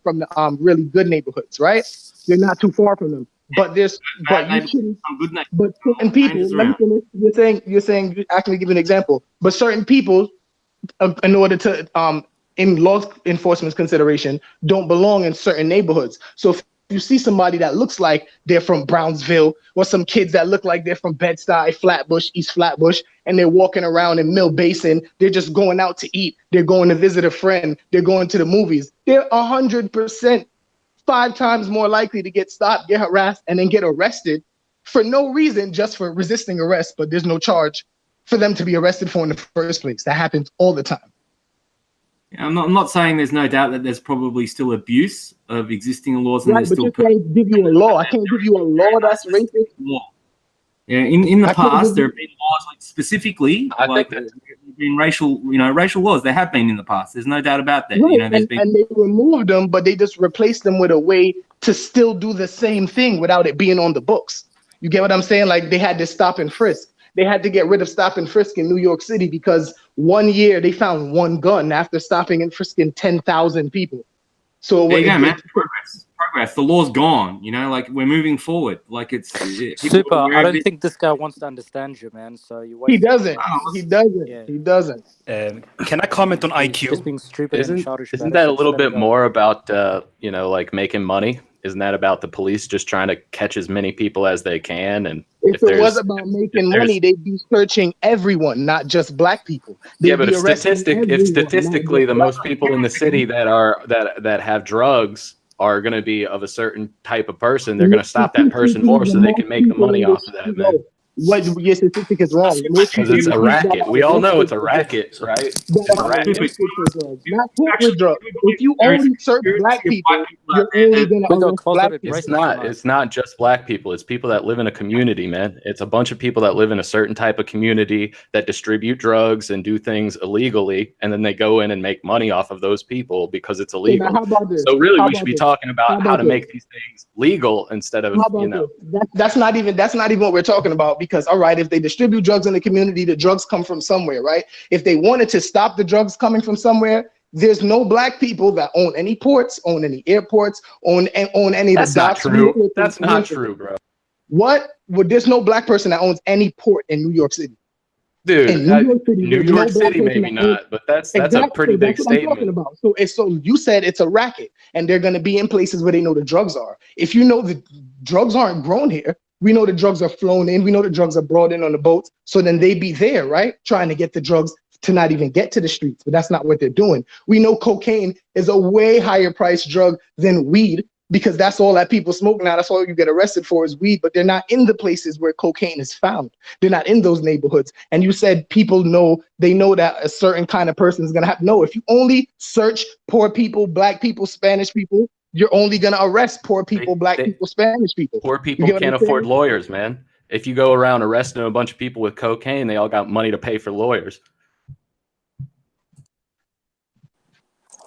really good neighborhoods, right? You're not too far from them. But certain people, let me finish. You're saying actually give an example. But certain people, in order to in law enforcement's consideration, don't belong in certain neighborhoods. So if you see somebody that looks like they're from Brownsville, or some kids that look like they're from Bed-Stuy, Flatbush, East Flatbush, and they're walking around in Mill Basin, they're just going out to eat, they're going to visit a friend, they're going to the movies, they're 100%, 5 times more likely to get stopped, get harassed, and then get arrested for no reason, just for resisting arrest, but there's no charge for them to be arrested for in the first place. That happens all the time. I'm not saying there's no doubt that there's probably still abuse of existing laws, and right, but you can't give you a law. I can't give you a law that's racist. Yeah, in the past there have been laws like specifically been racial laws. There have been in the past. There's no doubt about that. Right. And they removed them, but they just replaced them with a way to still do the same thing without it being on the books. You get what I'm saying? Like they had to stop and frisk. They had to get rid of stop and frisk in New York City because 1 year they found 1 gun after stopping and frisking 10,000 people. So there you go, man. Progress. The law's gone. Like we're moving forward. Like it's super. I don't think this guy wants to understand you, man. So you. He doesn't. He doesn't. Yeah. He doesn't. Can I comment on IQ? Just being stupid. Isn't that a little bit more about like making money? Isn't that about the police just trying to catch as many people as they can? And if it was about making money, they'd be searching everyone, not just black people. But if statistically the most people in the city that have drugs are going to be of a certain type of person, they're going to stop that person more so they can make the money off of that, man. What your statistic is wrong. Because it's a racket. We all know it's a racket, right? It's a racket. Not corporate drugs. If you only search black people, you're only going to arrest black people. It's not just black people. It's people that live in a community, man. It's a bunch of people that live in a certain type of community that distribute drugs and do things illegally, and then they go in and make money off of those people because it's illegal. So really, we should be talking about how to make these things legal instead of That's not even what we're talking about. Because, all right, if they distribute drugs in the community, the drugs come from somewhere, right? If they wanted to stop the drugs coming from somewhere, there's no black people that own any ports, own any airports, own any of the docks. That's not true, bro. What? Well, there's no black person that owns any port in New York City. Dude, New York City maybe not, but that's a pretty big statement. So you said it's a racket, and they're going to be in places where they know the drugs are. If you know the drugs aren't grown here, we know the drugs are flown in. We know the drugs are brought in on the boats. So then they be there, right? Trying to get the drugs to not even get to the streets. But that's not what they're doing. We know cocaine is a way higher priced drug than weed because that's all that people smoke now. That's all you get arrested for is weed. But they're not in the places where cocaine is found. They're not in those neighborhoods. And you said people know, they know that a certain kind of person is going to have. No, if you only search poor people, black people, Spanish people, you're only gonna arrest poor people, black people, Spanish people. Poor people can't afford lawyers, man. If you go around arresting a bunch of people with cocaine, they all got money to pay for lawyers.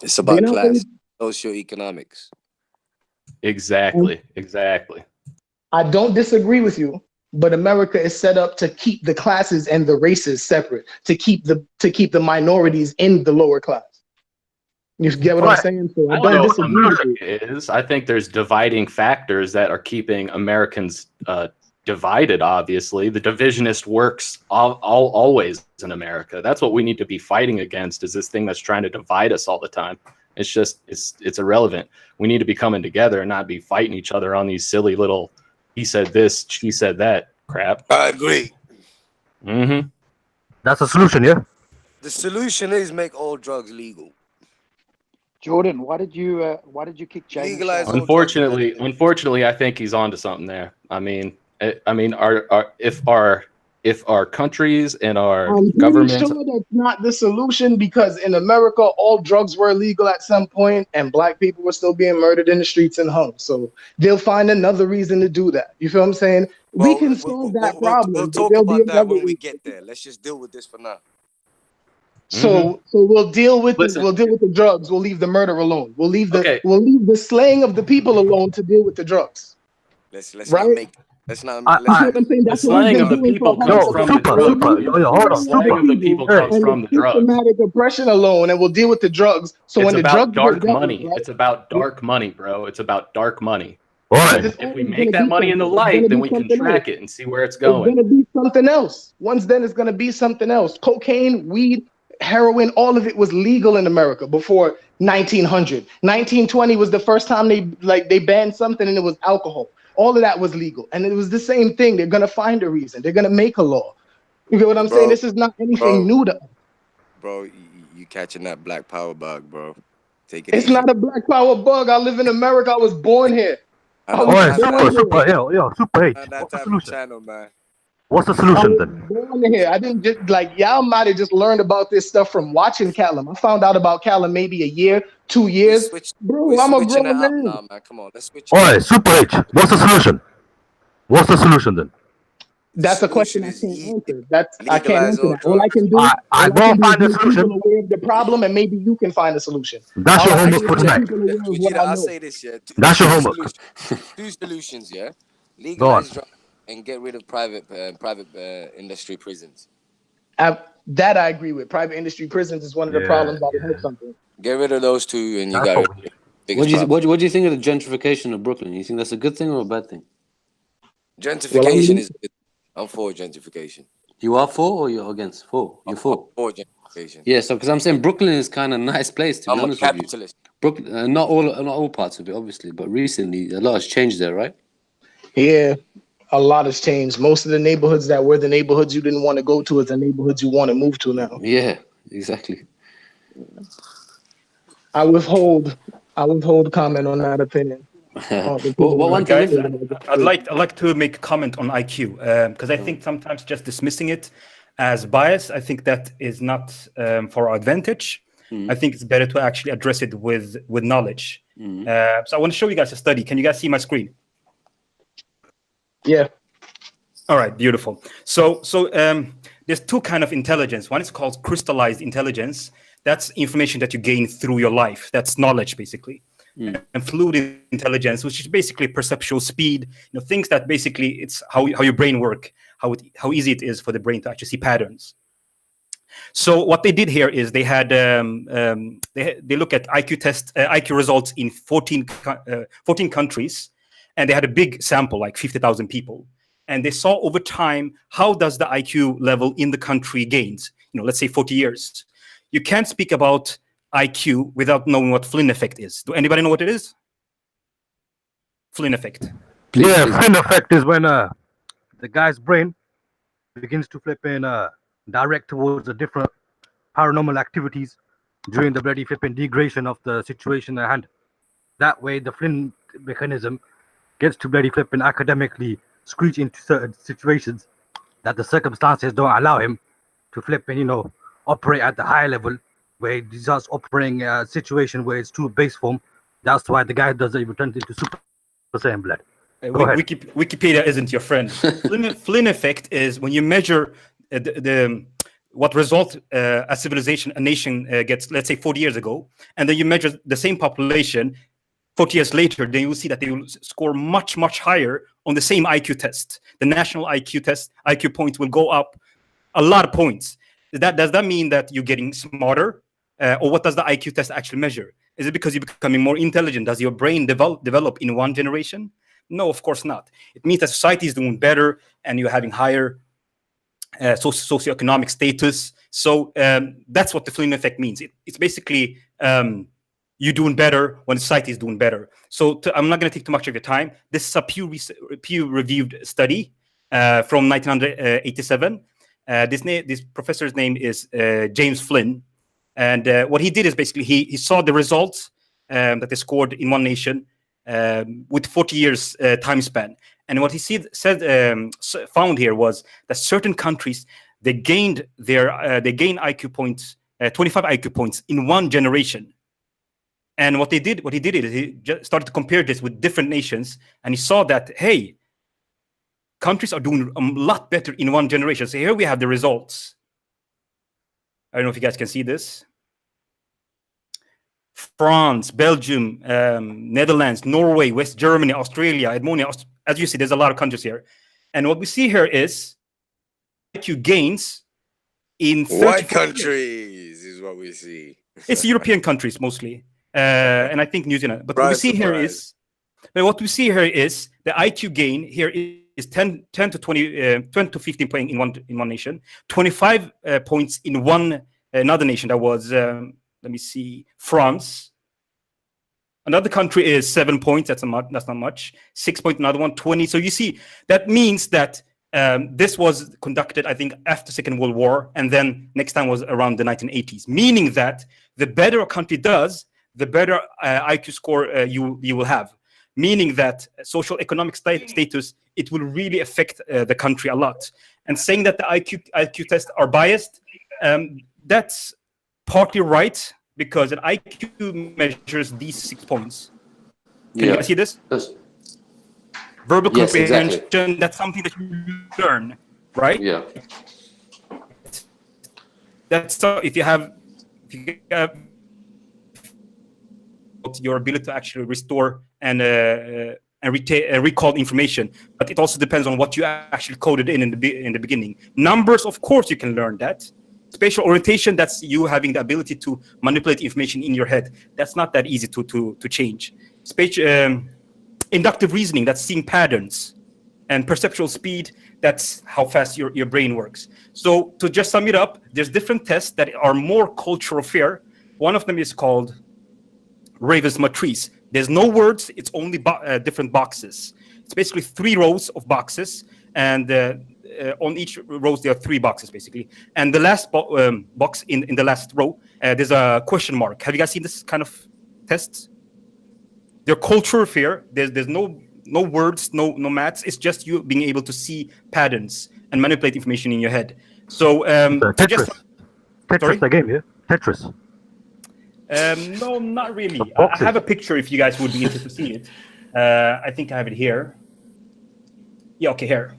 It's about class, socioeconomics. Exactly. I don't disagree with you, but America is set up to keep the classes and the races separate, to keep the minorities in the lower class. You get what I'm saying? So I don't disagree with you. I think there's dividing factors that are keeping Americans divided. Obviously, the divisionist works always in America. That's what we need to be fighting against. Is this thing that's trying to divide us all the time? It's just it's irrelevant. We need to be coming together and not be fighting each other on these silly little he said this, she said that crap. I agree. Mm-hmm. That's a solution, yeah? The solution is make all drugs legal. Jordan, why did you kick James? Legalize. Unfortunately, I think he's onto something there. I mean, if our countries and our governments, I'm sure that's not the solution, because in America, all drugs were illegal at some point, and black people were still being murdered in the streets and hung. So they'll find another reason to do that. You feel what I'm saying? Well, we can solve that problem. We'll talk about that when we get there. Let's just deal with this for now. So we'll deal with the drugs. We'll leave the murder alone. We'll leave the slaying of the people alone to deal with the drugs. Let's right? not make. Let's not. The slaying of the people comes from the drugs. The slaying of the people comes from the drugs. Systematic oppression alone, and we'll deal with the drugs. So it's when the about drugs dark money. Right? It's about dark money, bro. It's about dark money. Right. If we make that money in the light, then we can track it and see where it's going. It's going to be something else. Once then, it's going to be something else. Cocaine, weed, heroin, all of it was legal in America before 1900. 1920 was the first time they banned something, and it was alcohol. All of that was legal, and it was the same thing. They're gonna find a reason. They're gonna make a law. You get what I'm saying? This is not anything new to us. Bro, you catching that black power bug, bro. Take it. It's not a black power bug. I live in America. I was born here. Super H. What's the solution? Channel, man. What's the solution then? Born here. I didn't just y'all might have just learned about this stuff from watching Kalam. I found out about Kalam maybe a year, 2 years. Bro, I'm a grown man. Now, man. Come on, let's switch. All right, Super H. What's the solution? What's the solution then? That's a question I can't answer. I can't answer that. All I can do I won't find the solution. Aware of the problem, and maybe you can find a solution. That's your homework for tonight. I'll say this, yeah. That's your homework. Two solutions, yeah. Legalize drugs and get rid of private industry prisons. That I agree with. Private industry prisons is one of the problems that would help something. Get rid of those two, and you got it. What do you think of the gentrification of Brooklyn? You think that's a good thing or a bad thing? Gentrification is good. I'm for gentrification. You are for or you're against? For. You're for. For gentrification. Yeah, so because I'm saying Brooklyn is kind of a nice place to be honest with you. I'm a capitalist. Brooklyn, not all parts of it, obviously, but recently a lot has changed there, right? Yeah, a lot has changed. Most of the neighborhoods that were the neighborhoods you didn't want to go to is the neighborhoods you want to move to now. Yeah, exactly. I withhold comment on that opinion. Guys, I'd like to make a comment on IQ because I think sometimes just dismissing it as bias, I think that is not for our advantage. I think it's better to actually address it with knowledge. So I want to show you guys a study. Can you guys see my screen? Yeah. All right, beautiful. So there's two kinds of intelligence. One is called crystallized intelligence. That's information that you gain through your life. That's knowledge, basically. And fluid intelligence, which is basically perceptual speed, things that basically it's how your brain work, how easy it is for the brain to actually see patterns. So what they did here is they had they look at IQ results in 14 countries, and they had a big sample, like 50,000 people, and they saw over time how does the IQ level in the country gains. Let's say 40 years. You can't speak about IQ without knowing what Flynn effect is. Do anybody know what it is? Flynn effect. Yeah, Flynn effect is when the guy's brain begins to flip in direct towards the different paranormal activities during the bloody flipping degradation of the situation at hand. That way, the Flynn mechanism gets to bloody flipping academically screech into certain situations that the circumstances don't allow him to flip and operate at the high level, where he starts operating a situation where it's too base form, That's why the guy doesn't even turn into Super Saiyan blood. Wikipedia isn't your friend. Flynn effect is when you measure what result a civilization, a nation gets, let's say 40 years ago, and then you measure the same population 40 years later, then you will see that they will score much, much higher on the same IQ test. The national IQ test, IQ points will go up a lot of points. Does that mean that you're getting smarter? Or what does the IQ test actually measure? Is it because you're becoming more intelligent? Does your brain develop in one generation? No, of course not. It means that society is doing better and you're having higher socioeconomic status. So that's what the Flynn effect means. It's basically you're doing better when society is doing better. So I'm not going to take too much of your time. This is a peer-reviewed study from 1987. This professor's name is James Flynn. And what he did is basically he saw the results that they scored in one nation with 40 years time span. And what he found here was that certain countries, they gained IQ points, 25 IQ points in one generation. And what he did is he just started to compare this with different nations, and he saw that, hey, countries are doing a lot better in one generation. So here we have the results. I don't know if you guys can see this. France, Belgium, Netherlands, Norway, West Germany, Australia, Edmonia. As you see, there's a lot of countries here. And what we see here is IQ gains in white countries is what we see. It's European countries mostly. And I think New Zealand. But what we see here is the IQ gain here is 10 to 15 points in one nation, 25 points in another nation that was let me see, France. Another country is 7 points. That's not much. 6 points, another one, 20. So you see, that means that this was conducted, I think, after Second World War, and then next time was around the 1980s. Meaning that the better a country does, the better IQ score you will have. Meaning that social economic status, it will really affect the country a lot. And saying that the IQ tests are biased, that's partly right, because an IQ measures these 6 points. Can you see this? Yes. Verbal comprehension, exactly. That's something that you learn, right? Yeah. That's so if you have your ability to actually restore and recall information, but it also depends on what you actually coded in the beginning. Numbers, of course, you can learn that. Spatial orientation, that's you having the ability to manipulate information in your head. That's not that easy to change. Inductive reasoning, that's seeing patterns. And perceptual speed, that's how fast your brain works. So to just sum it up, there's different tests that are more cultural fair. One of them is called Raven's matrice. There's no words, it's only different boxes. It's basically 3 rows of boxes, and on each row there are 3 boxes basically. And the last box in the last row, there's a question mark. Have you guys seen this kind of tests? They're cultural fair. There's no words, no maths. It's just you being able to see patterns and manipulate information in your head. So Tetris. Tetris, the game, yeah? Tetris. No, not really. I have a picture if you guys would be interested to see it. I think I have it here. Yeah, okay, here.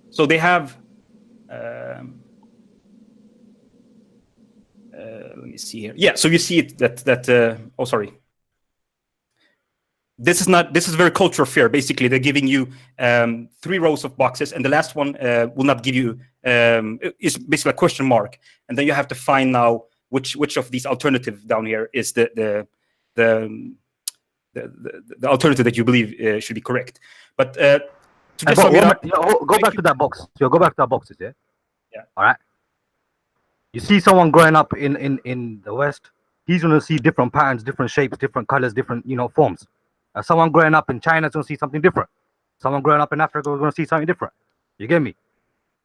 So they have, let me see here. Yeah, so you see it oh, sorry. This is very cultural fair. Basically, they're giving you 3 rows of boxes, and the last one will not give you, is basically a question mark. And then you have to find now which of these alternatives down here is the alternative that you believe should be correct. But to just sum it up, go back to that box. So go back to that boxes, yeah? Yeah. All right. You see someone growing up in the West, he's going to see different patterns, different shapes, different colors, different, forms. Someone growing up in China is going to see something different. Someone growing up in Africa is going to see something different. You get me?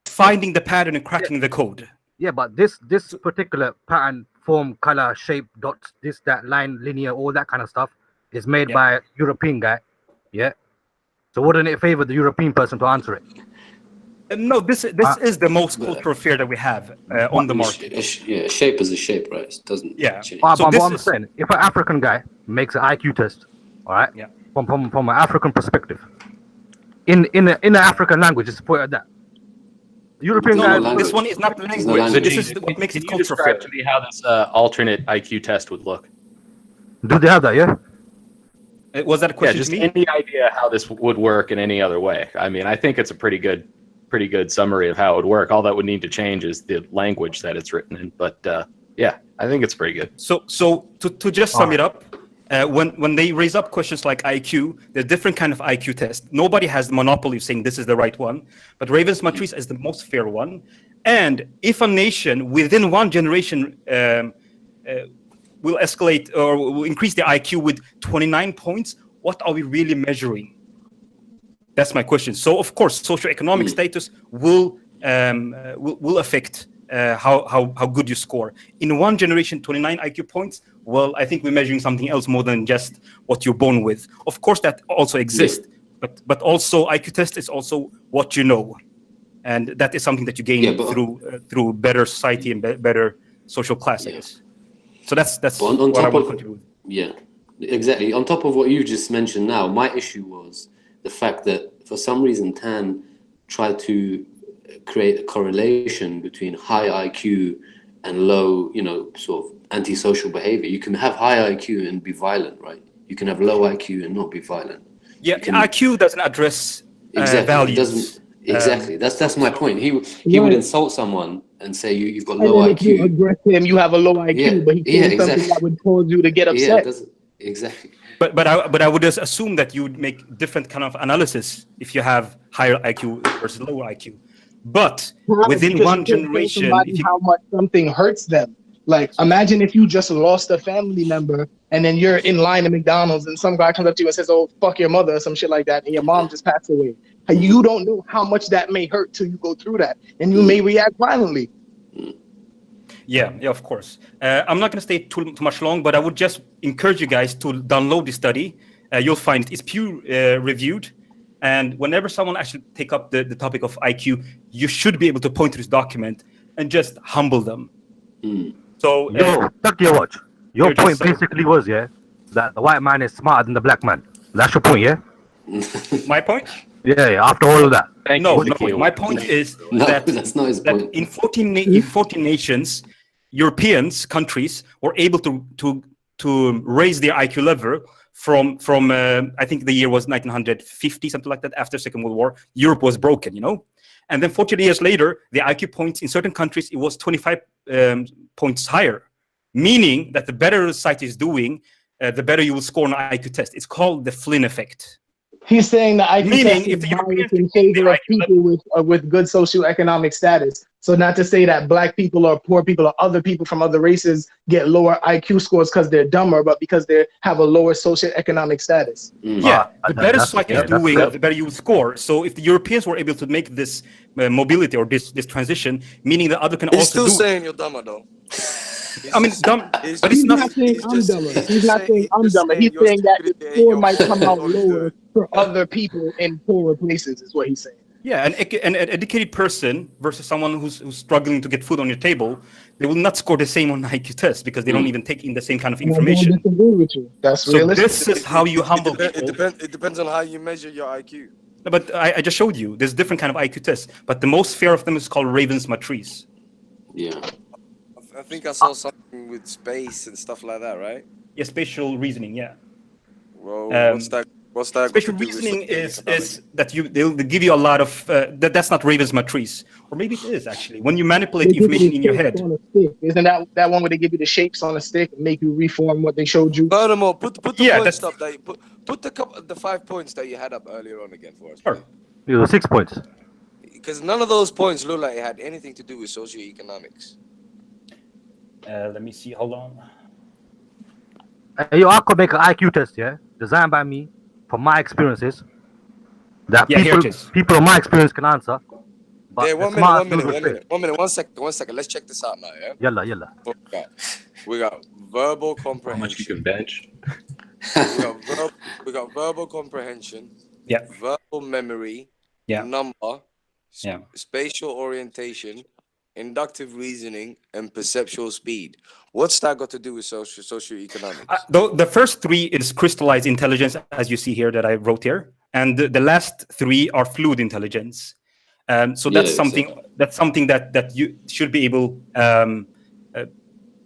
Finding the pattern and cracking the code. Yeah, but this particular pattern, form, color, shape, dots, that, line, linear, all that kind of stuff is made by a European guy. Yeah. So wouldn't it favor the European person to answer it? No, this is the most cultural fear that we have on the market. Yeah, shape is a shape, right? It doesn't change. So what I'm saying, if an African guy makes an IQ test, all right, from an African perspective, in the African language, it's put at that. European guy. This one is not language. This is what makes it cultural fear. Describe to me how this alternate IQ test would look. Do they have that? Yeah. Was that a question? Yeah, just to me? any idea how this would work in any other way. I mean, I think it's a pretty good summary of how it would work. All that would need to change is the language that it's written in. But yeah, I think it's pretty good. So to just sum it up, when they raise up questions like IQ, there's different kind of IQ test. Nobody has the monopoly of saying this is the right one, but Raven's matrice is the most fair one. And if a nation within one generation will escalate or will increase the IQ with 29 points, what are we really measuring? That's my question. So of course, socioeconomic status will affect how good you score. In one generation, 29 IQ points. Well, I think we're measuring something else more than just what you're born with. Of course, that also exists, but also IQ test is also what you know, and that is something that you gain through better society and better social classes. So that's what I want to contribute. Yeah, exactly. On top of what you just mentioned now, my issue was the fact that for some reason Tan tried to create a correlation between high IQ and low, sort of antisocial behavior. You can have high IQ and be violent, right? You can have low IQ and not be violent. Yeah, IQ doesn't address values. It doesn't, exactly. That's my point. He would insult someone and say you've got low IQ. If you aggress him, you have a low IQ, but he's saying something that would cause you to get upset. Exactly. But I would just assume that you would make different kind of analysis if you have higher IQ versus lower IQ. But within one generation, how much something hurts them. Like, imagine if you just lost a family member and then you're in line at McDonald's and some guy comes up to you and says, "Oh, fuck your mother," or some shit like that, and your mom just passed away. You don't know how much that may hurt till you go through that, and you may react violently. Yeah, of course. I'm not going to stay too much long, but I would just encourage you guys to download the study. You'll find it's peer reviewed. And whenever someone actually take up the topic of IQ, you should be able to point to this document and just humble them. So, your point basically was, that the white man is smarter than the black man. That's your point, yeah? My point? Yeah, after all of that. No. My point is that's not his point. In 14 nations, Europeans, countries, were able to raise their IQ level from I think the year was 1950, something like that, after Second World War. Europe was broken, And then 40 years later, the IQ points in certain countries, it was 25 points higher, meaning that the better the society is doing, the better you will score on an IQ test. It's called the Flynn effect. He's saying the IQ test is biased in favor of people with good socioeconomic status. So not to say that black people or poor people or other people from other races get lower IQ scores because they're dumber, but because they have a lower socioeconomic status. Yeah, the better society is doing, the better you will score. So if the Europeans were able to make this mobility or this transition, meaning that other can He's also do. He's still saying you're dumber though. I mean, dumb, but it's not saying I'm dumber. He's not saying I'm dumber. He's saying that the score might come out lower for other people in poorer places, is what he's saying. Yeah, an educated person versus someone who's struggling to get food on your table, they will not score the same on IQ test because they don't even take in the same kind of information. I disagree with you. That's so realistic. This is how you humble people. It depends on how you measure your IQ. No, but I just showed you. There's different kind of IQ tests, but the most fair of them is called Raven's matrice. Yeah. I think I saw something with space and stuff like that, right? Yeah, spatial reasoning. Yeah. Well, what's that? Spatial reasoning is that they'll give you a lot of that's not Raven's matrice, or maybe it is actually when you manipulate information in your head. Isn't that one where they give you the shapes on a stick and make you reform what they showed you? Furthermore, put the points up that you put the 5 points that you had up earlier on again for us. Sure. It was 6 points. Because none of those points look like it had anything to do with socioeconomics. Let me see. Hold on. I could make an IQ test, designed by me, from my experiences. That people of my experience can answer. But yeah, one minute, one second. Let's check this out now, yeah? Yalla. We got verbal comprehension. How much you can bench? we got verbal comprehension. Yeah. Verbal memory. Yeah. Number. Yeah. Spatial orientation, inductive reasoning, and perceptual speed. What's that got to do with socioeconomics? The first three is crystallized intelligence, as you see here that I wrote here, and the last three are fluid intelligence. So that's something that you should be able.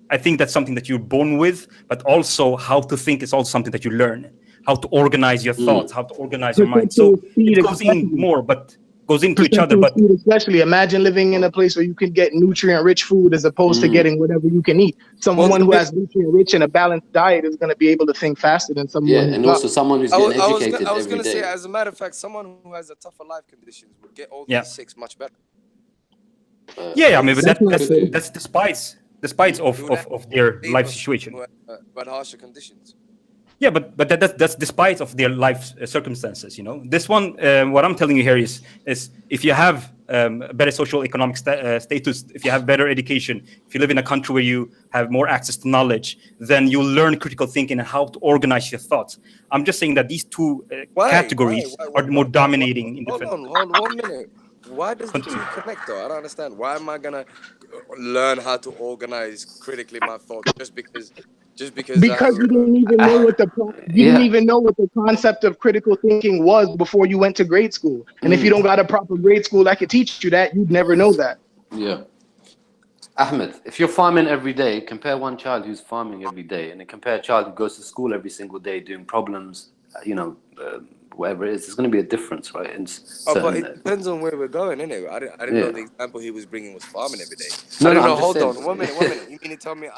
I think that's something that you're born with, but also how to think is also something that you learn. How to organize your thoughts, how to organize your mind. So it goes in more, but goes into each other. But especially imagine living in a place where you can get nutrient-rich food as opposed to getting whatever you can eat. Someone who has nutrient-rich and a balanced diet is going to be able to think faster than someone. And also someone who's getting educated I was every going to day. say, as a matter of fact, someone who has a tougher life conditions would get all these six much better. I mean, but that's despite of their life situation. But harsher conditions. Yeah, but that's despite of their life circumstances. You know, this one. What I'm telling you here is if you have better social economic status, if you have better education, if you live in a country where you have more access to knowledge, then you'll learn critical thinking and how to organize your thoughts. I'm just saying that these two categories are more dominating in different. Hold on, 1 minute. Why does the two connect though? I don't understand. Why am I gonna learn how to organize critically my thoughts just because you didn't even know what didn't even know what the concept of critical thinking was before you went to grade school. And if you don't got a proper grade school that could teach you that, you'd never know that. Yeah. Ahmed, if you're farming every day, compare one child who's farming every day and then compare a child who goes to school every single day doing problems, whatever it is, there's going to be a difference, right? But it depends on where we're going, innit? I didn't know the example he was bringing was farming every day. Hold on, 1 minute. You mean to tell me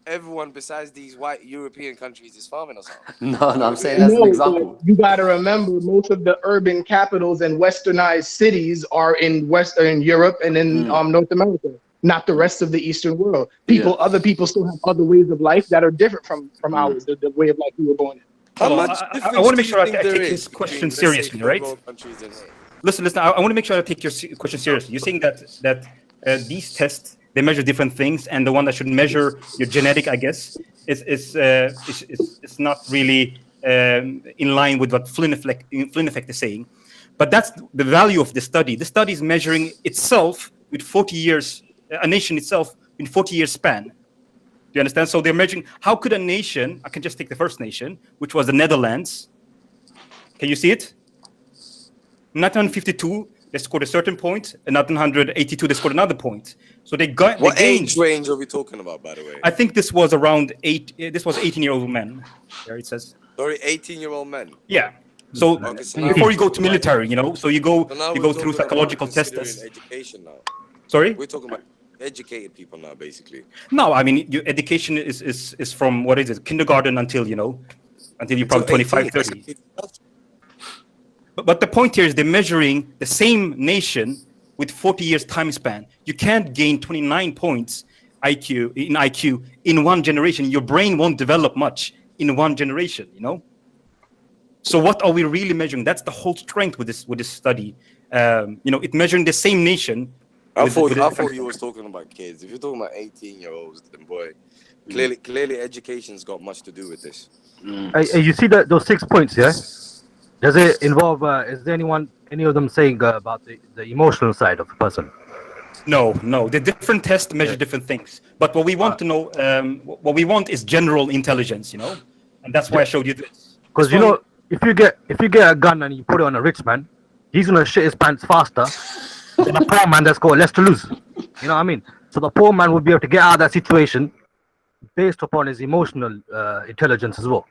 everyone besides these white European countries is farming or something? No, I'm saying that's an example. You got to remember, most of the urban capitals and westernized cities are in Western Europe and in North America, not the rest of the Eastern world. Other people still have other ways of life that are different from ours, the way of life we were born in. I want to make sure I take this question seriously, right? Listen. I want to make sure I take your question seriously. You're saying that these tests, they measure different things, and the one that should measure your genetic, I guess, is not really in line with what Flynn Effect is saying. But that's the value of the study. The study is measuring itself with 40 years, a nation itself in 40 years span. Do you understand? So they're measuring how could a nation, I can just take the first nation, which was the Netherlands. Can you see it? 1952, they scored a certain point, and 1982, they scored another point. So they got. What age range are we talking about, by the way? I think this was around 18-year-old men. There it says. Sorry, 18-year-old men. Yeah. So before you go to military, so you go through psychological tests. Education now. Sorry. We're talking about educated people now, basically. No, I mean your education is from what is it, kindergarten until you're probably 25, 30. But the point here is they're measuring the same nation with 40 years time span. You can't gain 29 points IQ in one generation. Your brain won't develop much in one generation, So what are we really measuring? That's the whole strength with this study. It's measuring the same nation. I thought you was talking about kids. If you're talking about 18-year-olds, then boy, clearly education's got much to do with this. You see those 6 points, yeah? Does it involve? Is there any of them saying about the emotional side of the person? No. The different tests measure different things. But what we want to know, what we want is general intelligence, and that's why I showed you this. Because if you get a gun and you put it on a rich man, he's gonna shit his pants faster than a poor man that's got less to lose. You know what I mean? So the poor man would be able to get out of that situation based upon his emotional intelligence as well.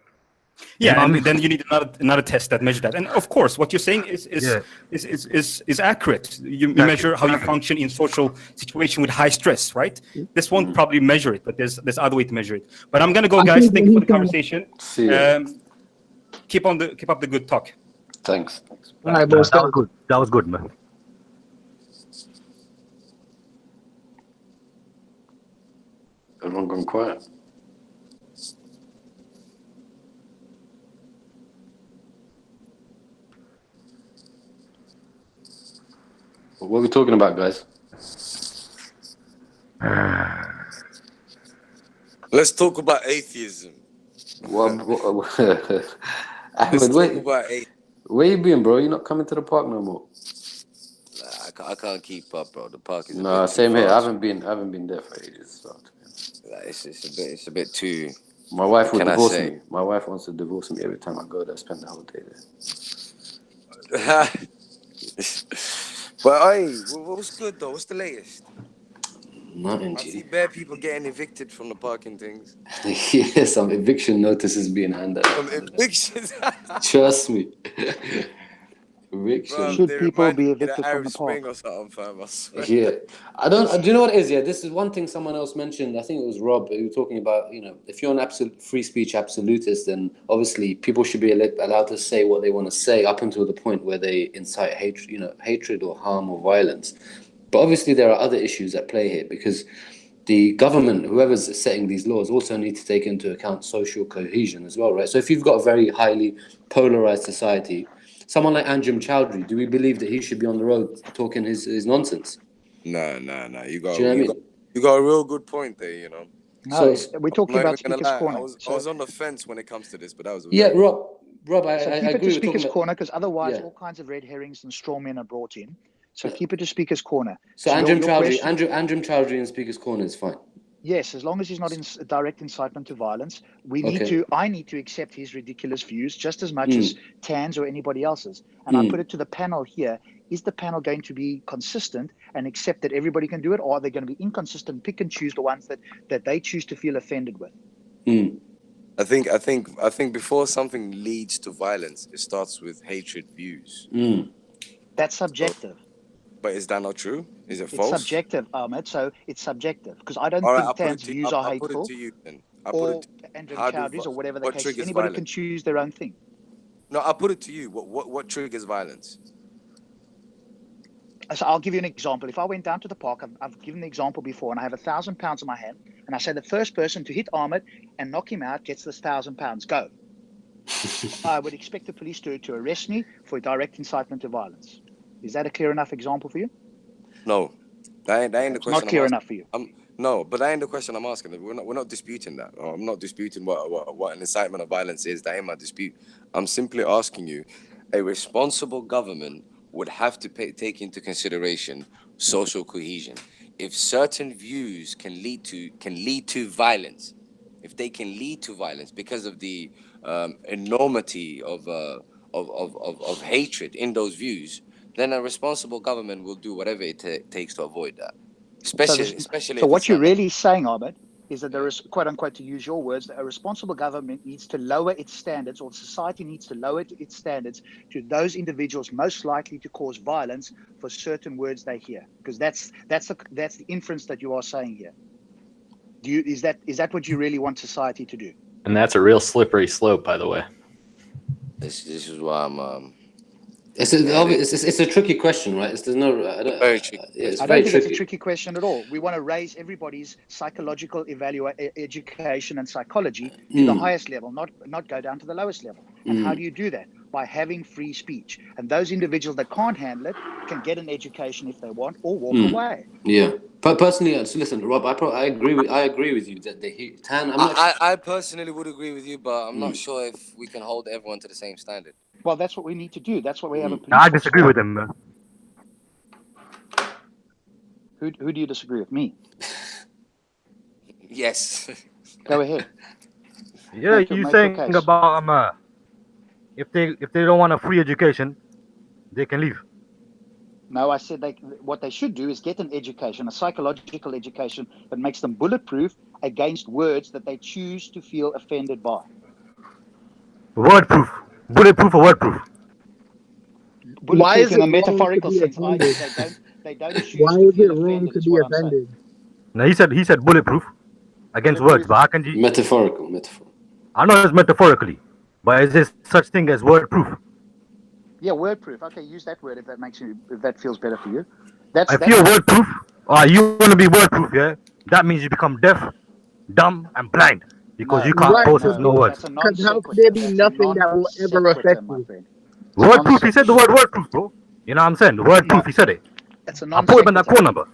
Yeah, and then you need another test that measures that. And of course, what you're saying is accurate. You measure how you function in social situation with high stress, right? This won't probably measure it, but there's other way to measure it. But I'm gonna go, guys. Thank you for the conversation. Keep up the good talk. Thanks. All right, boys. That was good, man. Everyone gone quiet. What are we talking about, guys? Let's talk about atheism. Ahmed, where you been, bro? You're not coming to the park no more. I I can't keep up, bro. The park is No, same here. I haven't been there for ages. So. It's a bit too. My wife will divorce me. My wife wants to divorce me every time I go there. Spend the whole day there. But hey, what's good though? What's the latest? Nothing. I see bare people getting evicted from the parking things. Yeah, some eviction notices being handed out. Some evictions. Trust me. Eviction. Bro, Should people be evicted from Arab the Spring park? or something, fam? I swear. Yeah, I don't. Do you know what it is? Yeah, this is one thing someone else mentioned. I think it was Rob. He was talking about, if you're an absolute free speech absolutist, then obviously people should be allowed to say what they want to say up until the point where they incite hatred or harm or violence. But obviously there are other issues at play here, because the government, whoever's setting these laws, also need to take into account social cohesion as well, right? So if you've got a very highly polarized society, someone like Anjem Chowdhury, do we believe that he should be on the road talking his nonsense? No. You got a real good point there, No, we're talking about Speaker's Corner. I was on the fence when it comes to this, but that was Rob, I agree. Keep it to Speaker's Corner, because otherwise all kinds of red herrings and straw men are brought in. So keep it to Speaker's Corner. So Anjem Chowdhury in Speaker's Corner is fine. Yes, as long as he's not in direct incitement to violence. I need to accept his ridiculous views just as much as Tan's or anybody else's. And I put it to the panel here. Is the panel going to be consistent and accept that everybody can do it, or are they going to be inconsistent, pick and choose the ones that they choose to feel offended with? I think before something leads to violence, it starts with hatred views. That's subjective. But is that not true? Is it false? It's subjective, Ahmed. So it's subjective, because I don't think Tan's views are hateful. I'll put it to you then. Or Andrew Chowdhury's, or whatever the case is. Anybody can choose their own thing. No, I'll put it to you. What triggers violence? So I'll give you an example. If I went down to the park, I've given the example before, and I have £1,000 in my hand, and I say the first person to hit Ahmed and knock him out gets this £1,000. Go. I would expect the police to arrest me for direct incitement to violence. Is that a clear enough example for you? No, that ain't the question. Not clear enough for you. No, but that ain't the question I'm asking. We're not disputing that. I'm not disputing what an incitement of violence is. That ain't my dispute. I'm simply asking you, a responsible government would have to take into consideration social cohesion. If certain views can lead to violence, if they can lead to violence because of the enormity of hatred in those views, then a responsible government will do whatever it takes to avoid that. Especially. So what you're really saying, Ahmed, is that there is, quote unquote, to use your words, that a responsible government needs to lower its standards, or society needs to lower its standards to those individuals most likely to cause violence for certain words they hear. Because that's the inference that you are saying here. Is that what you really want society to do? And that's a real slippery slope, by the way. This is why I'm. It's a tricky question, right? Very tricky. I don't think it's a tricky question at all. We want to raise everybody's psychological education and psychology to the highest level, not go down to the lowest level. And how do you do that? By having free speech. And those individuals that can't handle it can get an education if they want, or walk away. Yeah. But personally, listen, Rob, I agree with you that I personally would agree with you, but I'm not sure if we can hold everyone to the same standard. Well, that's what we need to do. That's what we have a police. I disagree with him, man. Who do you disagree with? Me? Yes. Go ahead. Yeah, you saying about if they don't want a free education, they can leave. No, I said what they should do is get an education, a psychological education that makes them bulletproof against words that they choose to feel offended by. Wordproof. Bulletproof or wordproof? Why is it in a metaphorical sense? They don't choose Why to is feel it wrong offended, to is be what I'm offended? No, he said bulletproof against words, but how can you? Metaphor. I know it's metaphorically, but is there such thing as wordproof? Yeah, wordproof. Okay, use that word if that feels better for you. If you're wordproof, you want to be wordproof, yeah? That means you become deaf, dumb, and blind because you can't process no words. Because how could there be nothing that will ever affect you? Wordproof. He said the word wordproof, bro. You know what I'm saying? The wordproof. He said it. That's a I'll put him in that call number.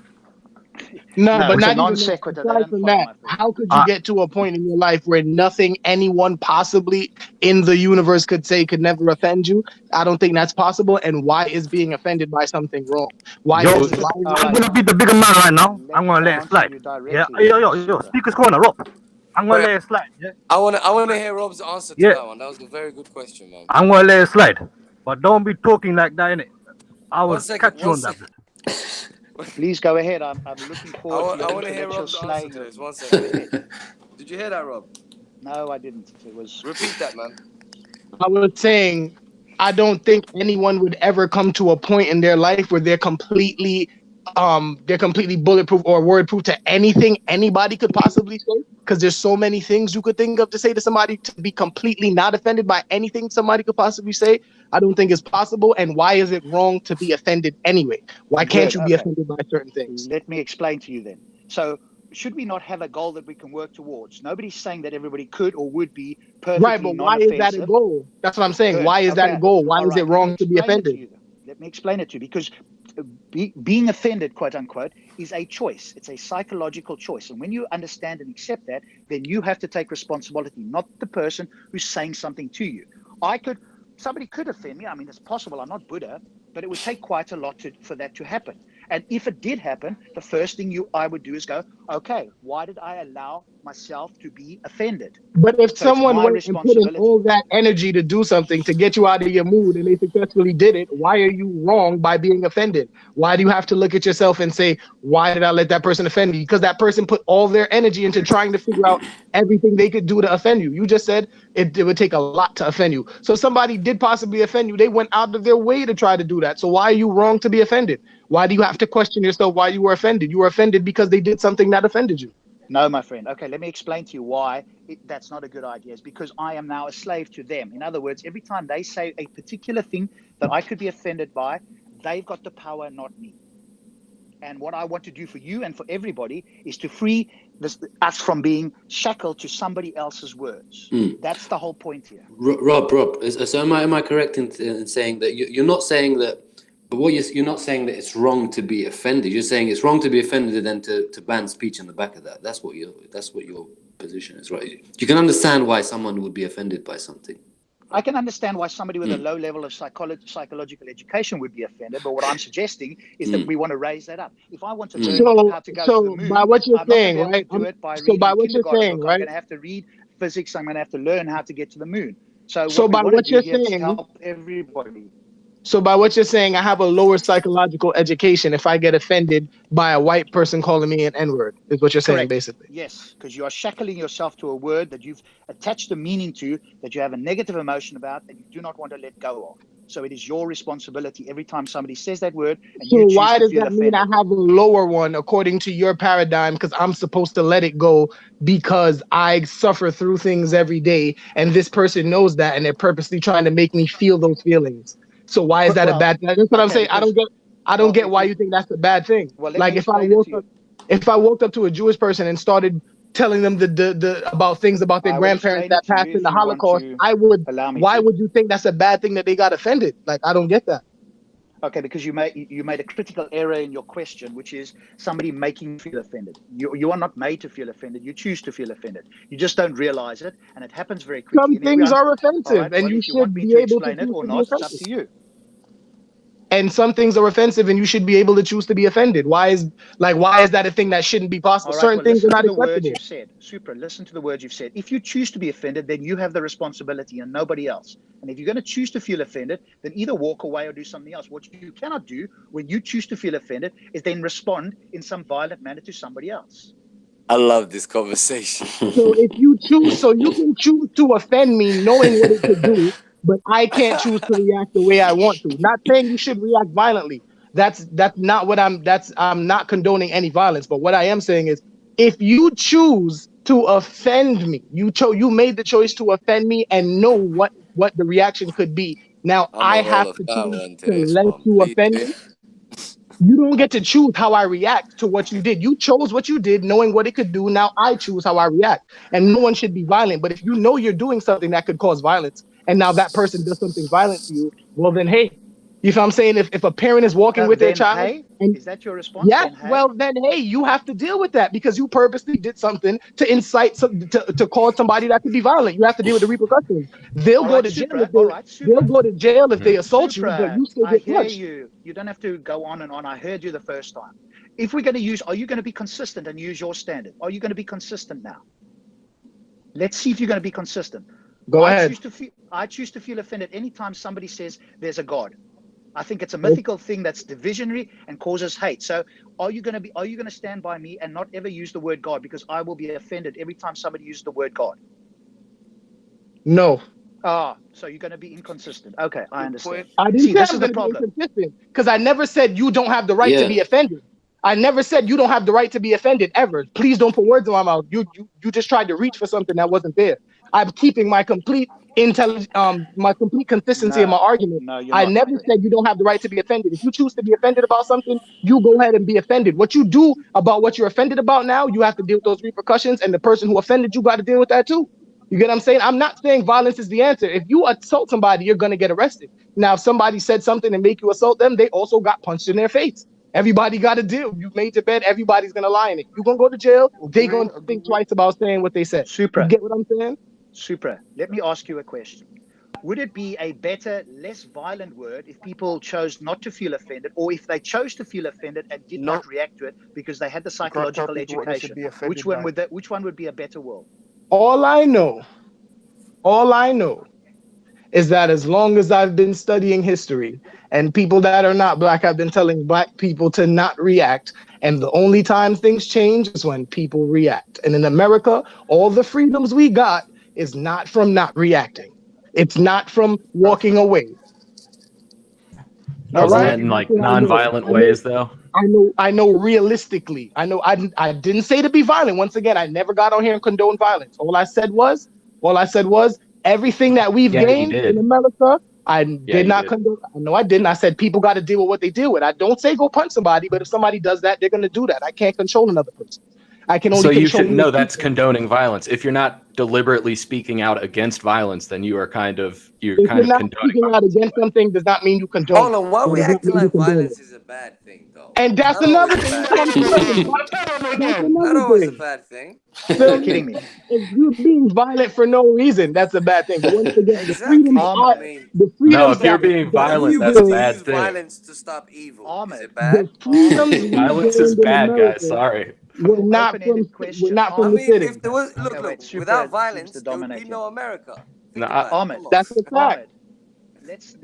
No, but not non even that. sequitur. Aside from that, how could you get to a point in your life where nothing anyone possibly in the universe could say could never offend you? I don't think that's possible. And why is being offended by something wrong? Why Yo, is I'm gonna be the bigger man right now. I'm gonna let it slide. Yeah, yo, speakers corner, Rob. I'm gonna let it slide. Yeah. I wanna hear Rob's answer to that one. That was a very good question, man. I'm gonna let it slide, but don't be talking like that, innit? I will catch you on that. Please go ahead. I'm looking forward to I your want to hear Rob's answer slaying to of this. me. 1 second. Did you hear that, Rob? No, I didn't. It was. Repeat that, man. I was saying, I don't think anyone would ever come to a point in their life where they're completely bulletproof or wordproof to anything anybody could possibly say. Because there's so many things you could think of to say to somebody to be completely not offended by anything somebody could possibly say. I don't think it's possible. And why is it wrong to be offended anyway? Why can't you be offended by certain things? Let me explain to you then. So, should we not have a goal that we can work towards? Nobody's saying that everybody could or would be perfectly right, but why is that a goal? That's what I'm saying. Good. Why is that a goal? Why is it wrong to be offended? Let me explain it to you, because being offended, quote unquote, is a choice. It's a psychological choice. And when you understand and accept that, then you have to take responsibility, not the person who's saying something to you. Somebody could offend me. I mean, it's possible. I'm not Buddha, but it would take quite a lot for that to happen. And if it did happen, the first thing I would do is go, okay, why did I allow myself to be offended? But if someone went and put in all that energy to do something to get you out of your mood and they successfully did it, why are you wrong by being offended? Why do you have to look at yourself and say, why did I let that person offend me? Because that person put all their energy into trying to figure out everything they could do to offend you. You just said it would take a lot to offend you. So somebody did possibly offend you. They went out of their way to try to do that. So why are you wrong to be offended? Why do you have to question yourself why you were offended? You were offended because they did something that offended you. No, my friend. Okay, let me explain to you why that's not a good idea. It's because I am now a slave to them. In other words, every time they say a particular thing that I could be offended by, they've got the power, not me. And what I want to do for you and for everybody is to free us from being shackled to somebody else's words. That's the whole point here. Rob, so am I correct in saying that you're not saying that, but you're not saying that it's wrong to be offended. You're saying it's wrong to be offended and then to ban speech on the back of that. That's what your position is, right? You can understand why someone would be offended by something. I can understand why somebody with a low level of psychological education would be offended, but what I'm suggesting is that we want to raise that up. If I want to learn how to go to the moon, by what you're saying, right? I'm going to have to read physics. I'm going to have to learn how to get to the moon. So by what you're saying, help everybody. So by what you're saying, I have a lower psychological education if I get offended by a white person calling me an N-word, is what you're saying, basically. Yes, because you are shackling yourself to a word that you've attached a meaning to, that you have a negative emotion about, that you do not want to let go of. So it is your responsibility every time somebody says that word. And so why does that mean I have a lower one according to your paradigm? Because I'm supposed to let it go because I suffer through things every day, and this person knows that, and they're purposely trying to make me feel those feelings. So why is that a bad thing? That's what I'm saying. I don't get why you think that's a bad thing. Like if I woke up to a Jewish person and started telling them about things about their grandparents that passed in the Holocaust, why would you think that's a bad thing that they got offended? Like, I don't get that. Okay, because you made a critical error in your question, which is somebody making you feel offended. You are not made to feel offended. You choose to feel offended. You just don't realize it, and it happens very quickly. Some things are offensive, and you should be able to explain it or not. It's up to you. And some things are offensive, and you should be able to choose to be offended. Why is that a thing that shouldn't be possible? Certain things are not acceptable. Words you've said, listen to the words you've said. If you choose to be offended, then you have the responsibility and nobody else. And if you're going to choose to feel offended, then either walk away or do something else. What you cannot do when you choose to feel offended is then respond in some violent manner to somebody else. I love this conversation. So if you choose, you can choose to offend me knowing what it could do, but I can't choose to react the way I want to. Not saying you should react violently. That's not what I'm not condoning any violence. But what I am saying is, if you choose to offend me, you made the choice to offend me and know what the reaction could be. Now I have to choose to let you offend me. You don't get to choose how I react to what you did. You chose what you did knowing what it could do. Now I choose how I react. And no one should be violent. But if you know you're doing something that could cause violence, and now that person does something violent to you, well then, hey, You feel what I'm saying? If a parent is walking with their child, hey, and is that your response? yes, Then, hey? well then, hey, you have to deal with that because you purposely did something to incite to cause somebody that could be violent. You have to deal with the repercussions. They'll go to jail if they'll go to jail if they assault you, but you still get punched. I hear you. You don't have to go on and on. I heard you the first time. If we're going to use, are you going to be consistent and use your standard? Are you going to be consistent now? Let's see if you're going to be consistent. Go ahead. I choose to feel offended anytime somebody says there's a God. I think it's a mythical thing that's divisionary and causes hate. So are you going to stand by me and not ever use the word God? Because I will be offended every time somebody uses the word God. No. So you're going to be inconsistent. Okay, I understand. I didn't say I'm going to be inconsistent because I never said you don't have the right to be offended. I never said you don't have the right to be offended ever. Please don't put words in my mouth. You just tried to reach for something that wasn't there. I'm keeping my complete my complete consistency in my argument. I never said you don't have the right to be offended. If you choose to be offended about something, you go ahead and be offended. What you do about what you're offended about now, you have to deal with those repercussions, and the person who offended you got to deal with that too. You get what I'm saying? I'm not saying violence is the answer. If you assault somebody, you're going to get arrested. Now, if somebody said something and make you assault them, they also got punched in their face. Everybody got a deal. You made your bed. Everybody's going to lie in it. You're going to go to jail. They're going to think twice about saying what they said. Super. You get what I'm saying? Super. Let me ask you a question. Would it be a better, less violent word if people chose not to feel offended, or if they chose to feel offended and did not react to it because they had the psychological education? Which one would be a better world? All I know is that as long as I've been studying history and people that are not black have been telling black people to not react, and the only time things change is when people react. And in America, all the freedoms we got is not from not reacting. It's not from walking away. All right? In like non-violent ways, though. I know realistically. I I didn't say to be violent. Once again, I never got on here and condone violence. All I said was everything that we've gained in America, I did not condone. No, I didn't. I said people got to deal with what they deal with. I don't say go punch somebody, but if somebody does that, they're going to do that. I can't control another person. I can only so you control should know that's condoning violence. If you're not deliberately speaking out against violence, then you are kind of condoning speaking out against something does not mean you condone. Hold on, why we acting like violence is a bad thing, though? And that's another thing. That's always a bad thing. You're kidding me. If you're being violent for no reason, that's a bad thing. But once again, if you're being violent, that's a bad thing. Violence to stop evil. Is it bad? Violence is bad, guys. Sorry. We're not from the city. If there was, look, without violence, there would be no America. Ahmed, that's a fact. Let's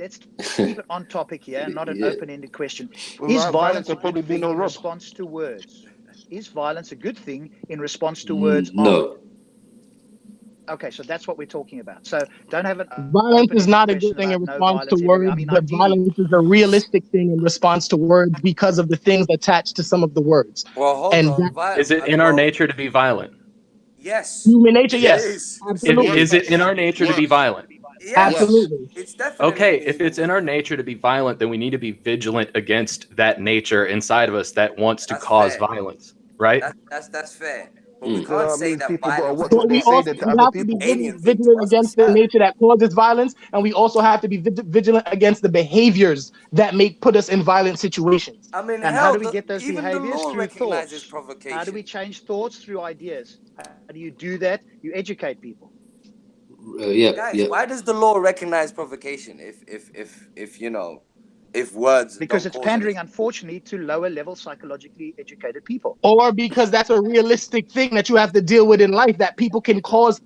keep it on topic here, not an open-ended question. Is violence a good thing in response to words? Is violence a good thing in response to words? No. Okay, so that's what we're talking about. So don't have violence is not a good thing in response to words, but violence is a realistic thing in response to words because of the things attached to some of the words. Well, hold on. Is it in our nature to be violent? Yes. Human nature, yes. Absolutely. Is it in our nature to be violent? Yes. Absolutely. It's definitely okay. If it's in our nature to be violent, then we need to be vigilant against that nature inside of us that wants to cause violence, right? That's fair. But we can't say that violence. But we have to be vigilant against the nature that causes violence, and we also have to be vigilant against the behaviors that put us in violent situations. I mean, and how do we get those behaviors? Through thoughts. Provocation. How do we change thoughts through ideas? How do you do that? You educate people. Guys, why does the law recognize provocation if words? Because it's pandering, unfortunately, to lower level psychologically educated people. Or because that's a realistic thing that you have to deal with in life, that people can cause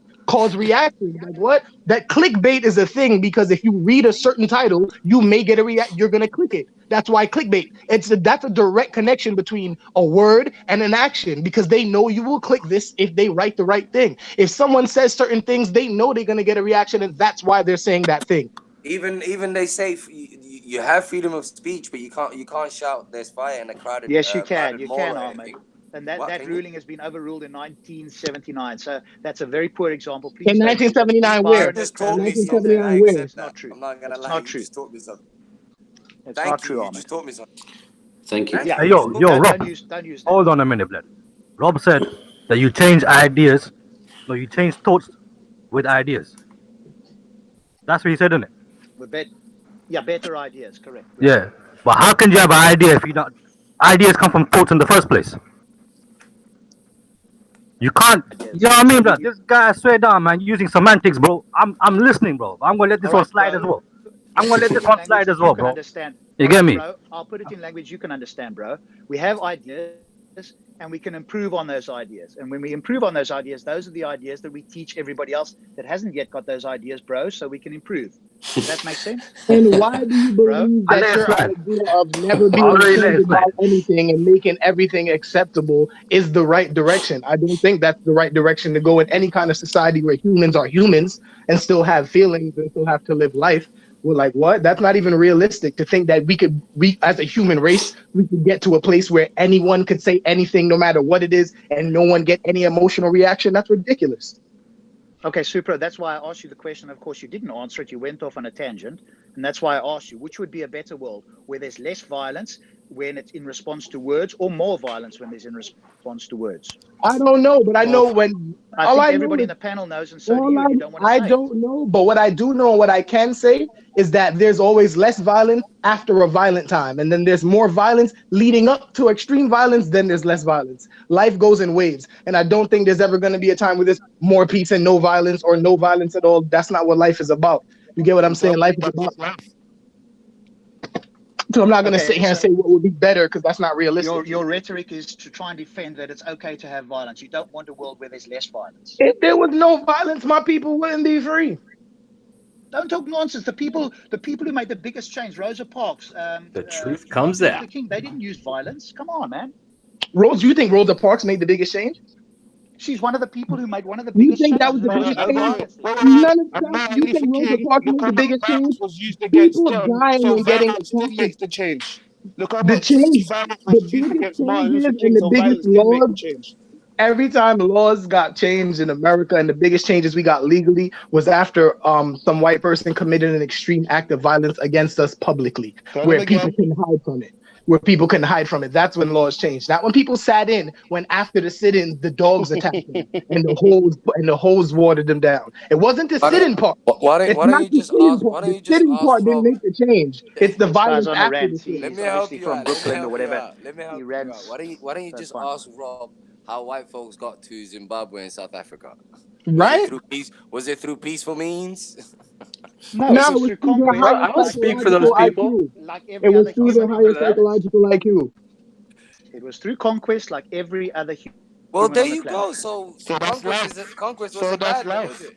reactions. Like what? That clickbait is a thing because if you read a certain title, you may get a react. You're gonna click it. That's why clickbait. That's a direct connection between a word and an action because they know you will click this if they write the right thing. If someone says certain things, they know they're gonna get a reaction, and that's why they're saying that thing. Even they say you have freedom of speech, but you can't shout "There's fire" in a crowded. Yes, you can. You can, Ahmed. And that ruling has been overruled in 1979. So that's a very poor example. Please in 1979, where? Just told me something. I accept that. Not true. I'm not gonna lie. Not true. You just taught me something. It's not true, Ahmed. You just taught me something. Thank you. Yeah. Hey, yo, Rob. Don't use that. Hold on a minute, blood. Rob said that you change ideas. No, you change thoughts with ideas. That's what he said, isn't it? Yeah, better ideas, correct. Yeah, but how can you have an idea if you not? Ideas come from thoughts in the first place. You can't. You know what I mean, bro? This guy, I swear down, man, using semantics, bro. I'm listening, bro. I'm gonna let this one slide as well. I'm gonna let this one slide as well, bro. You get me? Bro, I'll put it in language you can understand, bro. We have ideas and we can improve on those ideas. And when we improve on those ideas, those are the ideas that we teach everybody else that hasn't yet got those ideas, bro, so we can improve. Does that make sense? And why do you believe that your idea of never being offended about anything and making everything acceptable is the right direction? I don't think that's the right direction to go in any kind of society where humans are humans and still have feelings and still have to live life. We're like, what? That's not even realistic to think that we as a human race, we could get to a place where anyone could say anything, no matter what it is, and no one get any emotional reaction. That's ridiculous. Okay, super. That's why I asked you the question. Of course, you didn't answer it. You went off on a tangent. And that's why I asked you, which would be a better world where there's less violence when it's in response to words, or more violence when there's in response to words? I don't know, but I know when... I think everybody in the panel knows, and so do you. You don't want to say I don't know, but what I do know and what I can say is that there's always less violence after a violent time. And then there's more violence leading up to extreme violence, then there's less violence. Life goes in waves. And I don't think there's ever going to be a time where there's more peace and no violence, or no violence at all. That's not what life is about. You get what I'm saying? Life is about... So I'm not going to sit here and say what would be better, because that's not realistic. Your rhetoric is to try and defend that it's okay to have violence. You don't want a world where there's less violence. If there was no violence, my people wouldn't be free. Don't talk nonsense. The people who made the biggest change, Rosa Parks. The truth comes out. The King, they didn't use violence. Come on, man. Rose, you think Rosa Parks made the biggest change? She's one of the people who made one of the biggest changes. You think that was the biggest change? None of that. You think Rosa Parks made the biggest change? People dying and getting attacked. The change. Look how the change. The biggest changes and the biggest laws. Every time laws got changed in America, and the biggest changes we got legally was after some white person committed an extreme act of violence against us publicly, where people can hide from it. That's when laws changed. Not when people sat in, when after the sit-ins, the dogs attacked them and the hose watered them down. It wasn't the sit-in part. Why don't you just ask? Why don't you just ask? Part didn't make the change. It's the violence after the sit-in. Let me help you out. Let me help you out. Why don't you just ask Rob how white folks got to Zimbabwe and South Africa? Right? Was it through peaceful means? No, it was through conquest. I will speak for those people. It was through the higher psychological IQ. It was through conquest, like every other human. Well, there you go. So conquest was a bad life.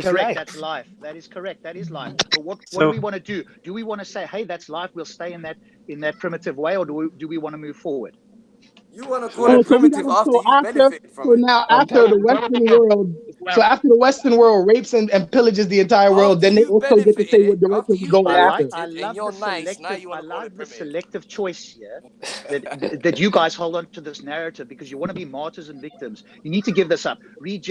Correct. That's life. That is correct. That is life. But what do we want to do? Do we want to say, "Hey, that's life. We'll stay in that primitive way," or do we want to move forward? You want to call it primitive after you benefit from it. So now, after the Western world, after the Western world rapes and pillages the entire world, then they also get to say what direction we're going after. I love the selective choice here that you guys hold on to this narrative because you want to be martyrs and victims. You need to give this up. Read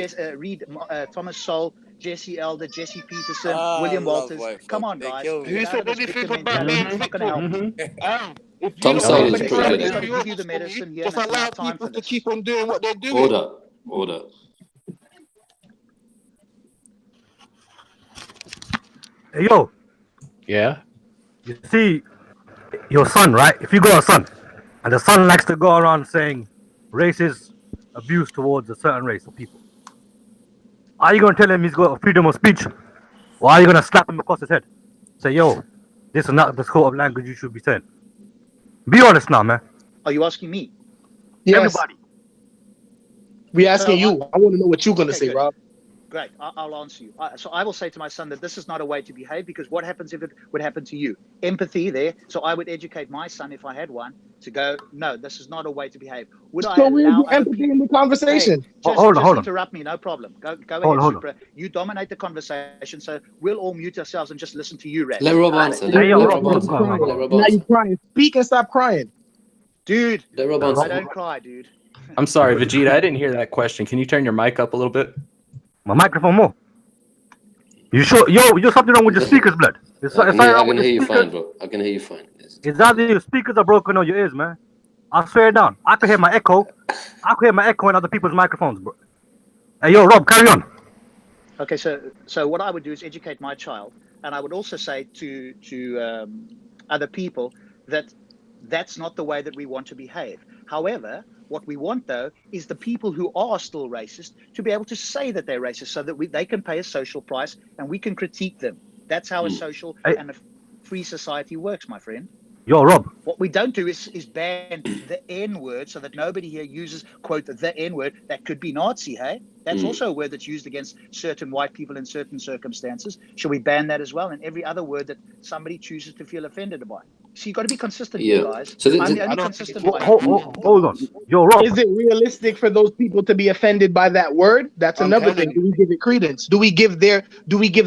Thomas Sowell, Jesse Elder, Jesse Peterson, William Walters. Come on, guys. Who said anything about it's not going to help. Tom Sowell is pretty good. Give you the medicine here. Just allow people to keep on doing what they're doing. Order. Hey, yo. Yeah? You see, your son, right? If you got a son, and the son likes to go around saying racist abuse towards a certain race of people, are you going to tell him he's got freedom of speech? Or are you going to slap him across his head? Say, yo, this is not the sort of language you should be saying. Be honest now, man. Are you asking me? Yes. Everybody. We asking you. I want to know what you're going to say, good. Rob. Great. I'll answer you. So I will say to my son that this is not a way to behave, because what happens if it would happen to you? Empathy there. So I would educate my son, if I had one, to go, no, this is not a way to behave. Would I allow empathy in the conversation? Hey, hold on. Interrupt me, no problem. Go ahead, Supra. You dominate the conversation, so we'll all mute ourselves and just listen to you, Red. Let Rob answer. Now you're crying. Speak and stop crying. Dude, I don't cry, dude. I'm sorry, Vegeta, I didn't hear that question. Can you turn your mic up a little bit? My microphone more. You sure? Yo, you're something wrong with your speakers, blood. I can hear you fine, bro. I can hear you fine. Yes. It's either your speakers are broken or your ears, man. I swear it down. I could hear my echo. I could hear my echo in other people's microphones, bro. Hey, yo, Rob, carry on. Okay, so what I would do is educate my child and I would also say to other people that that's not the way that we want to behave. However, what we want, though, is the people who are still racist to be able to say that they're racist so that they can pay a social price and we can critique them. That's how a social and a free society works, my friend. Yo, Rob. What we don't do is ban the N word so that nobody here uses, quote, the N word. That could be Nazi, hey? That's also a word that's used against certain white people in certain circumstances. Should we ban that as well? And every other word that somebody chooses to feel offended by. So you got to be consistent, you guys. So I'm the only consistent one. Hold on. Yo, Rob. Is it realistic for those people to be offended by that word? That's another thing. Do we give it credence? Do we give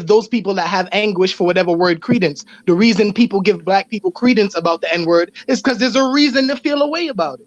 those people that have anguish for whatever word credence? The reason people give black people credence about the N-word is because there's a reason to feel a way about it.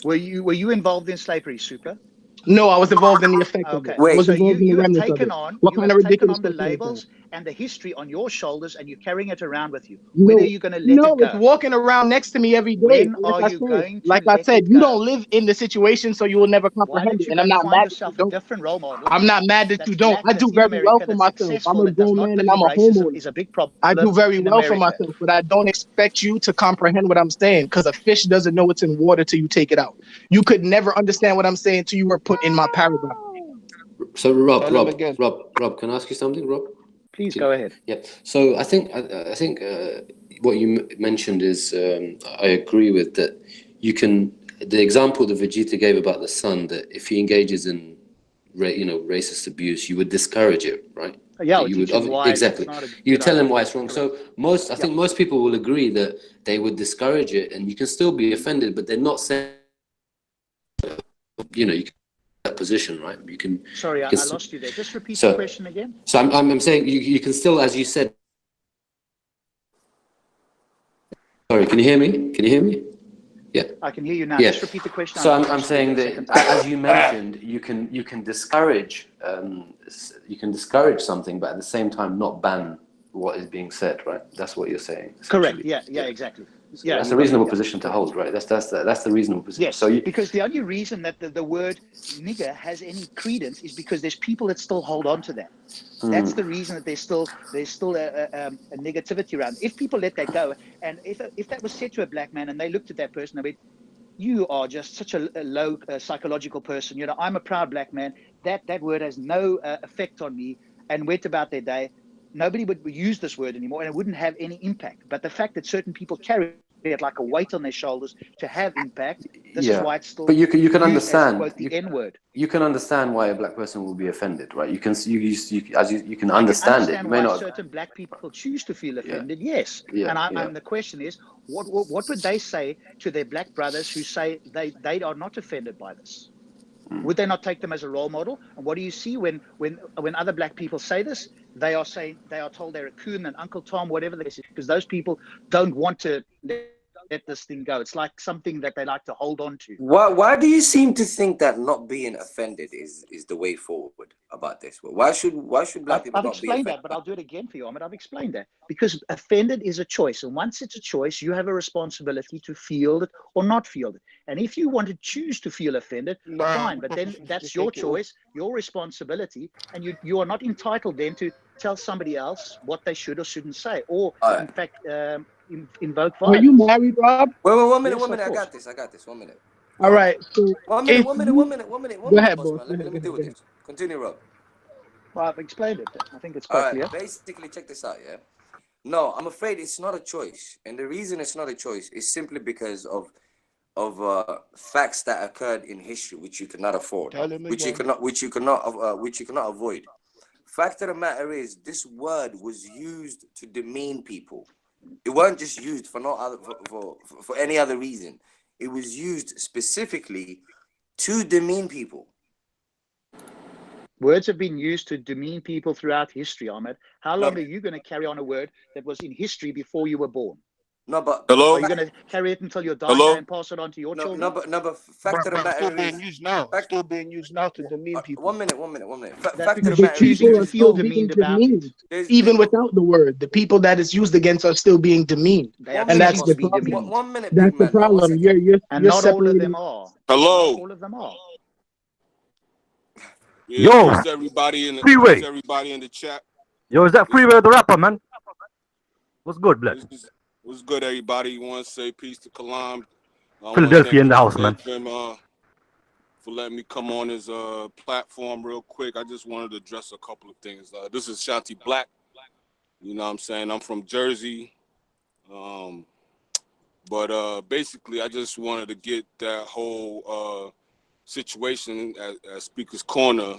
Were you involved in slavery, Super? No, I was involved in the effect of it. Wait, I was so involved in the you have remnants of taken it. on, What you kind have of taken ridiculous on the stuff is that? labels and the history on your shoulders, and you're carrying it around with you. When No, are you going to let it it's go? walking around next to me every day. When are you going to Like I let said, it you go? don't live in the situation, so you will never Why comprehend don't it. you And go I'm and not find mad that you yourself a don't. different role model? I'm not mad that That's you don't. black, I that's do in very well America, for that's myself. I'm successful, a that does grown not man and believe I'm a racism homeowner. is a big problem. I do very in well for America. myself, but I don't expect you to comprehend what I'm saying because a fish doesn't know it's in water till you take it out. You could never understand what I'm saying till you were put in my paragraph. So Rob, can I ask you something, Rob? Please go ahead. Yeah. So I think what you mentioned is I agree with that. You can the example that Vegeta gave about the son, that if he engages in racist abuse, you would discourage it, right? Yeah, you would why exactly. You tell him why it's wrong. So I think most people will agree that they would discourage it, and you can still be offended, but they're not saying, you can that position, right? You can. Sorry, I lost you there. Just repeat the question again. So I'm saying you can still, as you said. Sorry, can you hear me? Yeah. I can hear you now. Yeah. Just repeat the question. So I'm saying that, as you mentioned, you can discourage something, but at the same time not ban what is being said, right? That's what you're saying. Correct. Yeah, exactly. So that's a reasonable position to hold, right? That's the reasonable position. Yes, so because the only reason that the word nigger has any credence is because there's people that still hold on to that. That's the reason that there's still a negativity around. If people let that go, and if that was said to a black man and they looked at that person and went, "You are just such a low psychological person. I'm a proud black man. That word has no effect on me," and went about their day, nobody would use this word anymore, and it wouldn't have any impact. But the fact that certain people carry it like a weight on their shoulders to have impact, this is why it's still. But you can understand. As, quote, the N word. You can understand why a black person will be offended, right? You can understand it. You may why not. Certain black people choose to feel offended. Yes, and the question is, what would they say to their black brothers who say they are not offended by this? Would they not take them as a role model? And what do you see when other black people say this? They are told they're a coon and Uncle Tom, whatever they say, because those people don't want to let this thing go. It's like something that they like to hold on to. Why do you seem to think that not being offended is the way forward about this? Why should black people not be offended? I've explained that, but I'll do it again for you, Ahmed. I've explained that. Because offended is a choice. And once it's a choice, you have a responsibility to feel it or not feel it. And if you want to choose to feel offended, fine. But then that's your choice, your responsibility. And you are not entitled then to tell somebody else what they should or shouldn't say. Or, in fact, invoke violence. Are you married, Rob? Wait, 1 minute, 1 minute. I got this. 1 minute. All right. So 1 minute, 1 minute, 1 minute, 1 minute. Go ahead, boss. Let me deal with this. Continue, Rob. Well, I've explained it. I think it's quite clear. Basically, check this out, yeah? No, I'm afraid it's not a choice. And the reason it's not a choice is simply because of facts that occurred in history which you cannot afford, which you cannot avoid. Fact of the matter is, this word was used to demean people. It weren't just used for any other reason. It was used specifically to demean people. Words have been used to demean people throughout history, Ahmed. How long are you going to carry on a word that was in history before you were born? No, but hello. Are you going to carry it until you're dying and pass it on to your children? No, but fact of the matter still being used now. Still being used now to demean people. 1 minute. Fact of the matter is, people are still being demeaned, even without the word. The people that it's used against are still being demeaned, and that's the problem. 1 minute. That's the problem. You're not separating. all of them are. Hello. Not all of them are. Yeah, Yo, everybody in the chat. Yo, is that Freeway the rapper, man? What's good, blood? What's good, everybody? You want to say peace to Kalam. Philadelphia in the house, man. Him, for letting me come on his platform real quick. I just wanted to address a couple of things. This is Shanti Black. You know what I'm saying? I'm from Jersey. But basically, I just wanted to get that whole situation at Speaker's Corner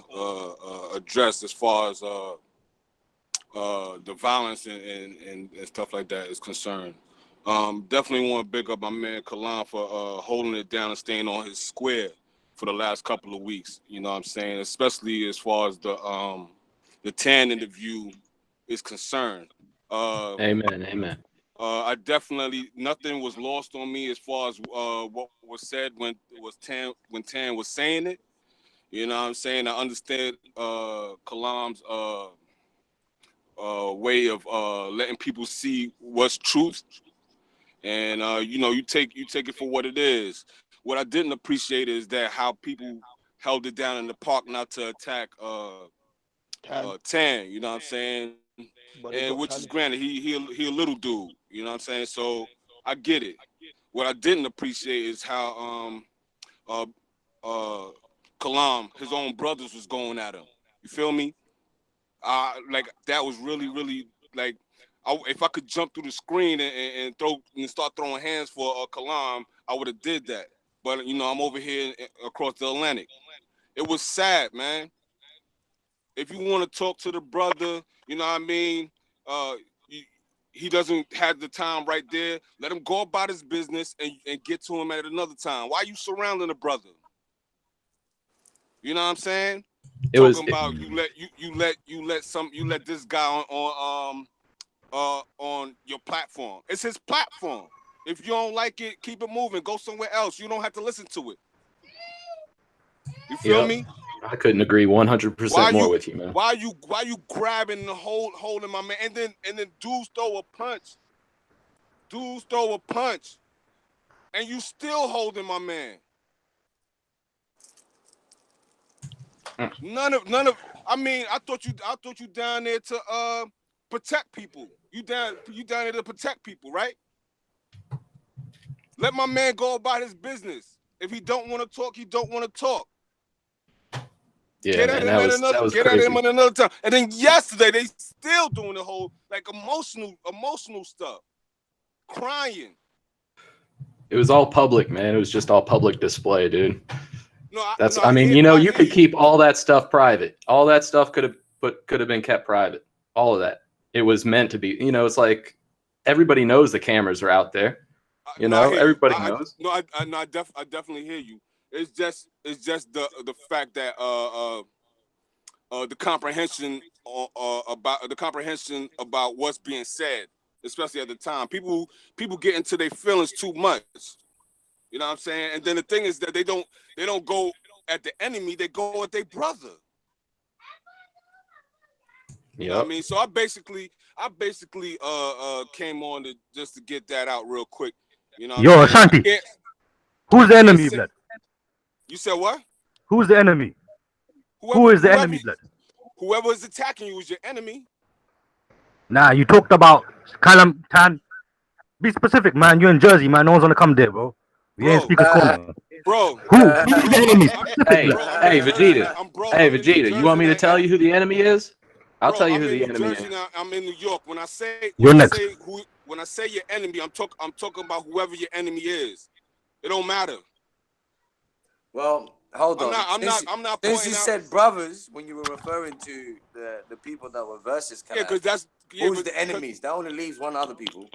addressed as far as the violence and stuff like that is concerned. Definitely want to big up my man Kalam for holding it down and staying on his square for the last couple of weeks. You know what I'm saying? Especially as far as the Tan interview is concerned. Amen. I definitely, nothing was lost on me as far as what was said when Tan was saying it. You know what I'm saying? I understand Kalam's way of letting people see what's truth, and you know, you take it for what it is. What I didn't appreciate is that how people held it down in the park not to attack Tan. You know what I'm saying? And which is granted, he a little dude. You know what I'm saying? So I get it. What I didn't appreciate is how Kalam, his own brothers, was going at him. You feel me? Like that was really like, if I could jump through the screen and start throwing hands for Kalam, I would have did that. But you know, I'm over here across the Atlantic. It was sad, man. If you want to talk to the brother, you know what I mean? He doesn't have the time right there. Let him go about his business and get to him at another time. Why are you surrounding the brother? You know what I'm saying? You let this guy on your platform. It's his platform. If you don't like it, keep it moving. Go somewhere else. You don't have to listen to it. You feel me? I couldn't agree 100% more with you, man. Why you grabbing the holding my man, and then dudes throw a punch, and you still holding my man. None of. I mean, I thought you down there to protect people. You down there to protect people, right? Let my man go about his business. If he don't want to talk, he don't want to talk. Yeah, Get at him at another time. And then yesterday they still doing the whole like emotional stuff, crying. It was all public, man. It was just all public display, dude. I mean, you could keep all that stuff private. All that stuff could have been kept private. All of that. It was meant to be. You know, it's like everybody knows the cameras are out there. You know, everybody knows. I definitely hear you. It's just the fact that the comprehension about what's being said, especially at the time, people get into their feelings too much. You know what I'm saying? And then the thing is that they don't go at the enemy, they go at their brother. You know what I mean? So I basically came on just to get that out real quick. You know. Yo, Ashanti. Who's the enemy, blood? You said what? Who's the enemy? Who is the enemy, blood? Whoever is attacking you is your enemy. Nah, you talked about Kalam, Tan. Be specific, man. You're in Jersey, man. No one's gonna come there, bro. We ain't Speaker's Corner. Bro. Who's the enemy? Hey, Vegeta. You want me to tell you who the enemy is? I'll tell you who the enemy is. Now, I'm in New York. When I say your enemy, I'm talking about whoever your enemy is. It don't matter. Well, hold on. I'm not. Since you said brothers when you were referring to the people that were versus Kalam, because who's the enemies? That only leaves one other people.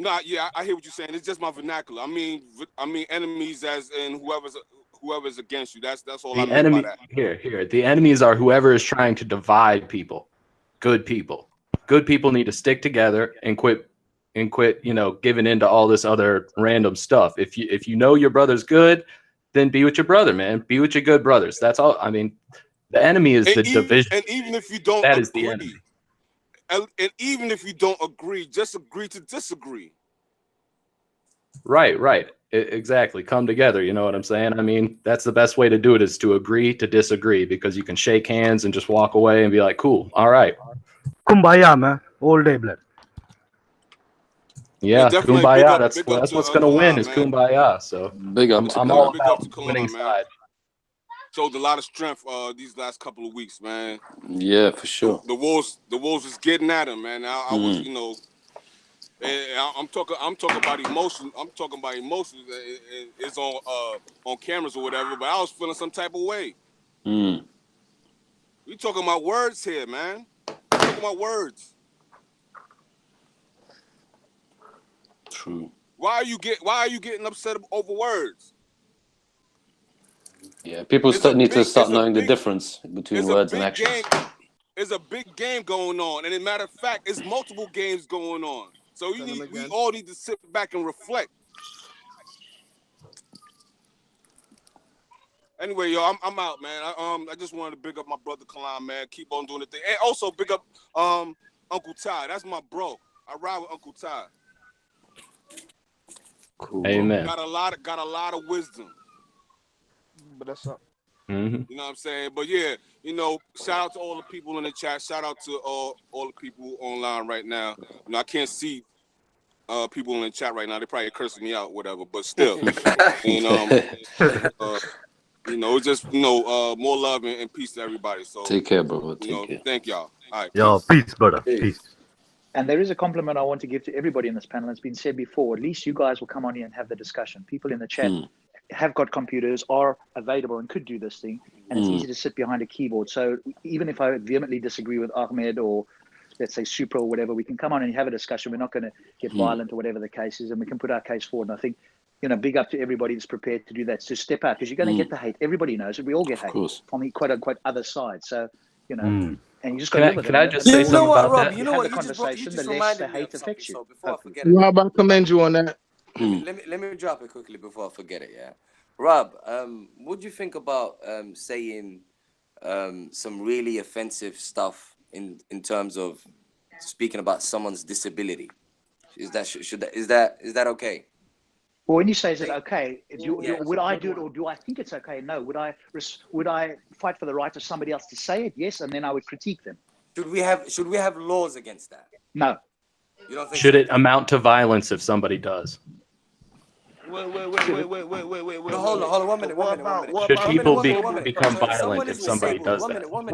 I hear what you're saying. It's just my vernacular. I mean enemies as in whoever's against you. That's all I mean by that. Here. The enemies are whoever is trying to divide people. Good people. Good people need to stick together and quit, you know, giving into all this other random stuff. If you know your brother's good, then be with your brother, man. Be with your good brothers. That's all. I mean, the enemy is the division. And even if you don't that agree, is the enemy. And even if you don't agree, just agree to disagree. Right. Exactly. Come together. You know what I'm saying? I mean, that's the best way to do it, is to agree to disagree, because you can shake hands and just walk away and be like, cool. All right. kumbaya, man, all day, blood. Yeah, definitely kumbaya. big That's up what's to going to win Kalam, is man. kumbaya. So Big up to I'm Kalam. all Big up about to the winning Kalam, man. side. Showed a lot of strength these last couple of weeks, man. Yeah, for sure. The Wolves was getting at him, man. I was, you know, I'm talking about emotion. I'm talking about emotions. It's on cameras or whatever. But I was feeling some type of way. We talking about words here, man. We talking about words. True. Why are you getting upset over words? Yeah, people need to start knowing the difference between words and actions. There's a big game going on, and as a matter of fact, it's multiple games going on. So we all need to sit back and reflect. Anyway, yo, I'm out, man. I just wanted to big up my brother Kalam, man. Keep on doing the thing, and also big up Uncle Ty. That's my bro. I ride with Uncle Ty. Cool. Amen. Got a lot of wisdom. But that's up. Mm-hmm. You know what I'm saying? But yeah, you know, shout out to all the people in the chat. Shout out to all the people online right now. You know, I can't see people in the chat right now. They probably cursing me out, whatever. But still, and you know, it's just more love and peace to everybody. So take care, bro. Take care. Thank y'all. All right. Yo, peace, brother. Peace. And there is a compliment I want to give to everybody in this panel. It's been said before. At least you guys will come on here and have the discussion. People in the chat have got computers, are available, and could do this thing. And it's easy to sit behind a keyboard. So even if I vehemently disagree with Ahmed or let's say Supra or whatever, we can come on and have a discussion. We're not going to get violent or whatever the case is, and we can put our case forward. And I think, you know, big up to everybody that's prepared to do that. So step out, because you're going to get the hate. Everybody knows it. We all get hate from the quote unquote other side. So, you know, and you just got to live with it. Can I just say something about Rob, that? you know what? You just reminded me of something. So before I forget it, Rob, I commend you on that. Let me drop it quickly before I forget it. Yeah, Rob, what do you think about saying some really offensive stuff in terms of speaking about someone's disability? Is that okay? Well, when you say is it okay, would I do it or do I think it's okay? No. Would I fight for the right of somebody else to say it? Yes, and then I would critique them. Should we have laws against that? No. You don't think Should it amount to violence if somebody does? Wait. Hold on. 1 minute. Should people become violent if somebody does that? One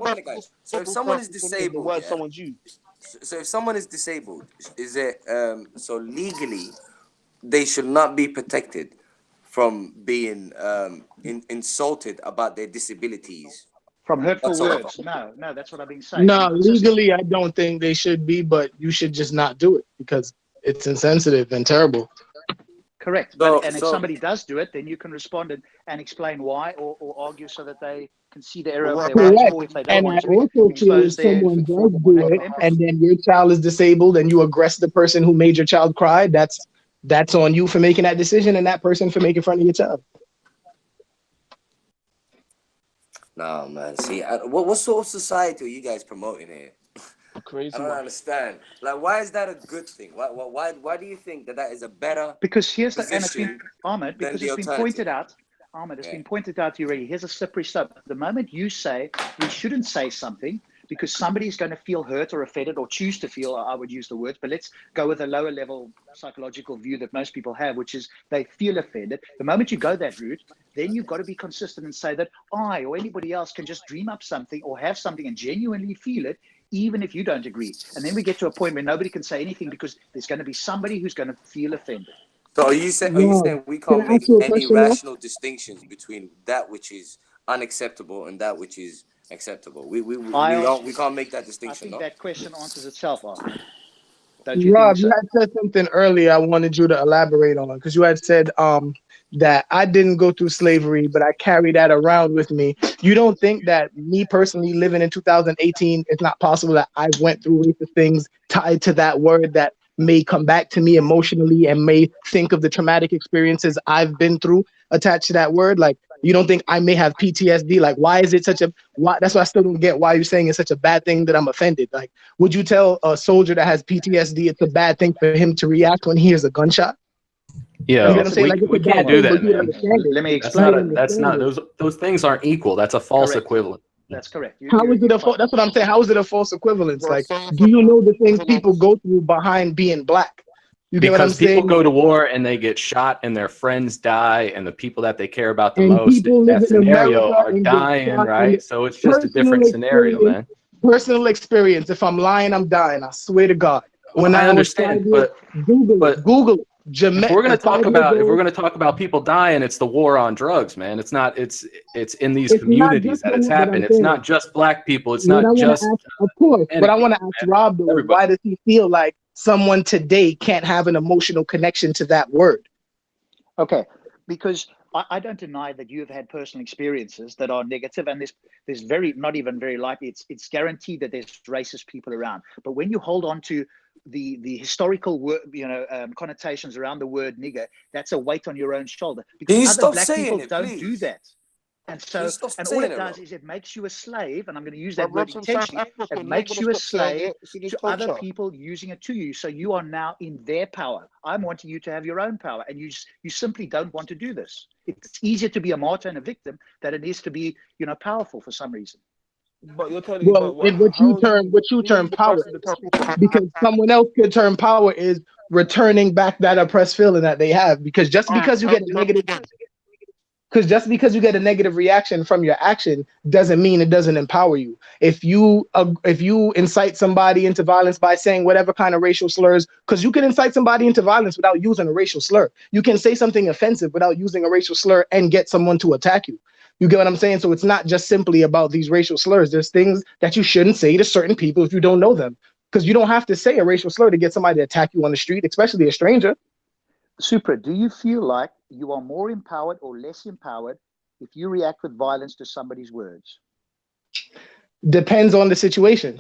minute, guys. So if someone is disabled, so if someone is disabled, is it so legally they should not be protected from being insulted about their disabilities? From hurtful words? No, that's what I've been saying. No, legally, I don't think they should be, but you should just not do it because it's insensitive and terrible. Correct. But if somebody does do it, then you can respond and explain why or argue so that they can see the error of their ways, or if they don't and want I also feel if someone does do it and then your child is disabled and you aggress the person who made your child cry, that's on you for making that decision and that person for making fun of your child. No, man. See, what sort of society are you guys promoting here? Crazy. I don't understand. Like, why is that a good thing? Why do you think that is a better? Because here's the and it's been Ahmed, because it's been pointed out. Ahmed, it's been pointed out to you already. Here's a slippery slope. The moment you say we shouldn't say something because somebody's going to feel hurt or offended or choose to feel, I would use the words, but let's go with a lower level psychological view that most people have, which is they feel offended. The moment you go that route, then you've got to be consistent and say that I or anybody else can just dream up something or have something and genuinely feel it, even if you don't agree. And then we get to a point where nobody can say anything because there's going to be somebody who's going to feel offended. So are you saying we can't make any rational distinctions between that which is unacceptable and that which is acceptable? We can't make that distinction. I think that question answers itself, Ahmed. Rob, you had said something earlier I wanted you to elaborate on, because you had said that I didn't go through slavery, but I carry that around with me. You don't think that me personally living in 2018, it's not possible that I went through racist things tied to that word that may come back to me emotionally and may think of the traumatic experiences I've been through attached to that word? Like, you don't think I may have PTSD? Like, why is it such a, that's why I still don't get why you're saying it's such a bad thing that I'm offended. Like, would you tell a soldier that has PTSD it's a bad thing for him to react when he hears a gunshot? Yeah, you know what I'm saying? Like, we can't do that, man. Let me explain. That's not those things aren't equal. That's a false equivalent. That's correct. How is it a false? That's what I'm saying. How is it a false equivalence? Like, do you know the things people go through behind being black? You get what I'm saying? Because people go to war and they get shot and their friends die and the people that they care about the And most people in live that in scenario America are and get dying, shot. right? So it's just a different scenario, man. Personal experience. If I'm lying, I'm dying. I swear to God. When I I was understand, 5 years, Google it. If we're gonna talk about people dying, it's the war on drugs, man. It's not. It's in these communities that it's happened. It's not just black people. It's not just. Of course, but I want to ask Rob though, why does he feel like someone today can't have an emotional connection to that word? Okay, because I don't deny that you have had personal experiences that are negative, and there's very, not even very likely, it's guaranteed that there's racist people around. But when you hold on to the historical word, connotations around the word nigger, that's a weight on your own shoulder, because other black people don't do that. And so, and all it does is it makes you a slave, and I'm going to use that word intentionally. It makes you a slave to other people using it to you. So you are now in their power. I'm wanting you to have your own power, and you simply don't want to do this. It's easier to be a martyr and a victim than it is to be, powerful for some reason. But you're telling me, what you term power, because someone else could term power is returning back that oppressed feeling that they have. Because just because you get a negative. Because just because you get a negative reaction from your action doesn't mean it doesn't empower you. If you incite somebody into violence by saying whatever kind of racial slurs, because you can incite somebody into violence without using a racial slur. You can say something offensive without using a racial slur and get someone to attack you. You get what I'm saying? So it's not just simply about these racial slurs. There's things that you shouldn't say to certain people if you don't know them. Because you don't have to say a racial slur to get somebody to attack you on the street, especially a stranger. Supra, do you feel like you are more empowered or less empowered if you react with violence to somebody's words? Depends on the situation.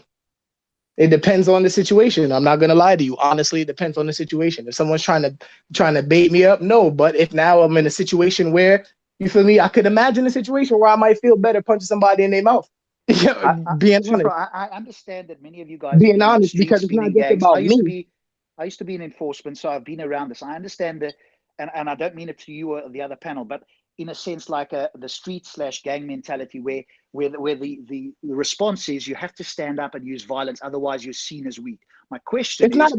It depends on the situation. I'm not gonna lie to you. Honestly, it depends on the situation. If someone's trying to bait me up, no. But if now I'm in a situation where, you feel me, I could imagine a situation where I might feel better punching somebody in their mouth. Being honest. I understand that many of you guys being honest, because it's not just about me. I used to be in enforcement, so I've been around this. I understand that, and I don't mean it to you or the other panel, but in a sense like the street/gang mentality where the response is you have to stand up and use violence, otherwise you're seen as weak. My question it's not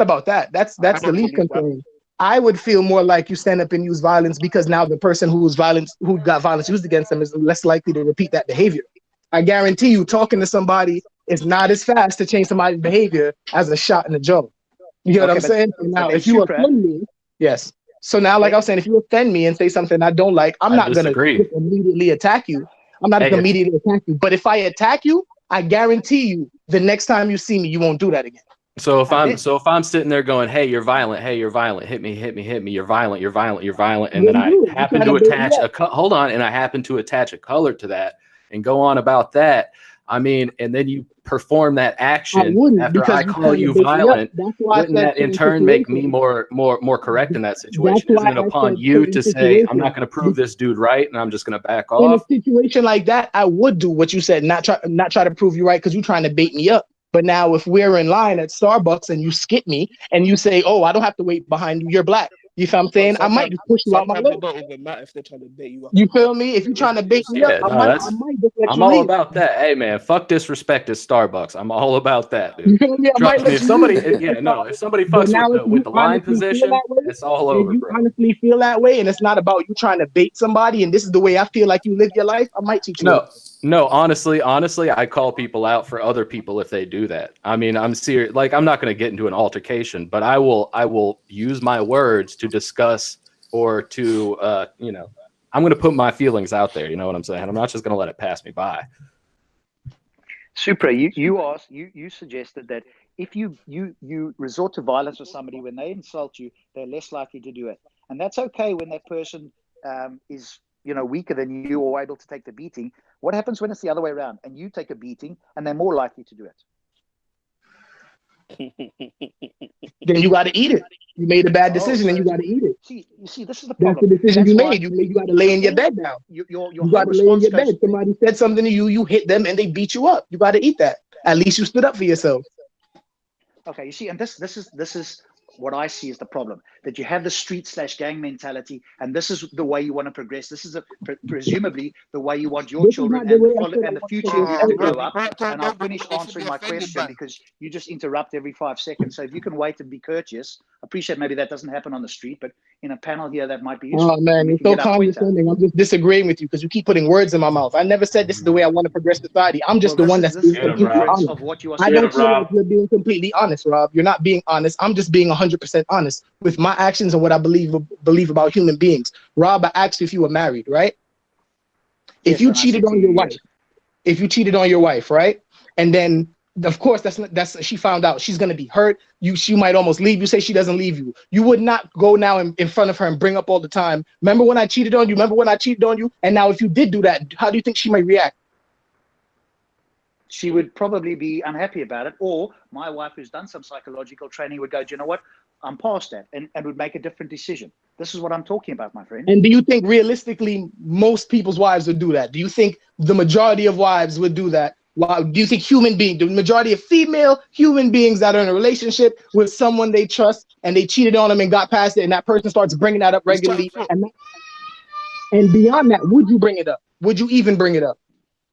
about that. That's the least concern. I would feel more like you stand up and use violence because now the person who got violence used against them is less likely to repeat that behavior. I guarantee you, talking to somebody is not as fast to change somebody's behavior as a shot in the jaw. You get what I'm saying? Now, if you offend me, yes. So now, like I was saying, if you offend me and say something I don't like, I'm not going to immediately attack you. I'm not going to immediately attack you. But if I attack you, I guarantee you the next time you see me, you won't do that again. So if I'm sitting there going, hey, you're violent, hit me, you're violent, and then I happen to attach I happen to attach a color to that and go on about that. I mean, and then you perform that action after I call you violent. Wouldn't that in turn make me more correct in that situation? Isn't it upon you to say, I'm not going to prove this dude right, and I'm just going to back off? In a situation like that, I would do what you said, not try to prove you right because you're trying to bait me up. But now if we're in line at Starbucks and you skip me and you say, oh, I don't have to wait behind you, you're black. You feel what I'm saying? I might just push you out my way. It don't even matter if they're trying to bait you up. You feel me? If you're trying to bait me up, I might just let I'm you all leave. about that. Hey man, fuck disrespect at Starbucks. I'm all about that, dude. You feel me? Trust me, if somebody fucks with the line position, it's all over, you bro. honestly feel that way, and it's not about you trying to bait somebody, and this is the way I feel like you live your life, I might teach you. No, honestly, I call people out for other people if they do that. I mean, I'm serious. Like, I'm not going to get into an altercation, but I will use my words to discuss or to, I'm going to put my feelings out there. You know what I'm saying? I'm not just going to let it pass me by. Supra, you suggested that if you resort to violence with somebody when they insult you, they're less likely to do it, and that's okay when that person is weaker than you or able to take the beating. What happens when it's the other way around and you take a beating and they're more likely to do it? Then you got to eat it. You made a bad decision and you got to eat it. You see, this is the problem. That's the decision you made. You got to lay in your bed now. You got to lay in your bed. Somebody said something to you, you hit them and they beat you up. You got to eat that. At least you stood up for yourself. Okay, you see, and this is what I see is the problem, that you have the street/gang mentality, and this is the way you want to progress. This is presumably the way you want your children and the future children to grow up. And I'll finish answering my question because you just interrupt every 5 seconds. So if you can wait and be courteous, I appreciate maybe that doesn't happen on the street, but in a panel here, that might be useful. Oh man, you're so condescending. I'm just disagreeing with you because you keep putting words in my mouth. I never said this is the way I want to progress society. I'm just the one that's being completely honest. Of what you are I don't feel like you're being completely honest, Rob. You're not being honest. I'm just being 100% honest with my actions and what I believe about human beings. Rob, I asked you if you were married, right? If you cheated on your wife, right? And then of course that's she found out, she's gonna be hurt. She might almost leave you. Say she doesn't leave you. You would not go now in front of her and bring up all the time, remember when I cheated on you? Remember when I cheated on you? And now if you did do that, how do you think she might react? She would probably be unhappy about it, or my wife who's done some psychological training would go, do you know what? I'm past that, and would make a different decision. This is what I'm talking about, my friend. And do you think realistically most people's wives would do that? Do you think the majority of wives would do that? Do you think the majority of female human beings that are in a relationship with someone they trust and they cheated on them and got past it, and that person starts bringing that up regularly, and beyond that, would you bring it up? Would you even bring it up?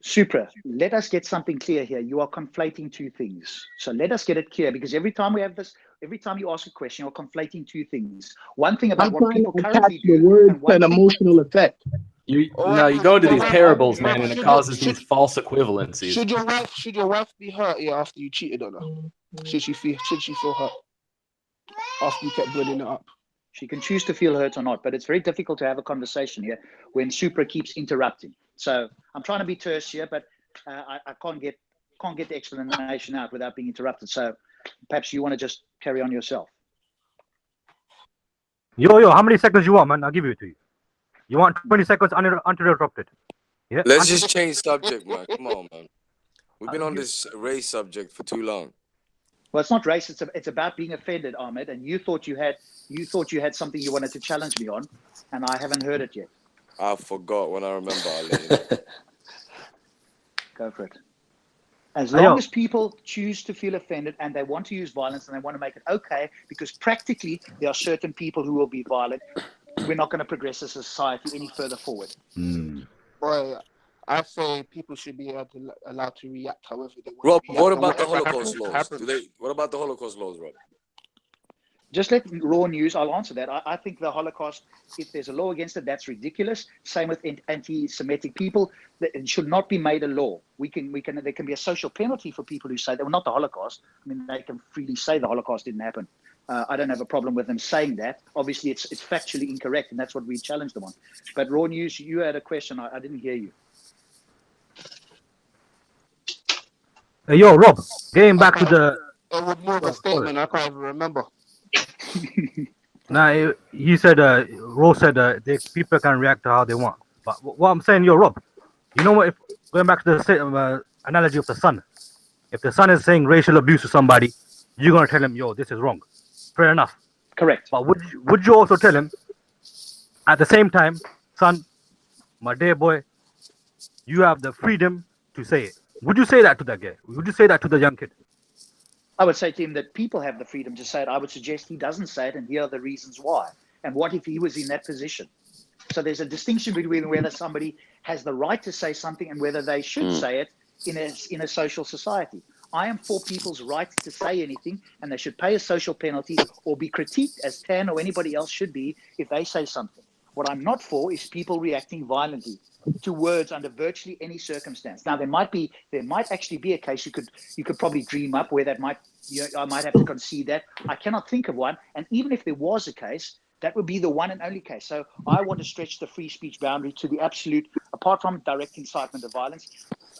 Supra, let us get something clear here. You are conflating two things. So let us get it clear, because every time we have this, every time you ask a question, you're conflating two things. One thing about what people currently do, and an emotional effect. You go into these parables, man, and it causes these false equivalencies. Should your wife be hurt after you cheated on her? Should she feel hurt after you kept building it up? She can choose to feel hurt or not, but it's very difficult to have a conversation here when Supra keeps interrupting. So I'm trying to be terse here, but I can't get the explanation out without being interrupted. So perhaps you want to just carry on yourself. Yo, how many seconds you want, man? I'll give it to you. You want 20 seconds uninterrupted? Yeah. Let's just change subject, man. Come on, man. We've been on this race subject for too long. Well, it's not race. It's about being offended, Ahmed. And you thought you had something you wanted to challenge me on, and I haven't heard it yet. I forgot. When I remember, I'll let you know. Go for it. As long as people choose to feel offended and they want to use violence and they want to make it okay, because practically there are certain people who will be violent, we're not going to progress as a society any further forward. Boy, I say people should be allowed to react however they want. Rob, what about the Holocaust laws? What about the Holocaust laws, Rob? Just let raw news. I'll answer that. I think the Holocaust, if there's a law against it, that's ridiculous. Same with anti-Semitic people. It should not be made a law. There can be a social penalty for people who say that. Well, not the Holocaust. I mean, they can freely say the Holocaust didn't happen. I don't have a problem with them saying that. Obviously, it's factually incorrect, and that's what we challenge them on. But raw news, you had a question. I didn't hear you. Hey, yo, Rob, getting back to the... It was more of a statement. I can't even remember. Now, he said, Rose said people can react to how they want. But what I'm saying, yo, Rob, you know what? If going back to the analogy of the son, if the son is saying racial abuse to somebody, you're going to tell him, yo, this is wrong. Fair enough. Correct. But would you also tell him, at the same time, son, my dear boy, you have the freedom to say it? Would you say that to that guy? Would you say that to the young kid? I would say to him that people have the freedom to say it. I would suggest he doesn't say it, and here are the reasons why. And what if he was in that position? So there's a distinction between whether somebody has the right to say something and whether they should say it in a social society. I am for people's right to say anything, and they should pay a social penalty or be critiqued as Tan or anybody else should be if they say something. What I'm not for is people reacting violently to words under virtually any circumstance. Now, there might actually be a case you could probably dream up where that might, I might have to concede that. I cannot think of one. And even if there was a case, that would be the one and only case. So I want to stretch the free speech boundary to the absolute, apart from direct incitement of violence.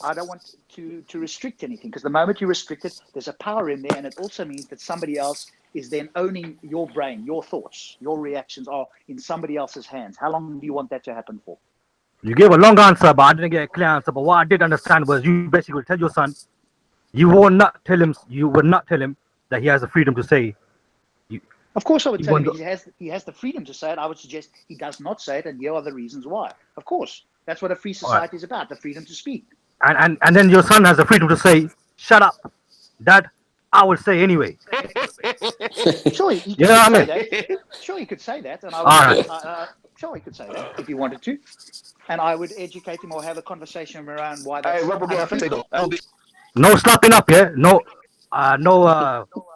I don't want to restrict anything, because the moment you restrict it, there's a power in there, and it also means that somebody else is then owning your brain, your thoughts, your reactions are in somebody else's hands. How long do you want that to happen for? You gave a long answer, but I didn't get a clear answer. But what I did understand was you basically tell your son, you would not tell him that he has the freedom to say. Of course, I would tell him he has the freedom to say it. I would suggest he does not say it, and here are the reasons why. Of course, that's what a free society is about: the freedom to speak. And then your son has the freedom to say, "Shut up, Dad. I will say anyway." Sure, you You know what I mean? that. Sure, you could say that, and I would. Sure, he could say that if he wanted to, and I would educate him or have a conversation around why that's untruthful. No slapping up, yeah. No,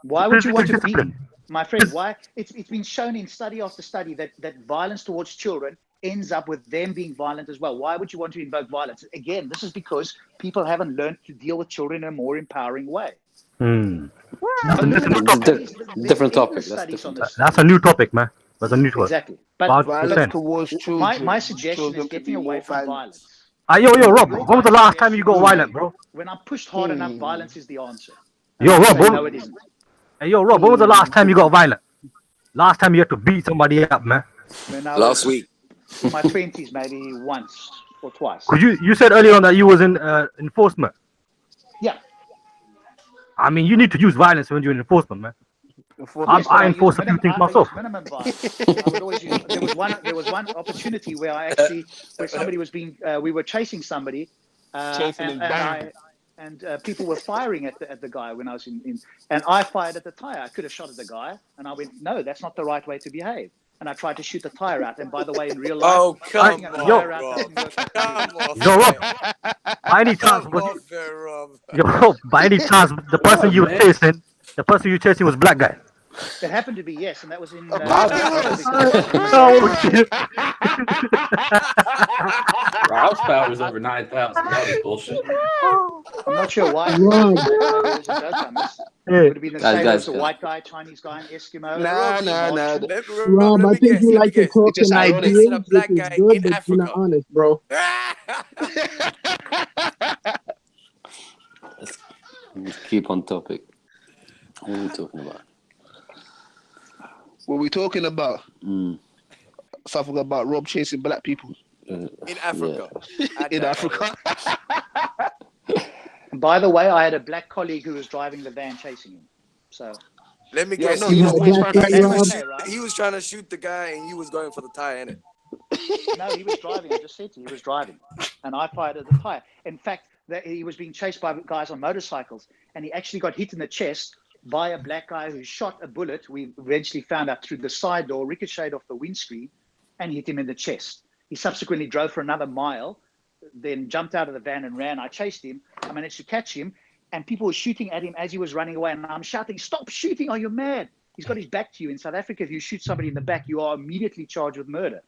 Why would you want to beat, discipline? my friend? Why it's been shown in study after study that violence towards children ends up with them being violent as well. Why would you want to invoke violence? Again, this is because people haven't learned to deal with children in a more empowering way. Different topic. That's a new topic, man. That's a new topic. Exactly. But violence towards children. My suggestion is getting away from violence. Yo, Rob, when was the last time you got violent, bro? When I'm pushed hard enough, violence is the answer. Yo, Rob, no, it isn't. Hey, yo, Rob, when was the last time you got violent? Last time you had to beat somebody up, man? Last week. In my 20s, maybe once or twice. Cause you said earlier on that you was in enforcement. Yeah. I mean, you need to use violence when you're in enforcement, man. I enforce a few things myself. Minimum violence. I would always use, there was one opportunity where where somebody was being, we were chasing somebody, and people were firing at the guy when I was in, and I fired at the tire. I could have shot at the guy, and I went, no, that's not the right way to behave. And I tried to shoot the tire out. And by the way, in real life, Rob, by any chance, by any chance, the person you were chasing was black guy. It happened to be, yes, and that was in. Ralph's power was over 9,000. That was bullshit. I'm not sure why. It would have been the same as a white guy, Chinese guy, an Eskimo. Rob, I think you like to talk in ideas, which is good, but you're not honest, bro. Let's keep on topic. What are we talking about? What are we talking about? Something about Rob chasing black people. In Africa. Yeah. In Africa. By the way, I had a black colleague who was driving the van chasing him. So let me guess. He was trying to shoot the guy and you was going for the tire, innit? No, he was driving. I just said to you, he was driving. And I fired at the tire. In fact, he was being chased by guys on motorcycles, and he actually got hit in the chest by a black guy who shot a bullet. We eventually found out through the side door, ricocheted off the windscreen, and hit him in the chest. He subsequently drove for another mile, then jumped out of the van and ran. I chased him. I managed to catch him, and people were shooting at him as he was running away. And I'm shouting, "Stop shooting! Are you mad?" He's got his back to you. In South Africa, if you shoot somebody in the back, you are immediately charged with murder.